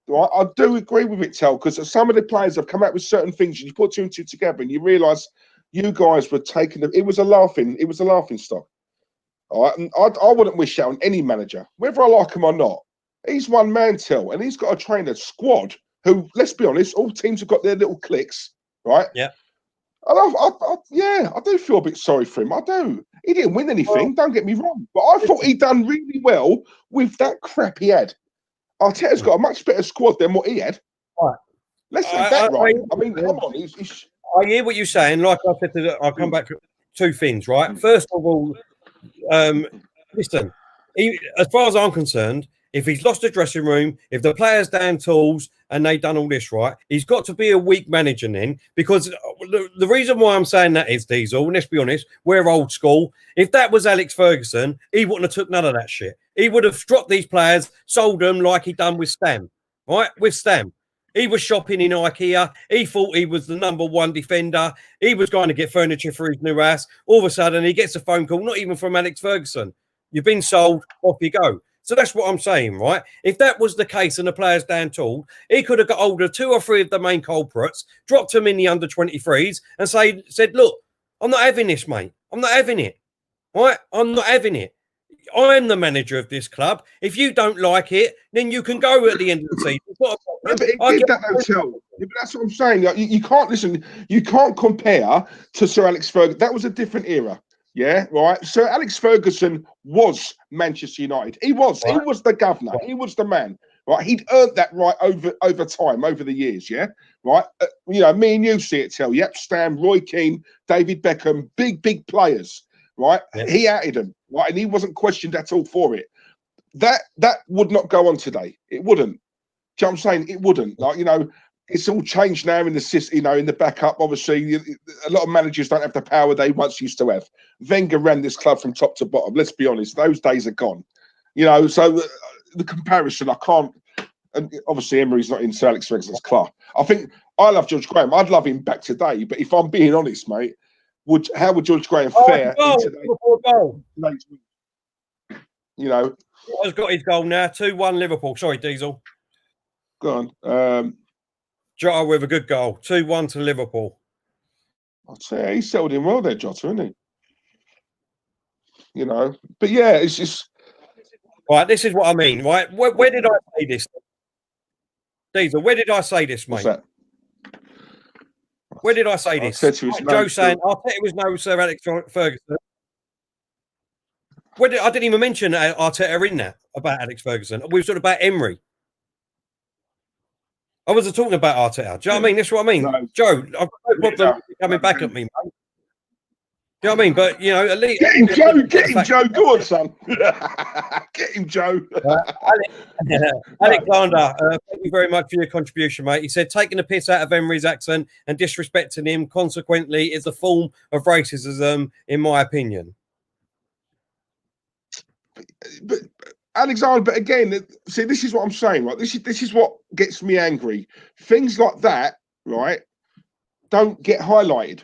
Right? I do agree with it, Tell, because some of the players have come out with certain things, and you put two and two together, and you realise you guys were taking it. It was a laughing stock. All right, and I wouldn't wish that on any manager, whether I like him or not. He's one man, Tell, and he's got to train a squad who, let's be honest, all teams have got their little cliques, right? Yeah. And I do feel a bit sorry for him. I do. He didn't win anything. Don't get me wrong, but I thought he'd done really well with that crap he had. Arteta's got a much better squad than what he had. Right. Let's say that right. I mean, come on. I hear what you're saying. Like I said, I'll come back to two things, right? First of all, listen, as far as I'm concerned, if he's lost the dressing room, if the players down tools and they done all this right, he's got to be a weak manager then, because the reason why I'm saying that is, Diesel, and let's be honest, we're old school. If that was Alex Ferguson, he wouldn't have took none of that shit. He would have dropped these players, sold them like he done with Stam, right? With Stam. He was shopping in IKEA. He thought he was the #1 defender. He was going to get furniture for his new house. All of a sudden, he gets a phone call, not even from Alex Ferguson. You've been sold, off you go. So that's what I'm saying, right? If that was the case and the players down tooled, he could have got hold of 2 or 3 of the main culprits, dropped them in the under-23s and said, look, I'm not having this, mate. I'm not having it. Right? I'm not having it. I'm the manager of this club. If you don't like it, then you can go at the end of the season. It's not a problem. Yeah, but it did that hotel. Yeah, but that's what I'm saying. Like, you can't listen. You can't compare to Sir Alex Ferguson. That was a different era. Yeah, right. Sir Alex Ferguson was Manchester United. He was. Right. He was the governor. Right. He was the man. Right. He'd earned that right over time, over the years. Yeah. Right. You know, me and you see it. Tell. Yep. Stam, Roy Keane, David Beckham, big players. Right. Yeah. He outed them. Right, and he wasn't questioned at all for it. That would not go on today. It wouldn't. Do you know what I'm saying? It wouldn't. Like, you know, it's all changed now in the system, you know, in the backup. Obviously, a lot of managers don't have the power they once used to have. Wenger ran this club from top to bottom. Let's be honest, those days are gone. You know, so the comparison, I can't. And obviously, Emery's not in Sir Alex Ferguson's club. I think I love George Graham. I'd love him back today. But if I'm being honest, mate, how would George Graham fare in today's late week? You know, he's got his goal now. 2-1 Liverpool. Sorry, Diesel. Go on. Jota with a good goal. 2-1 to Liverpool. I'd say he settled in well there, Jota, isn't he? You know, but yeah, it's just right. This is what I mean. Right, where did I say this, Diesel? Where did I say this, mate? What's that? Where did I say this? Joe saying Arteta was no Sir Alex Ferguson. I didn't even mention Arteta in there about Alex Ferguson. We were talking about Emery. I wasn't talking about Arteta. Do you know what I mean? That's what I mean. No. Joe, I've got no problem coming back at me, mate. Do you know what I mean? But, you know, at least... Get him, Joe! Get him, Joe! Go on, son! Get him, Joe! Alexandre, thank you very much for your contribution, mate. He said, taking the piss out of Emery's accent and disrespecting him, consequently, is a form of racism, in my opinion. But Alexandre, but again, see, this is what I'm saying, right? This is what gets me angry. Things like that, right, don't get highlighted.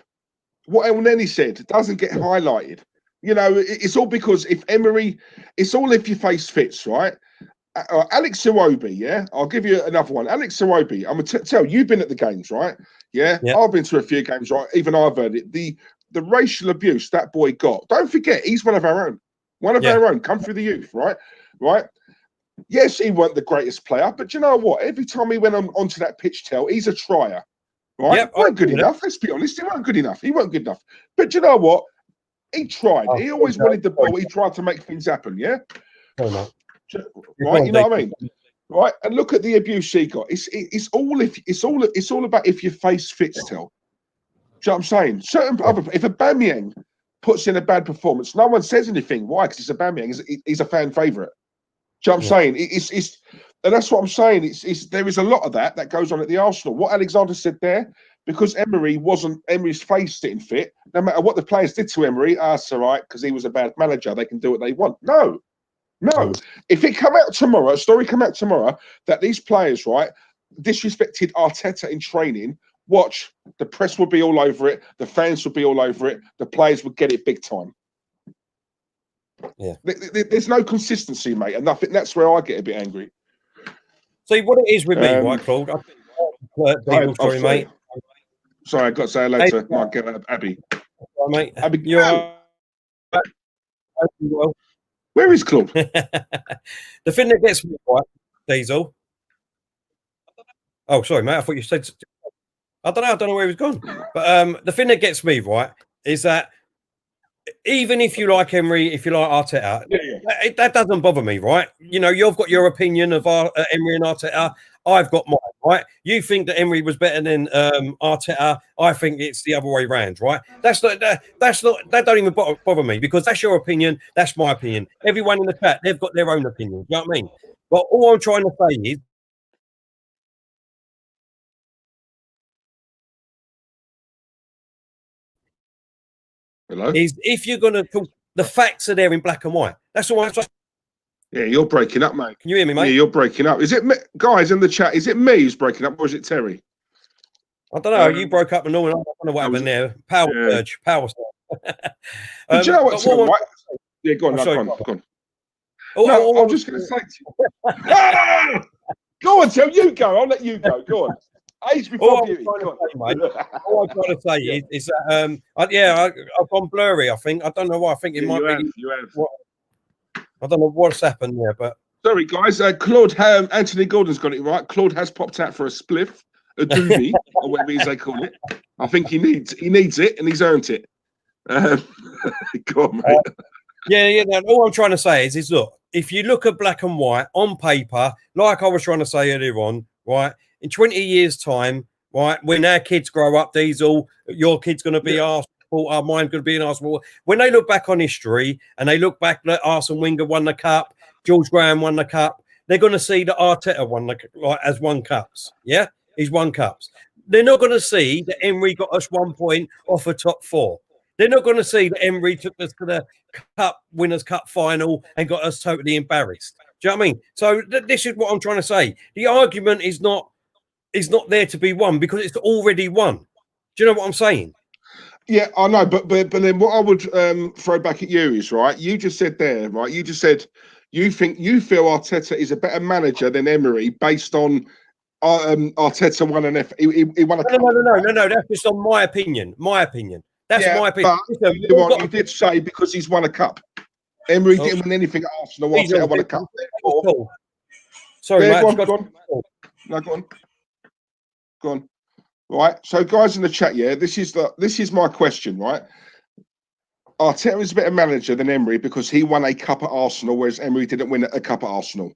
What El Neni said doesn't get highlighted. You know, it's all because if Emery, it's all if your face fits, right? Alex Iwobi, yeah? I'll give you another one. Alex Iwobi, I'm going to tell you, you've been at the games, right? Yeah? Yep. I've been to a few games, right? Even I've heard it. The racial abuse that boy got, don't forget, he's one of our own. One of our own, come through the youth, right? Right? Yes, he wasn't the greatest player, but you know what? Every time he went onto that pitch, he's a trier, right? Yep, he wasn't good enough. Let's be honest, he wasn't good enough. He wasn't good enough. But you know what? He tried. He always wanted the ball. He tried to make things happen, yeah? Right? You know what I mean? Right? And look at the abuse he got. It's all about if your face fits, Tell. Do you know what I'm saying? If Aubameyang puts in a bad performance, no one says anything. Why? Because it's Aubameyang. He's a fan favourite. Do you know what I'm saying? And that's what I'm saying. There is a lot of that goes on at the Arsenal. What Alexandre said there, because Emery's face didn't fit. No matter what the players did to Emery, it's all right because he was a bad manager. They can do what they want. No. If it come out tomorrow, a story come out tomorrow that these players, right, disrespected Arteta in training. Watch, the press will be all over it. The fans will be all over it. The players will get it big time. Yeah, there's no consistency, mate, and nothing. That's where I get a bit angry. See what it is with me, right, Claude? Sorry, mate. Sorry, I got to say hello to my girl, Abby. Right, mate. Abby, you're where is Claude? The thing that gets me, right, Diesel. Oh, sorry, mate. I thought you said. I don't know where he's gone. But the thing that gets me, right, is that even if you like Emery, if you like Arteta, that doesn't bother me, right? You know, you've got your opinion of Emery and Arteta. I've got mine, right? You think that Emery was better than Arteta. I think it's the other way around, right? That don't even bother me because that's your opinion. That's my opinion. Everyone in the chat, they've got their own opinion. You know what I mean? But all I'm trying to say is, is if you're going to talk, the facts are there in black and white. That's all I'm saying. Yeah, you're breaking up, mate. Can you hear me, mate? Yeah, you're breaking up. Is it me, guys in the chat? Is it me who's breaking up, or is it Terry? I don't know. You broke up and all. I don't know what happened there. Power surge. Power surge. Do you know what's right? Yeah, go on. Go on. I'm just going to say to you. Go on, Tell. You go. I'll let you go. Go on. Age before beauty. All I'm trying to say is that I've gone blurry. I think I don't know why. I think it might be. You have. I don't know what's happened there, but sorry, guys. Claude, Anthony Gordon's got it right. Claude has popped out for a spliff, a doobie, or whatever it is they call it. I think he needs it, and he's earned it. Go on, mate. No, all I'm trying to say is look, if you look at black and white on paper, like I was trying to say earlier on, right, in 20 years' time, right, when our kids grow up, Diesel, your kid's going to be Arsenal, mine's going to be an Arsenal. When they look back on history and they look back that Arsene Wenger won the cup, George Graham won the cup, they're going to see that Arteta has won cups. Yeah, he's won cups. They're not going to see that Emery got us 1 point off a top 4. They're not going to see that Emery took us to the Winners' Cup final and got us totally embarrassed. Do you know what I mean? So this is what I'm trying to say. The argument is not there to be won because it's already won. Do you know what I'm saying? Yeah, I know, but then what I would throw back at you is, right, you just said there, right, you just said you feel Arteta is a better manager than Emery based on Arteta won an he won a cup. No, that's just on my opinion. That's my opinion. But you did say because he's won a cup. Emery didn't win anything at Arsenal. Arteta won a cup. Sorry, yeah, mate. Go on. Right. So, guys in the chat, this is my question, right? Arteta is a better manager than Emery because he won a cup at Arsenal, whereas Emery didn't win a cup at Arsenal.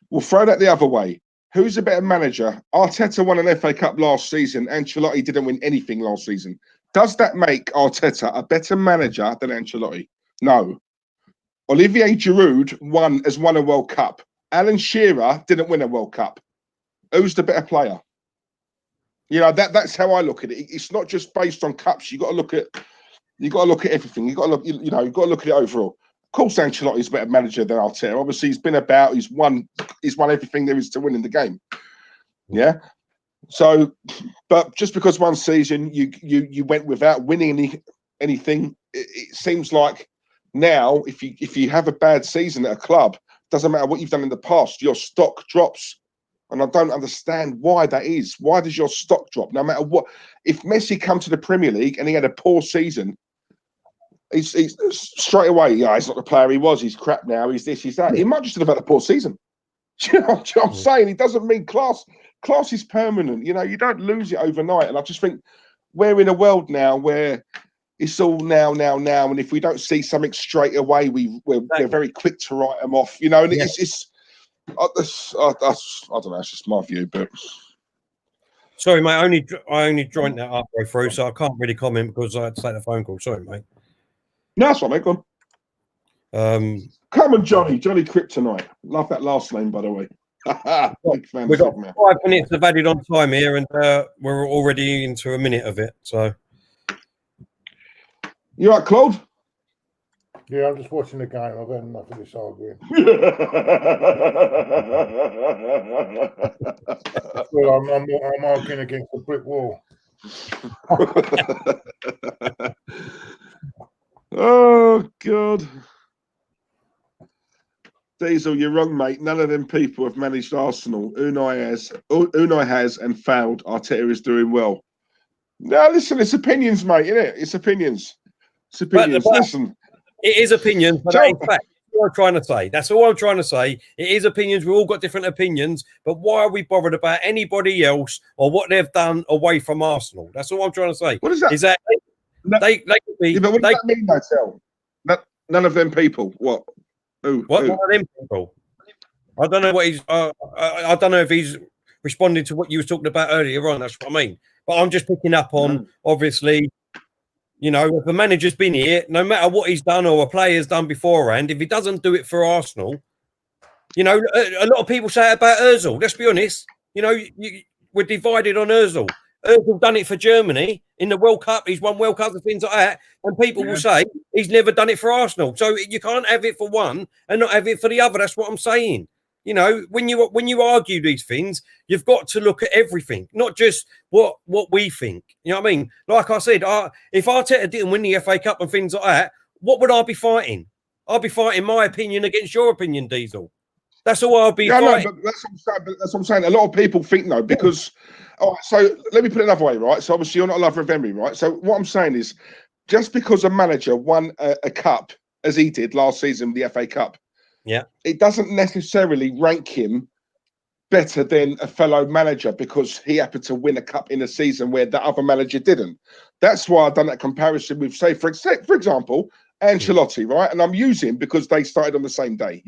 We'll throw that the other way. Who's a better manager? Arteta won an FA Cup last season. Ancelotti didn't win anything last season. Does that make Arteta a better manager than Ancelotti? No. Olivier Giroud has won a World Cup. Alan Shearer didn't win a World Cup. Who's the better player? You know, that's how I look at it. It's not just based on cups. You got to look at everything. You got to look, you've got to look at it overall. Of course, Ancelotti is a better manager than Arteta. Obviously, he's been about. He's won everything there is to win in the game. Yeah. So, but just because one season you went without winning anything, it seems like now if you have a bad season at a club, doesn't matter what you've done in the past, your stock drops. And I don't understand why that is. Why does your stock drop? No matter what, if Messi come to the Premier League and he had a poor season, he's straight away, he's not the player he was. He's crap now. He's this, he's that. He might just have had a poor season. Do you know what I'm saying? It doesn't mean class. Class is permanent. You know, you don't lose it overnight. And I just think we're in a world now where it's all now. And if we don't see something straight away, we're very quick to write them off. You know, and it's I don't know. It's just my view, but sorry, mate. I only joined that halfway through, so I can't really comment because I had to take the phone call. Sorry, mate. No, that's what, mate. Go on. Come on, Johnny Kryptonite. Love that last name, by the way. Big fan. We've got 5 minutes of added on time here, and we're already into a minute of it. So, you right, Claude? Yeah, I'm just watching the game. I've had enough of this arguing. Well, I'm arguing against a brick wall. Oh, God. Diesel, you're wrong, mate. None of them people have managed Arsenal. Unai has and failed. Arteta is doing well. No, listen, it's opinions, mate, isn't it? It's opinions. Listen. It is opinions, but that is fact. That's what I'm trying to say. That's all I'm trying to say. It is opinions. We've all got different opinions, but why are we bothered about anybody else or what they've done away from Arsenal? That's all I'm trying to say. What is that? Is that they could be? Yeah, but what does that mean, Marcel? None of them people. What? What are them people? I don't know what he's. I don't know if he's responding to what you were talking about earlier on. That's what I mean. But I'm just picking up on obviously. You know, if a manager's been here, no matter what he's done or a player's done beforehand, if he doesn't do it for Arsenal, you know, a lot of people say it about Ozil. Let's be honest. You know, we're divided on Ozil. Ozil done it for Germany in the World Cup. He's won World Cups and things like that. And people will say he's never done it for Arsenal. So you can't have it for one and not have it for the other. That's what I'm saying. You know, when you argue these things, you've got to look at everything, not just what we think. You know what I mean? Like I said, if Arteta didn't win the FA Cup and things like that, what would I be fighting? I'll be fighting my opinion against your opinion, Diesel. That's all I'll be fighting. No, but that's what I'm saying. A lot of people think, though, because All right, so let me put it another way, right? So obviously you're not a lover of Emery, right? So what I'm saying is, just because a manager won a cup, as he did last season, the FA Cup, it doesn't necessarily rank him better than a fellow manager because he happened to win a cup in a season where the other manager didn't. That's why I've done that comparison with, say, for example, Ancelotti, right? And I'm using because they started on the same day,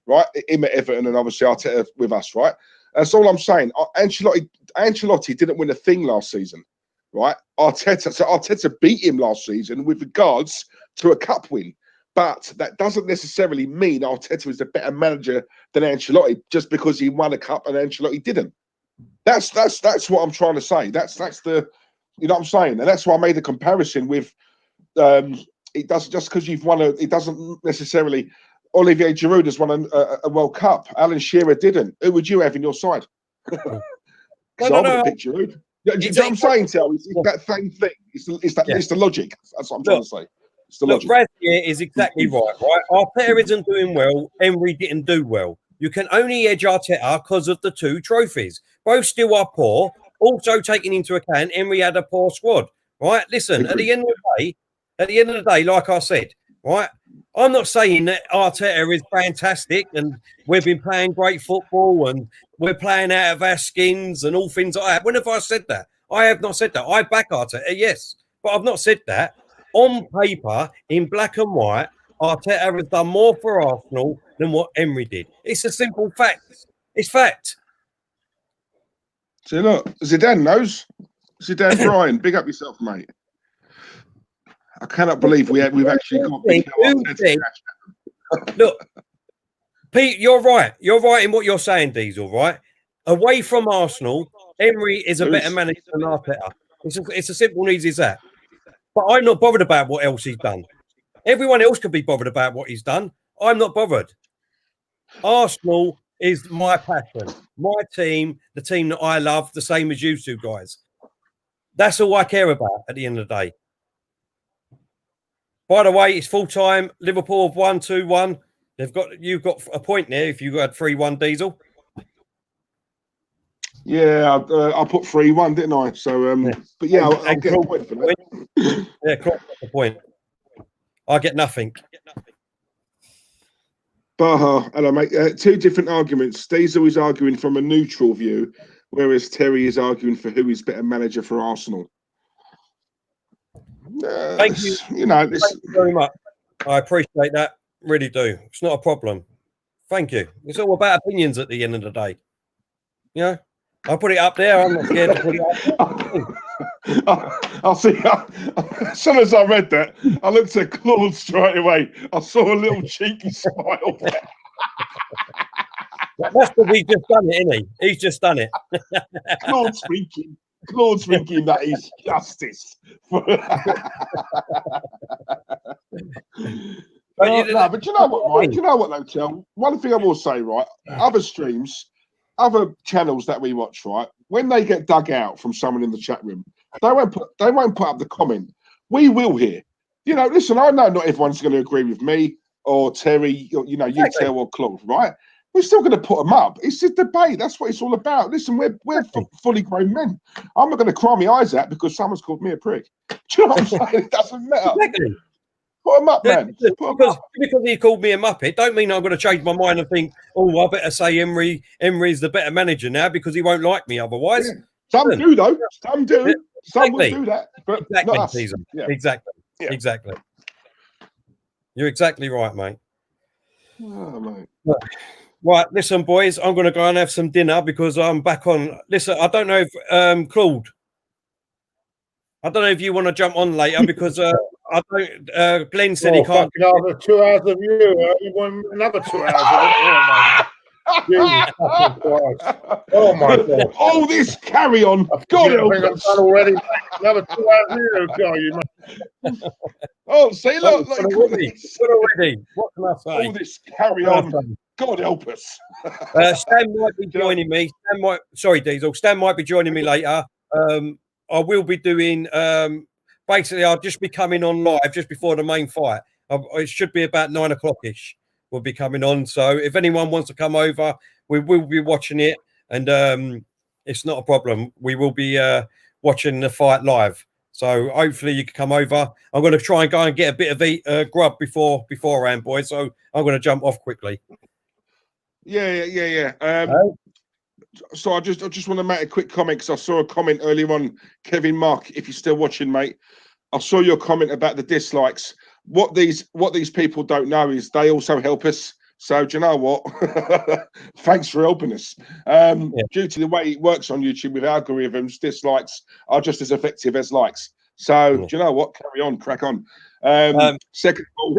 right? Him at Everton and obviously Arteta with us, right? That's all I'm saying. Ancelotti didn't win a thing last season, right? Arteta beat him last season with regards to a cup win. But that doesn't necessarily mean Arteta is a better manager than Ancelotti just because he won a cup and Ancelotti didn't. That's what I'm trying to say. That's the, you know what I'm saying? And that's why I made a comparison with it doesn't just because you've won it doesn't necessarily. Olivier Giroud has won a World Cup. Alan Shearer didn't. Who would you have in your side? Because I would have picked Giroud. You know what I'm saying, Tel? It's that same thing. It's the logic. That's what I'm trying to say. Look, Raz here is exactly right? Arteta isn't doing well. Emery didn't do well. You can only edge Arteta because of the 2 trophies. Both still are poor. Also taking into account, Emery had a poor squad, right? Listen, at the end of the day, like I said, right, I'm not saying that Arteta is fantastic and we've been playing great football and we're playing out of our skins and all things like that. When have I said that? I have not said that. I back Arteta, yes, but I've not said that. On paper, in black and white, Arteta has done more for Arsenal than what Emery did. It's a simple fact. It's fact. So look, Zidane knows. Zidane Brian, big up yourself, mate. I cannot believe we've actually got big Look, Pete, you're right. You're right in what you're saying, Diesel, right? Away from Arsenal, Emery is a better manager than Arteta. It's as simple and easy as that. But I'm not bothered about what else he's done. Everyone else could be bothered about what he's done. I'm not bothered. Arsenal is my passion, my team, the team that I love, the same as you two guys. That's all I care about at the end of the day. By the way, it's full time. Liverpool have won 2-1. You've got a point there if you had 3-1 Diesel. Yeah, I put 3-1, didn't I? So, but yeah, I'll get a point for that. Yeah, Claude got the point. I get nothing. Baha, hello, mate. 2 different arguments. Diesel is arguing from a neutral view, whereas Terry is arguing for who is better manager for Arsenal. Thank you. You know, Thank you very much. I appreciate that. Really do. It's not a problem. Thank you. It's all about opinions at the end of the day. You know, I'll put it up there. I'm not scared to put it up. I'll see. As soon as I read that, I looked at Claude straight away. I saw a little cheeky smile there. That's because he's just done it, isn't he? He's just done it. Claude's thinking that is justice. But you know what, right? You know what, though, Kel? One thing I will say, right? Other streams, other channels that we watch, right? When they get dug out from someone in the chat room, they won't put up the comment. We will here. You know, listen, I know not everyone's going to agree with me or Terry, or, you know, you tell or Claude, right? We're still going to put them up. It's a debate. That's what it's all about. Listen, we're fully grown men. I'm not going to cry my eyes out because someone's called me a prick. Do you know what I'm saying? It doesn't matter. Exactly. Put them up, man. Because he called me a muppet, don't mean I'm going to change my mind and think, oh, I better say Emery's the better manager now because he won't like me otherwise. Yeah. Some do, though. Some do. Yeah. Some will do that. But exactly, not us. Yeah. Exactly. You're exactly right, mate. Oh, mate. Right, listen, boys, I'm going to go and have some dinner because I'm back on. Listen, I don't know if Claude, I don't know if you want to jump on later because I don't. Glenn said he can't. Another 2 hours of you. You want another 2 hours of it? Oh my God! All this carry on. God help us. I've done already. Another 2 hours of you, tell you, man. Oh, see, look already. What can I say? All this carry on. God help us. Stan might be joining me. Sorry, Diesel. Stan might be joining me later. I will be doing. Basically, I'll just be coming on live just before the main fight. It should be about 9 o'clock-ish. We'll be coming on. So if anyone wants to come over, we will be watching it. And it's not a problem. We will be watching the fight live. So hopefully you can come over. I'm going to try and go and get a bit of grub beforehand, boys. So I'm going to jump off quickly. Yeah. So I just want to make a quick comment because I saw a comment earlier on, Kevin Mark. If you're still watching, mate, I saw your comment about the dislikes. What these people don't know is they also help us. So do you know what? Thanks for helping us. Due to the way it works on YouTube with algorithms, dislikes are just as effective as likes. So do you know what? Carry on, crack on. Second of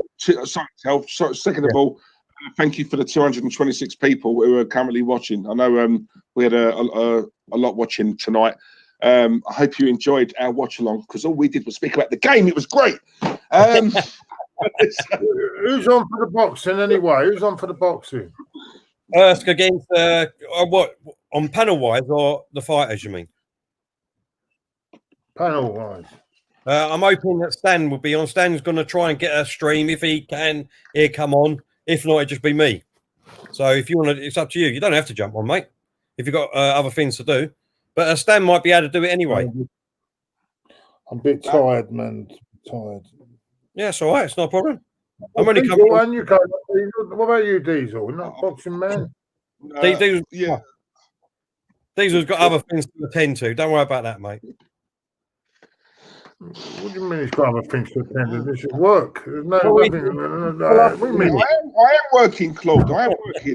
all, thank you for the 226 people who are currently watching. I know we had a lot watching tonight. I hope you enjoyed our watch along because all we did was speak about the game. It was great. Who's on for the boxing anyway? Who's on for the boxing? Against what, on panel wise or the fighters? You mean panel wise? I'm hoping that Stan will be on. Stan's going to try and get a stream if he can. He'll come on. If not, it'll just be me. So if you want to, it's up to you. You don't have to jump on, mate. If you've got other things to do, but Stan might be able to do it anyway. I'm a bit tired, man. Tired. Yeah, it's all right. It's not a problem. I'm only coming. What about you, Diesel? You're not a boxing man. Diesel's got other things to attend to. Don't worry about that, mate. What do you mean he's got other things to attend to? This is work. There's no what do you mean? I am working, Claude. I am working.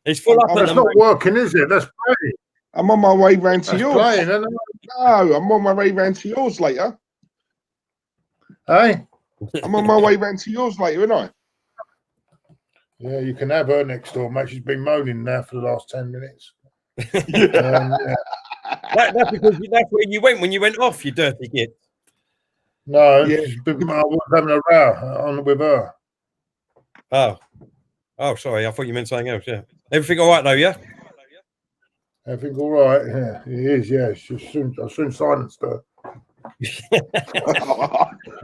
It's full up. That's not working, is it? That's playing. I'm on my way round to yours. Playing, isn't it? No, I'm on my way round to yours later. Hey? I'm on my way round to yours later, isn't I? Yeah, you can have her next door, mate. She's been moaning now for the last 10 minutes. That's because that's where you went when you went off, you dirty git. No, I was having a row on with her. Oh, sorry. I thought you meant something else. Yeah, everything all right though? Yeah, everything all right. Yeah, it is. Yeah, I soon silenced her.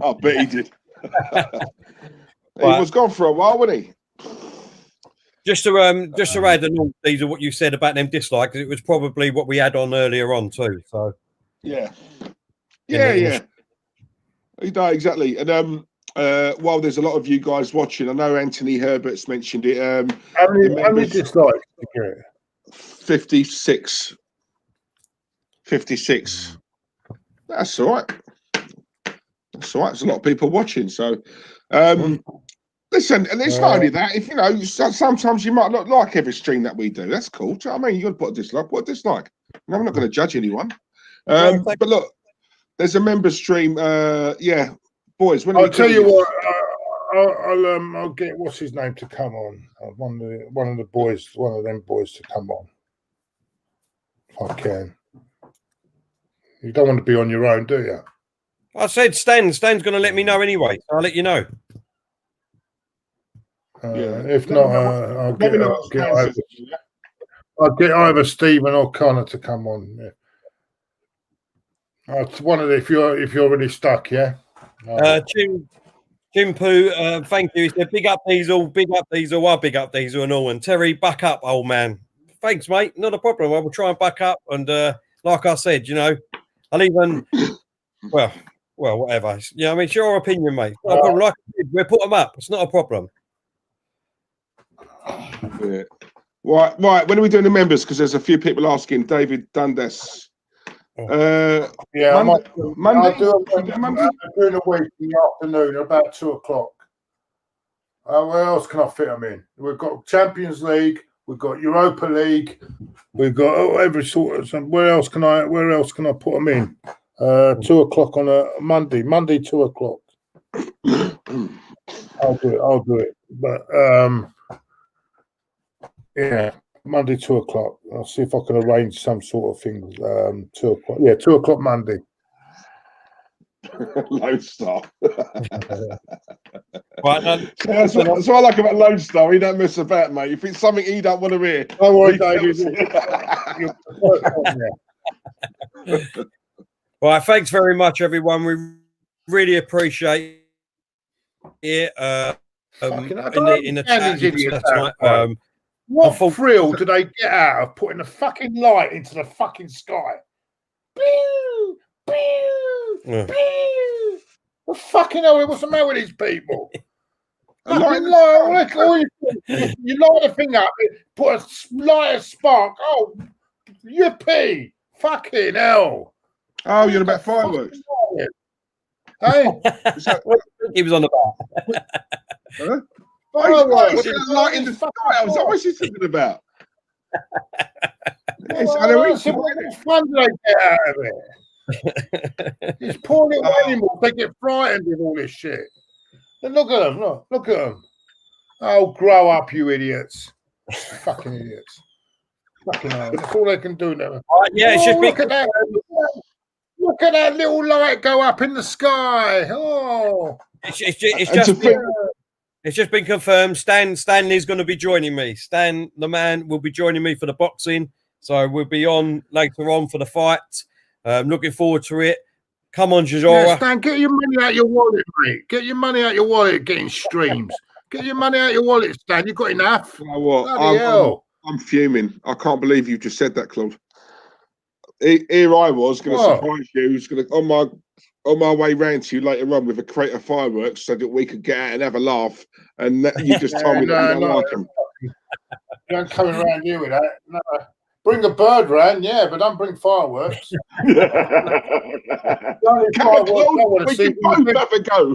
I bet he did. He was gone for a while, wasn't he? Just to add on these are what you said about them dislikes. It was probably what we had on earlier on too. So yeah. No, exactly. And while there's a lot of you guys watching, I know Anthony Herbert's mentioned it. How many dislikes? 56. 56. That's all right. That's all right. There's a lot of people watching. So, listen, and it's not only that. If you know, sometimes you might not like every stream that we do. That's cool. Do you know what I mean? You got to put a dislike. What a dislike? And I'm not going to judge anyone. But look, there's a member stream. Yeah, boys. When I'll tell you what. I'll get what's his name to come on. One of them boys to come on. If I can. You don't want to be on your own, do you? I said Stan's going to let me know anyway. So I'll let you know. If not, I'll get either Stephen or Connor to come on. Yeah. It's one of the, if you're already stuck, yeah. Jim Poo, thank you. He said, big up Diesel, I'll big up Diesel and all. And Terry, back up, old man. Thanks, mate. Not a problem. I will try and back up. And like I said, you know, I'll even, well, whatever. Yeah, I mean, it's your opinion, mate. Not a problem. Like I said, we'll put them up. It's not a problem. Yeah. Right. When are we doing the members? Because there's a few people asking. David Dundas. Yeah, Monday. I'll do it during the week in the afternoon, about 2:00. Where else can I fit them in? We've got Champions League, we've got Europa League, we've got every sort of. Where else can I put them in? 2:00 on a Monday. 2:00. I'll do it. But yeah. Monday, 2:00. I'll see if I can arrange some sort of thing. 2:00. Yeah, 2:00 Monday. Lone Star. Right, that's what I like about Lone Star. He don't mess about, mate. If it's something he don't want to hear, don't worry, David. Right, thanks very much, everyone. We really appreciate it. In the chat tonight. What thrill do they get out of putting the fucking light into the fucking sky? Pew, pew, pew. Well, fucking hell, what's the matter with these people? You light the thing up, put a light, a spark. Oh, yippee! Fucking hell! Oh, you're about fireworks. Hey, he was on the bar. Huh? fireworks! Light in the sky. What's he talking about? Yes, I know What fun do they get out of it? These poor little animals, they get frightened with all this shit. And look at them, look at them. Oh, grow up, you idiots. Fucking idiots. Fucking hell. That's all they can do now. Yeah, it's just look at that. Look at that little light go up in the sky. Oh. It's just been confirmed. Stanley's going to be joining me. Stan, the man, will be joining me for the boxing. So we'll be on later on for the fight. Looking forward to it. Come on, Jajora. Yeah, Stan, get your money out your wallet, mate. Get your money out your wallet getting streams. Get your money out your wallet, Stan. You've got enough. You know what? I'm fuming. I can't believe you just said that, Claude. Here I was going to surprise you. Was going to on my way round to you later on with a crate of fireworks so that we could get out and have a laugh. And you just told me that you don't like them. You ain't coming around here with that. No. Bring a bird round, yeah, but don't bring fireworks. We can both have a go.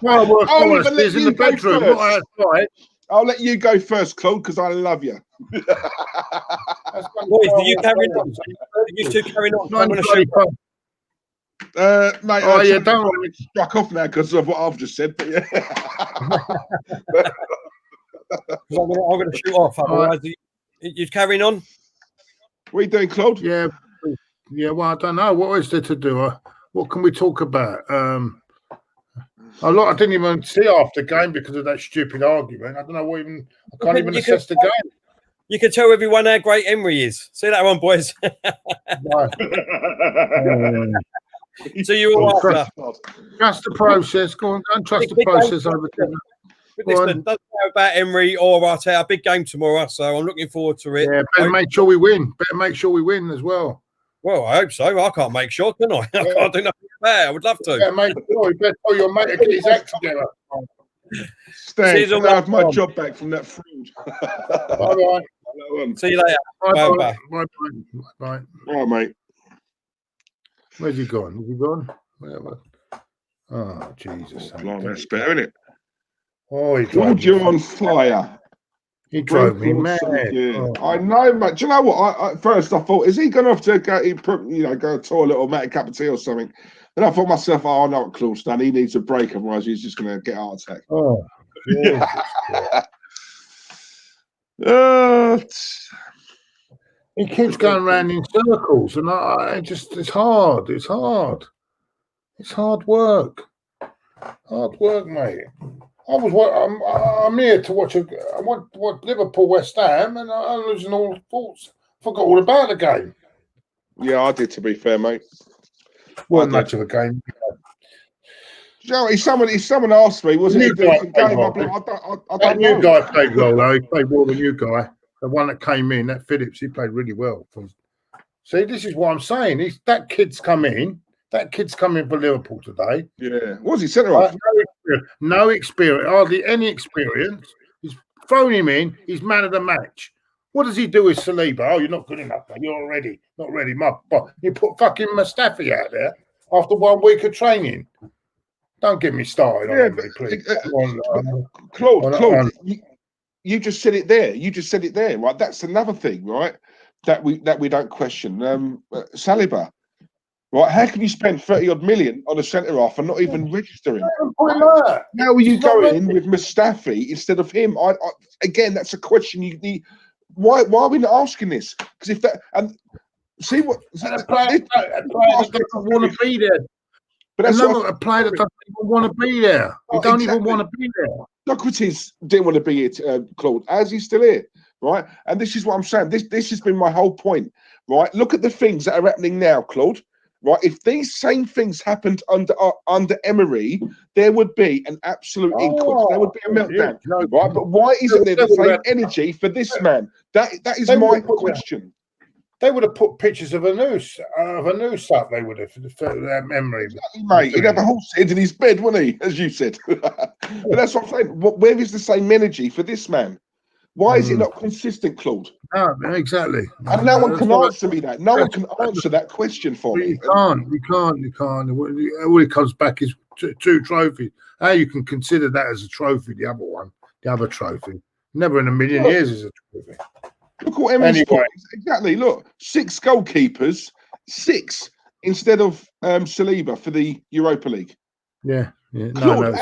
Fireworks in the bedroom, not outside. I'll let you go first, Claude, because I love you. Boys, do you carry on? You two carry on. I'm going to shoot. Mate, don't want to be struck off now because of what I've just said, but yeah. I'm going to shoot off. Otherwise, you carrying on? What are you doing, Claude? Yeah. Well, I don't know. What is there to do? What can we talk about? I didn't even see after the game because of that stupid argument. I don't know what even. I can't even assess the game. You can tell everyone how great Emery is. See that one, boys. So you all trust the process. Go on, don't trust the process over there. Listen, doesn't matter about Emery or Arteta. Big game tomorrow, so I'm looking forward to it. Yeah, better make sure we win. Better make sure we win as well. Well, I hope so. I can't make sure, can I? I can't do nothing about it. I would love to. Yeah, mate. You better tell your mate to get his act together. Stan, I have my job back from that fraud. Bye-bye. See you later. Bye-bye. Bye-bye. All right, mate. Where's he gone? Is he gone? Whatever. Oh, Jesus. That's better, isn't it? Oh, he Claude, you're on fire. He drove me mad. Yeah. I know, mate. Do you know what? I first I thought, is he going to have to go, go toilet or make a cup of tea or something? Then I thought myself, I know what Claude's done. He needs a break, otherwise he's just going to get a heart attack. Oh, he keeps going around in circles, and it's hard. It's hard. It's hard work. Hard work, mate. I'm here to watch. I want Liverpool West Ham, and I'm losing all thoughts. Forgot all about the game. Yeah, I did. To be fair, mate. Wasn't much of a game. Joe, someone asked me, was it a decent game? That new guy played well, though. He played well. The new guy, the one that came in, that Phillips, he played really well. See, this is what I'm saying. That kid's come in. That kid's coming for Liverpool today. Yeah. Was he centre off? No experience, hardly any experience. He's thrown him in. He's man of the match. What does he do with Saliba? Oh, you're not good enough. You're already not ready. You put fucking Mustafi out there after 1 week of training. Don't get me started on it, please. Claude, you just said it there. Right? That's another thing, right? That we don't question. Saliba. Right, how can you spend 30 odd million on a centre half and not even register him? How are you going in with Mustafi instead of him? Again, that's a question you need. Why are we not asking this? Because if that and see what a player that doesn't want to be there. But that's not a player that doesn't even want to be there. He don't even want to be there. Socrates didn't want to be here, Claude. As he's still here, right? And this is what I'm saying. This has been my whole point, right? Look at the things that are happening now, Claude. right? If these same things happened under Emery, there would be an absolute inquest. There would be a meltdown, right? But why isn't there the same energy for this man? That is my question. They would have put pictures of a noose up. They would have for their memory. Exactly, mate. He'd have a horse head in his bed, wouldn't he? As you said. But that's what I'm saying. Where is the same energy for this man? Why is it not consistent, Claude? No, exactly. And no one can answer me that. No one can answer that question for me. You can't. All it comes back is two trophies. How you can consider that as a trophy? The other trophy. Never in a million years is a trophy. Look what Emery's got. Exactly. Look, 6 goalkeepers, 6 instead of Saliba for the Europa League. Yeah. Claude,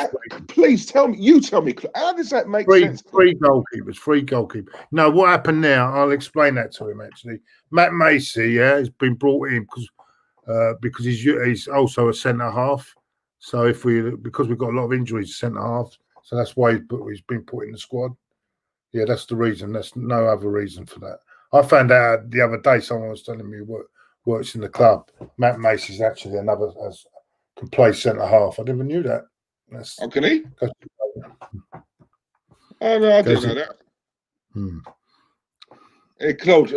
please tell me. You tell me. How does that make sense? Three goalkeepers. No, what happened now? I'll explain that to him. Actually, Matt Macy, has been brought in because he's also a centre half. So because we've got a lot of injuries, centre half, so that's why he's been put in the squad. Yeah, that's the reason. That's no other reason for that. I found out the other day. Someone was telling me works in the club. Matt Macy's actually another can play centre half. I never knew that. Oh, can he? Oh no, I didn't know that. Hey, Claude,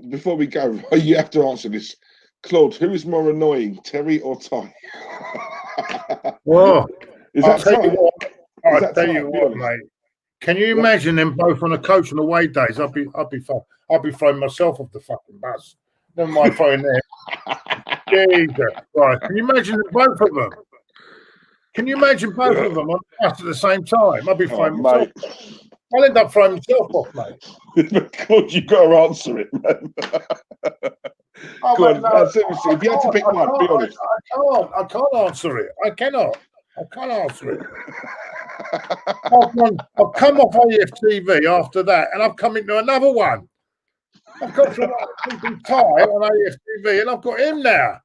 before we go, you have to answer this. Claude, who is more annoying, Terry or Ty? Well, I'll tell you what, mate. Can you imagine them both on a coach on away days? I'd be throwing myself off the fucking bus. Never mind throwing them. Jesus Christ. Can you imagine both of them? Can you imagine both of them on the bus at the same time? I'd be throwing myself. I'll end up throwing myself off, mate. Claude, you've got to answer it, man. Seriously, if you had to pick one, be honest. I can't answer it. I can't answer it. I've come off AFTV after that, and I've come into another one. I've got from Ty on AFTV, and I've got him now.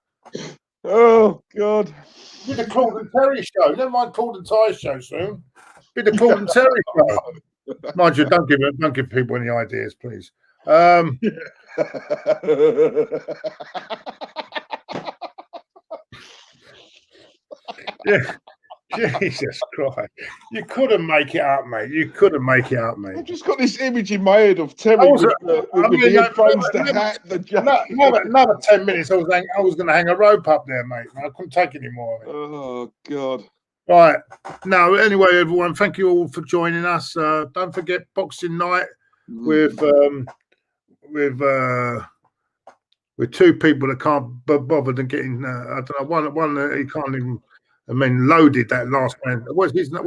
Oh God! Be the Claude and Terry show. Never mind Claude and Ty show soon. Be the Claude and Terry show. Mind you, don't give people any ideas, please. Yeah. Jesus Christ. You couldn't make it up, mate. I've just got this image in my head of Terry with the headphones, the hat, the jacket. Another 10 minutes, I was going to hang a rope up there, mate. I couldn't take any more of it. Oh, God. Right. No, anyway, everyone, thank you all for joining us. Don't forget Boxing Night with 2 people that can't be bothered and getting, I don't know, one that he can't even... loaded that last man. What's his name?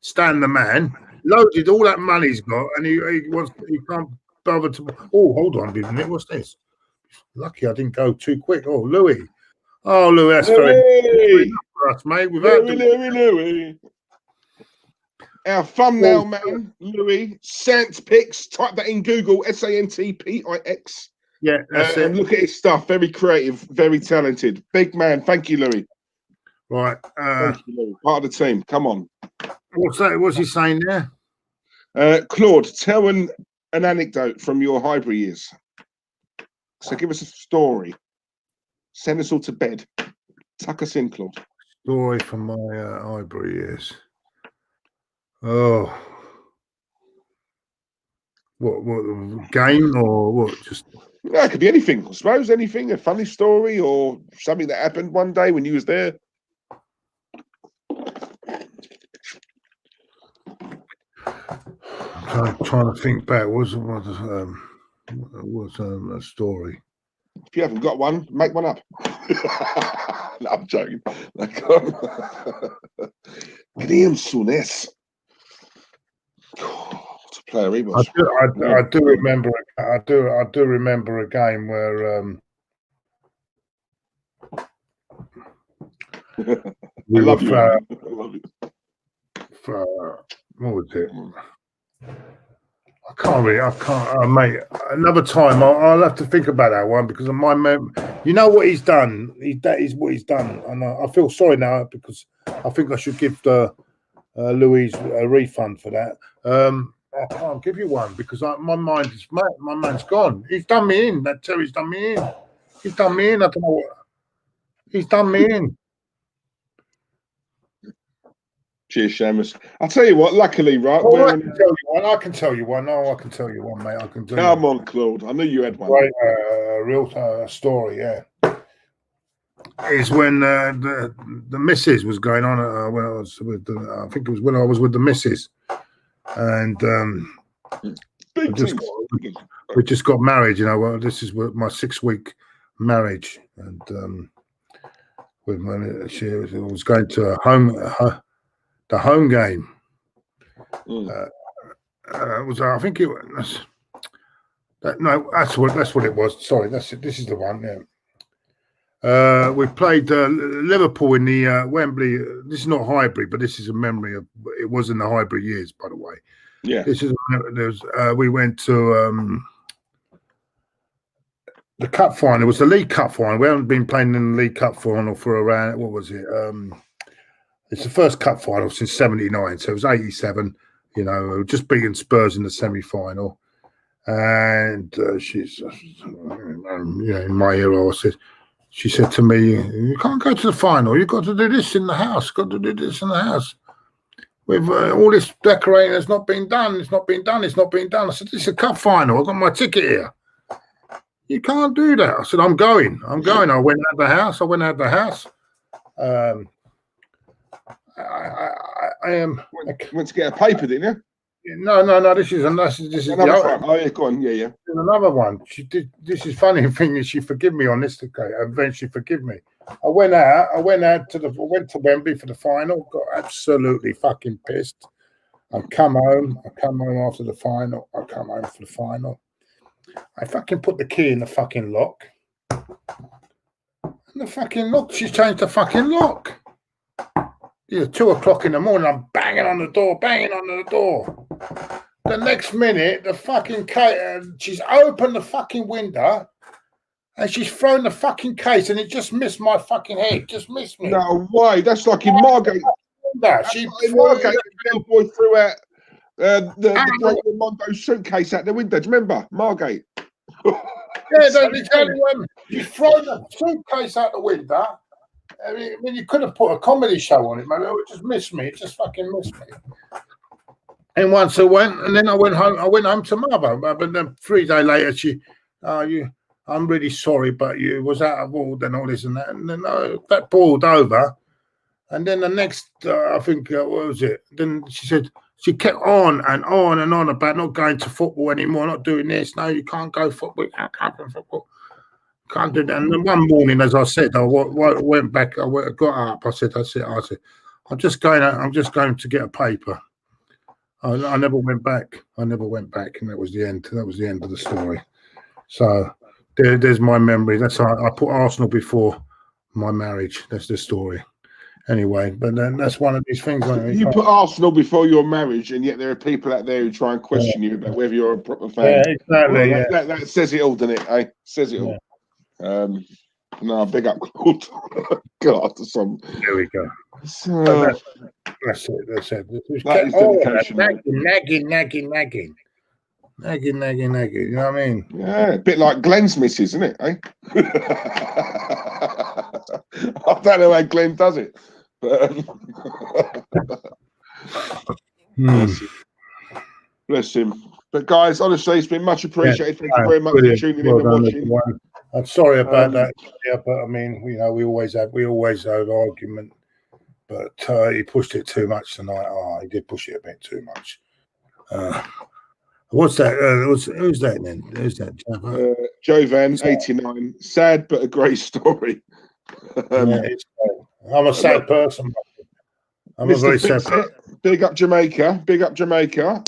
Stan the Man. Loaded all that money he's got, and he can't bother to. Oh, hold on, didn't it? What's this? Lucky I didn't go too quick. Oh, Louis. Oh, Louis, that's very for us, mate. Louis. Our thumbnail man, Louis. Santpix. Type that in Google. SANTPIX. Yeah, that's it. And look at his stuff. Very creative, very talented. Big man. Thank you, Louis. Right. Thank you, Louis. Part of the team. Come on. What's that? What's he saying there? Claude, tell an anecdote from your Highbury years. So give us a story. Send us all to bed. Tuck us in, Claude. Story from my Highbury years. Oh. What game or what? Just it could be anything. I suppose anything. A funny story or something that happened one day when you was there. I'm trying to think back. Was a story. If you haven't got one, make one up. No, I'm joking. Graham Souness. What a player he was. I do remember. I do remember a game where we I love were you. what was it? I can't, mate. Another time, I'll have to think about that one because of my you know what he's done. That is what he's done, and I feel sorry now because I think I should give Louise a refund for that. I can't give you one because my man's gone. He's done me in. That Terry's done me in. He's done me in. I don't know what. He's done me in. Cheers, Seamus. I'll tell you what, luckily, right? Oh, I can tell you one. I can tell you one. No, I can tell you one, mate. I can tell you. Come on, Claude. I knew you had one. Great, real story, yeah. Is when the missus was going on when I was with I think it was when I was with the missus, and we just got married. You know, well, this is my 6-week marriage, and when she was going to the home game. It was I think it was no, that's what it was. Sorry, that's it. This is the one. Yeah. We played Liverpool in the Wembley. This is not Highbury, but this is a memory of. It was in the Highbury years, by the way. Yeah. This is. We went to the cup final. It was the League Cup final. We haven't been playing in the League Cup final for around. What was it? It's the first cup final since '79. So it was '87. You know, we were just beating Spurs in the semi-final, and she's, in my ear, she said to me, "You can't go to the final. You've got to do this in the house. Got to do this in the house. With all this decorating has not been done. It's not been done. It's not been done." I said, "This is a cup final. I've got my ticket here. You can't do that." I said, "I'm going. I went out the house. I am. Went to get a paper, didn't you? No. This is the other. Oh yeah, go on. Yeah. There's another one. She did. This is funny thing is she forgive me on this. Okay, eventually forgive me. I went to Wembley for the final. Got absolutely fucking pissed. I come home after the final. I fucking put the key in the fucking lock. And the fucking lock. She's changed the fucking lock. It's 2 o'clock in the morning. I'm banging on the door. The next minute, the fucking case, she's opened the fucking window and she's thrown the fucking case, and it just missed my fucking head. Just missed me. No way. That's like in Margate. She Margate, the little boy threw out the Mondo suitcase out the window. Do you remember Margate? Yeah, exactly. She's thrown the suitcase out the window. I mean, you could have put a comedy show on it, man. It just missed me. It just fucking missed me. And once I went, and then I went home. I went home to mother. But then 3 days later, I'm really sorry, but you was out of order and all this and that. And then that boiled over. And then the next, I think, what was it? Then she said, she kept on and on and on about not going to football anymore, not doing this. No, you can't go football. You can't go football. Can't do that. And then one morning, as I said, I went back. I got up. I said, I'm just going to get a paper. I never went back. And that was the end. That was the end of the story. So there's my memory. That's how I put Arsenal before my marriage. That's the story. Anyway, but then that's one of these things. You put Arsenal before your marriage, and yet there are people out there who try and question you about whether you're a proper fan. Yeah, exactly. Well, that says it all, doesn't it? Eh? Says it all. No, big up, Claude. God, there we go. So, that's it. That is dedication. Nagging. You know what I mean? Yeah, a bit like Glenn's missus, isn't it? Eh? I don't know how Glenn does it, but bless him. But guys, honestly, it's been much appreciated. Thank you very much for tuning in and watching. I'm sorry about that, but I mean, we always have argument, but he pushed it too much tonight. He did push it a bit too much. What's that? Who's that then? Who's that? Jovan, 89. Sad but a great story. I'm a sad person. I'm a very sad person. Big up Jamaica.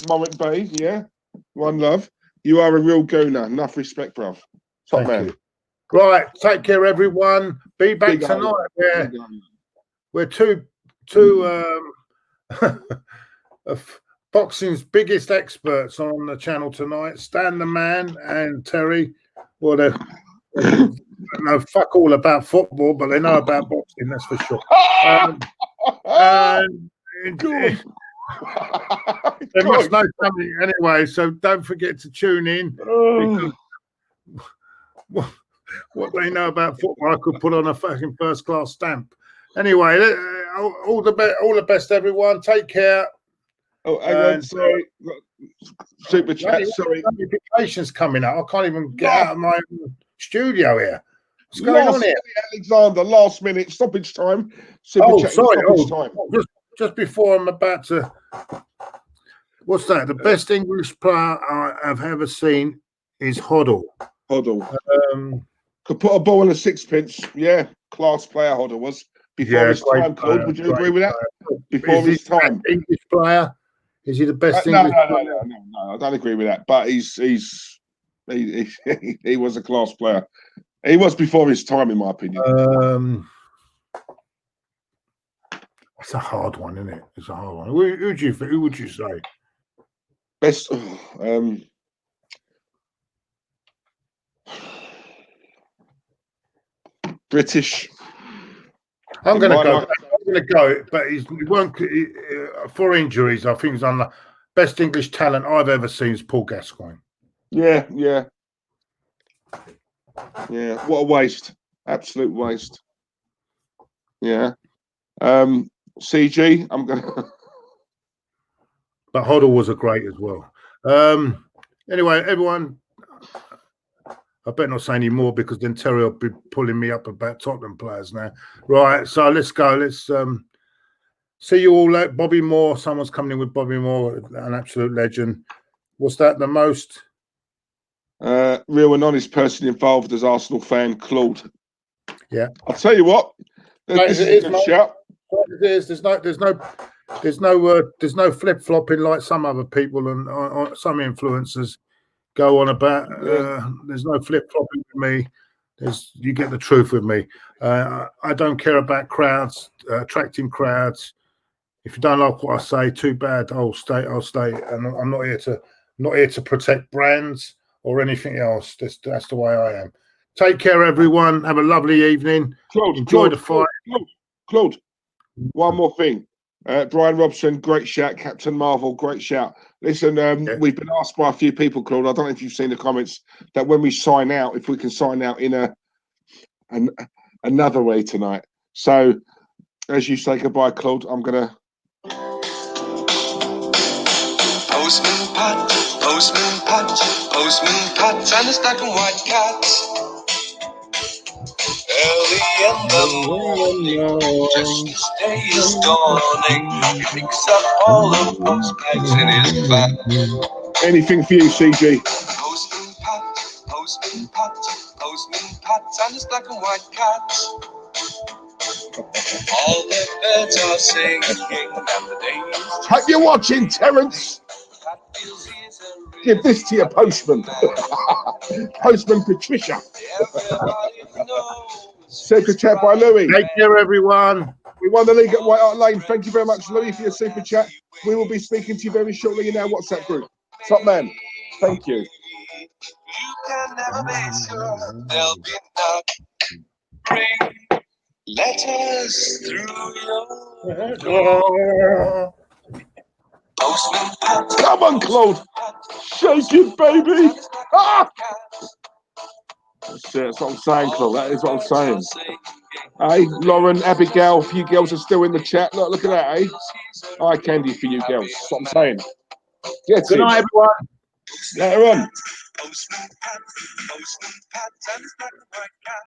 Moment Bay, yeah. One love. You are a real Gooner. Enough respect, bruv. Top man. You. Right. Take care, everyone. Be back tonight. Yeah. We're two boxing's biggest experts on the channel tonight. Stan the Man and Terry. Well, they know fuck all about football, but they know about boxing, that's for sure. They must know something anyway, so don't forget to tune in. what they know about football, I could put on a fucking first-class stamp. Anyway, all the best, everyone. Take care. Oh, hang on, sorry. Super chat, sorry. Notifications coming up. I can't even get out of my studio here. What's going on here? Alexander, last minute, stoppage time. Sorry. Time. Just before I'm about to... What's that? The best English player I've ever seen is Hoddle. Hoddle. Could put a ball in a sixpence. Yeah, class player Hoddle was. Before his time, Claude. Would you agree with that? Before his time. English player? Is he the best No, English player? No, I don't agree with that. But he was a class player. He was before his time, in my opinion. It's a hard one, isn't it? It's a hard one. Who would you say? Best, British. I'm going to go, but he won't. For injuries, I think he's on the best English talent I've ever seen is Paul Gascoigne. Yeah. What a waste! Absolute waste. Yeah. CG. I'm gonna. But Hoddle was a great as well. Anyway, everyone, I better not say any more because then Terry will be pulling me up about Tottenham players now. Right, so let's go. Let's see you all later. Bobby Moore. Someone's coming in with Bobby Moore, an absolute legend. What's that? The most real and honest person involved as Arsenal fan, Claude. Yeah. I'll tell you what. This is a good shout. There's no flip flopping like some other people and some influencers go on about. There's no flip flopping with me. You get the truth with me. I don't care about crowds, attracting crowds. If you don't like what I say, too bad. I'll stay. And I'm not here to protect brands or anything else. That's the way I am. Take care, everyone. Have a lovely evening. Enjoy the fight. Claude, one more thing. Brian Robson, great shout. Captain Marvel, great shout. Listen, we've been asked by a few people, Claude. I don't know if you've seen the comments that when we sign out, if we can sign out in another way tonight. So, as you say goodbye, Claude, I'm gonna. Postman Pat, and his black and white cat. Early in the morning, just as day is dawning, he picks up all the post bags in his bag. Anything for you, CG. Postman Pat, and his black and white cat. All the birds are singing, and the day is. Hope you're watching, Terence. Give this to your postman. Postman Patricia. Super chat by Louis. Take care, everyone. We won the league at White Hart Lane. Thank you very much, Louis, for your super chat. We will be speaking to you very shortly in our WhatsApp group. Top man. Thank you. You can never be sure there'll be nothing. Letters through your Postman Pat. Come on, Claude. Shake it, baby. Ah! That's what I'm saying, Claude. That is what I'm saying. Hey, Lauren, Abigail, a few girls are still in the chat. Look at that, eh? Eye candy for you girls. That's what I'm saying. Good night, everyone. Later on.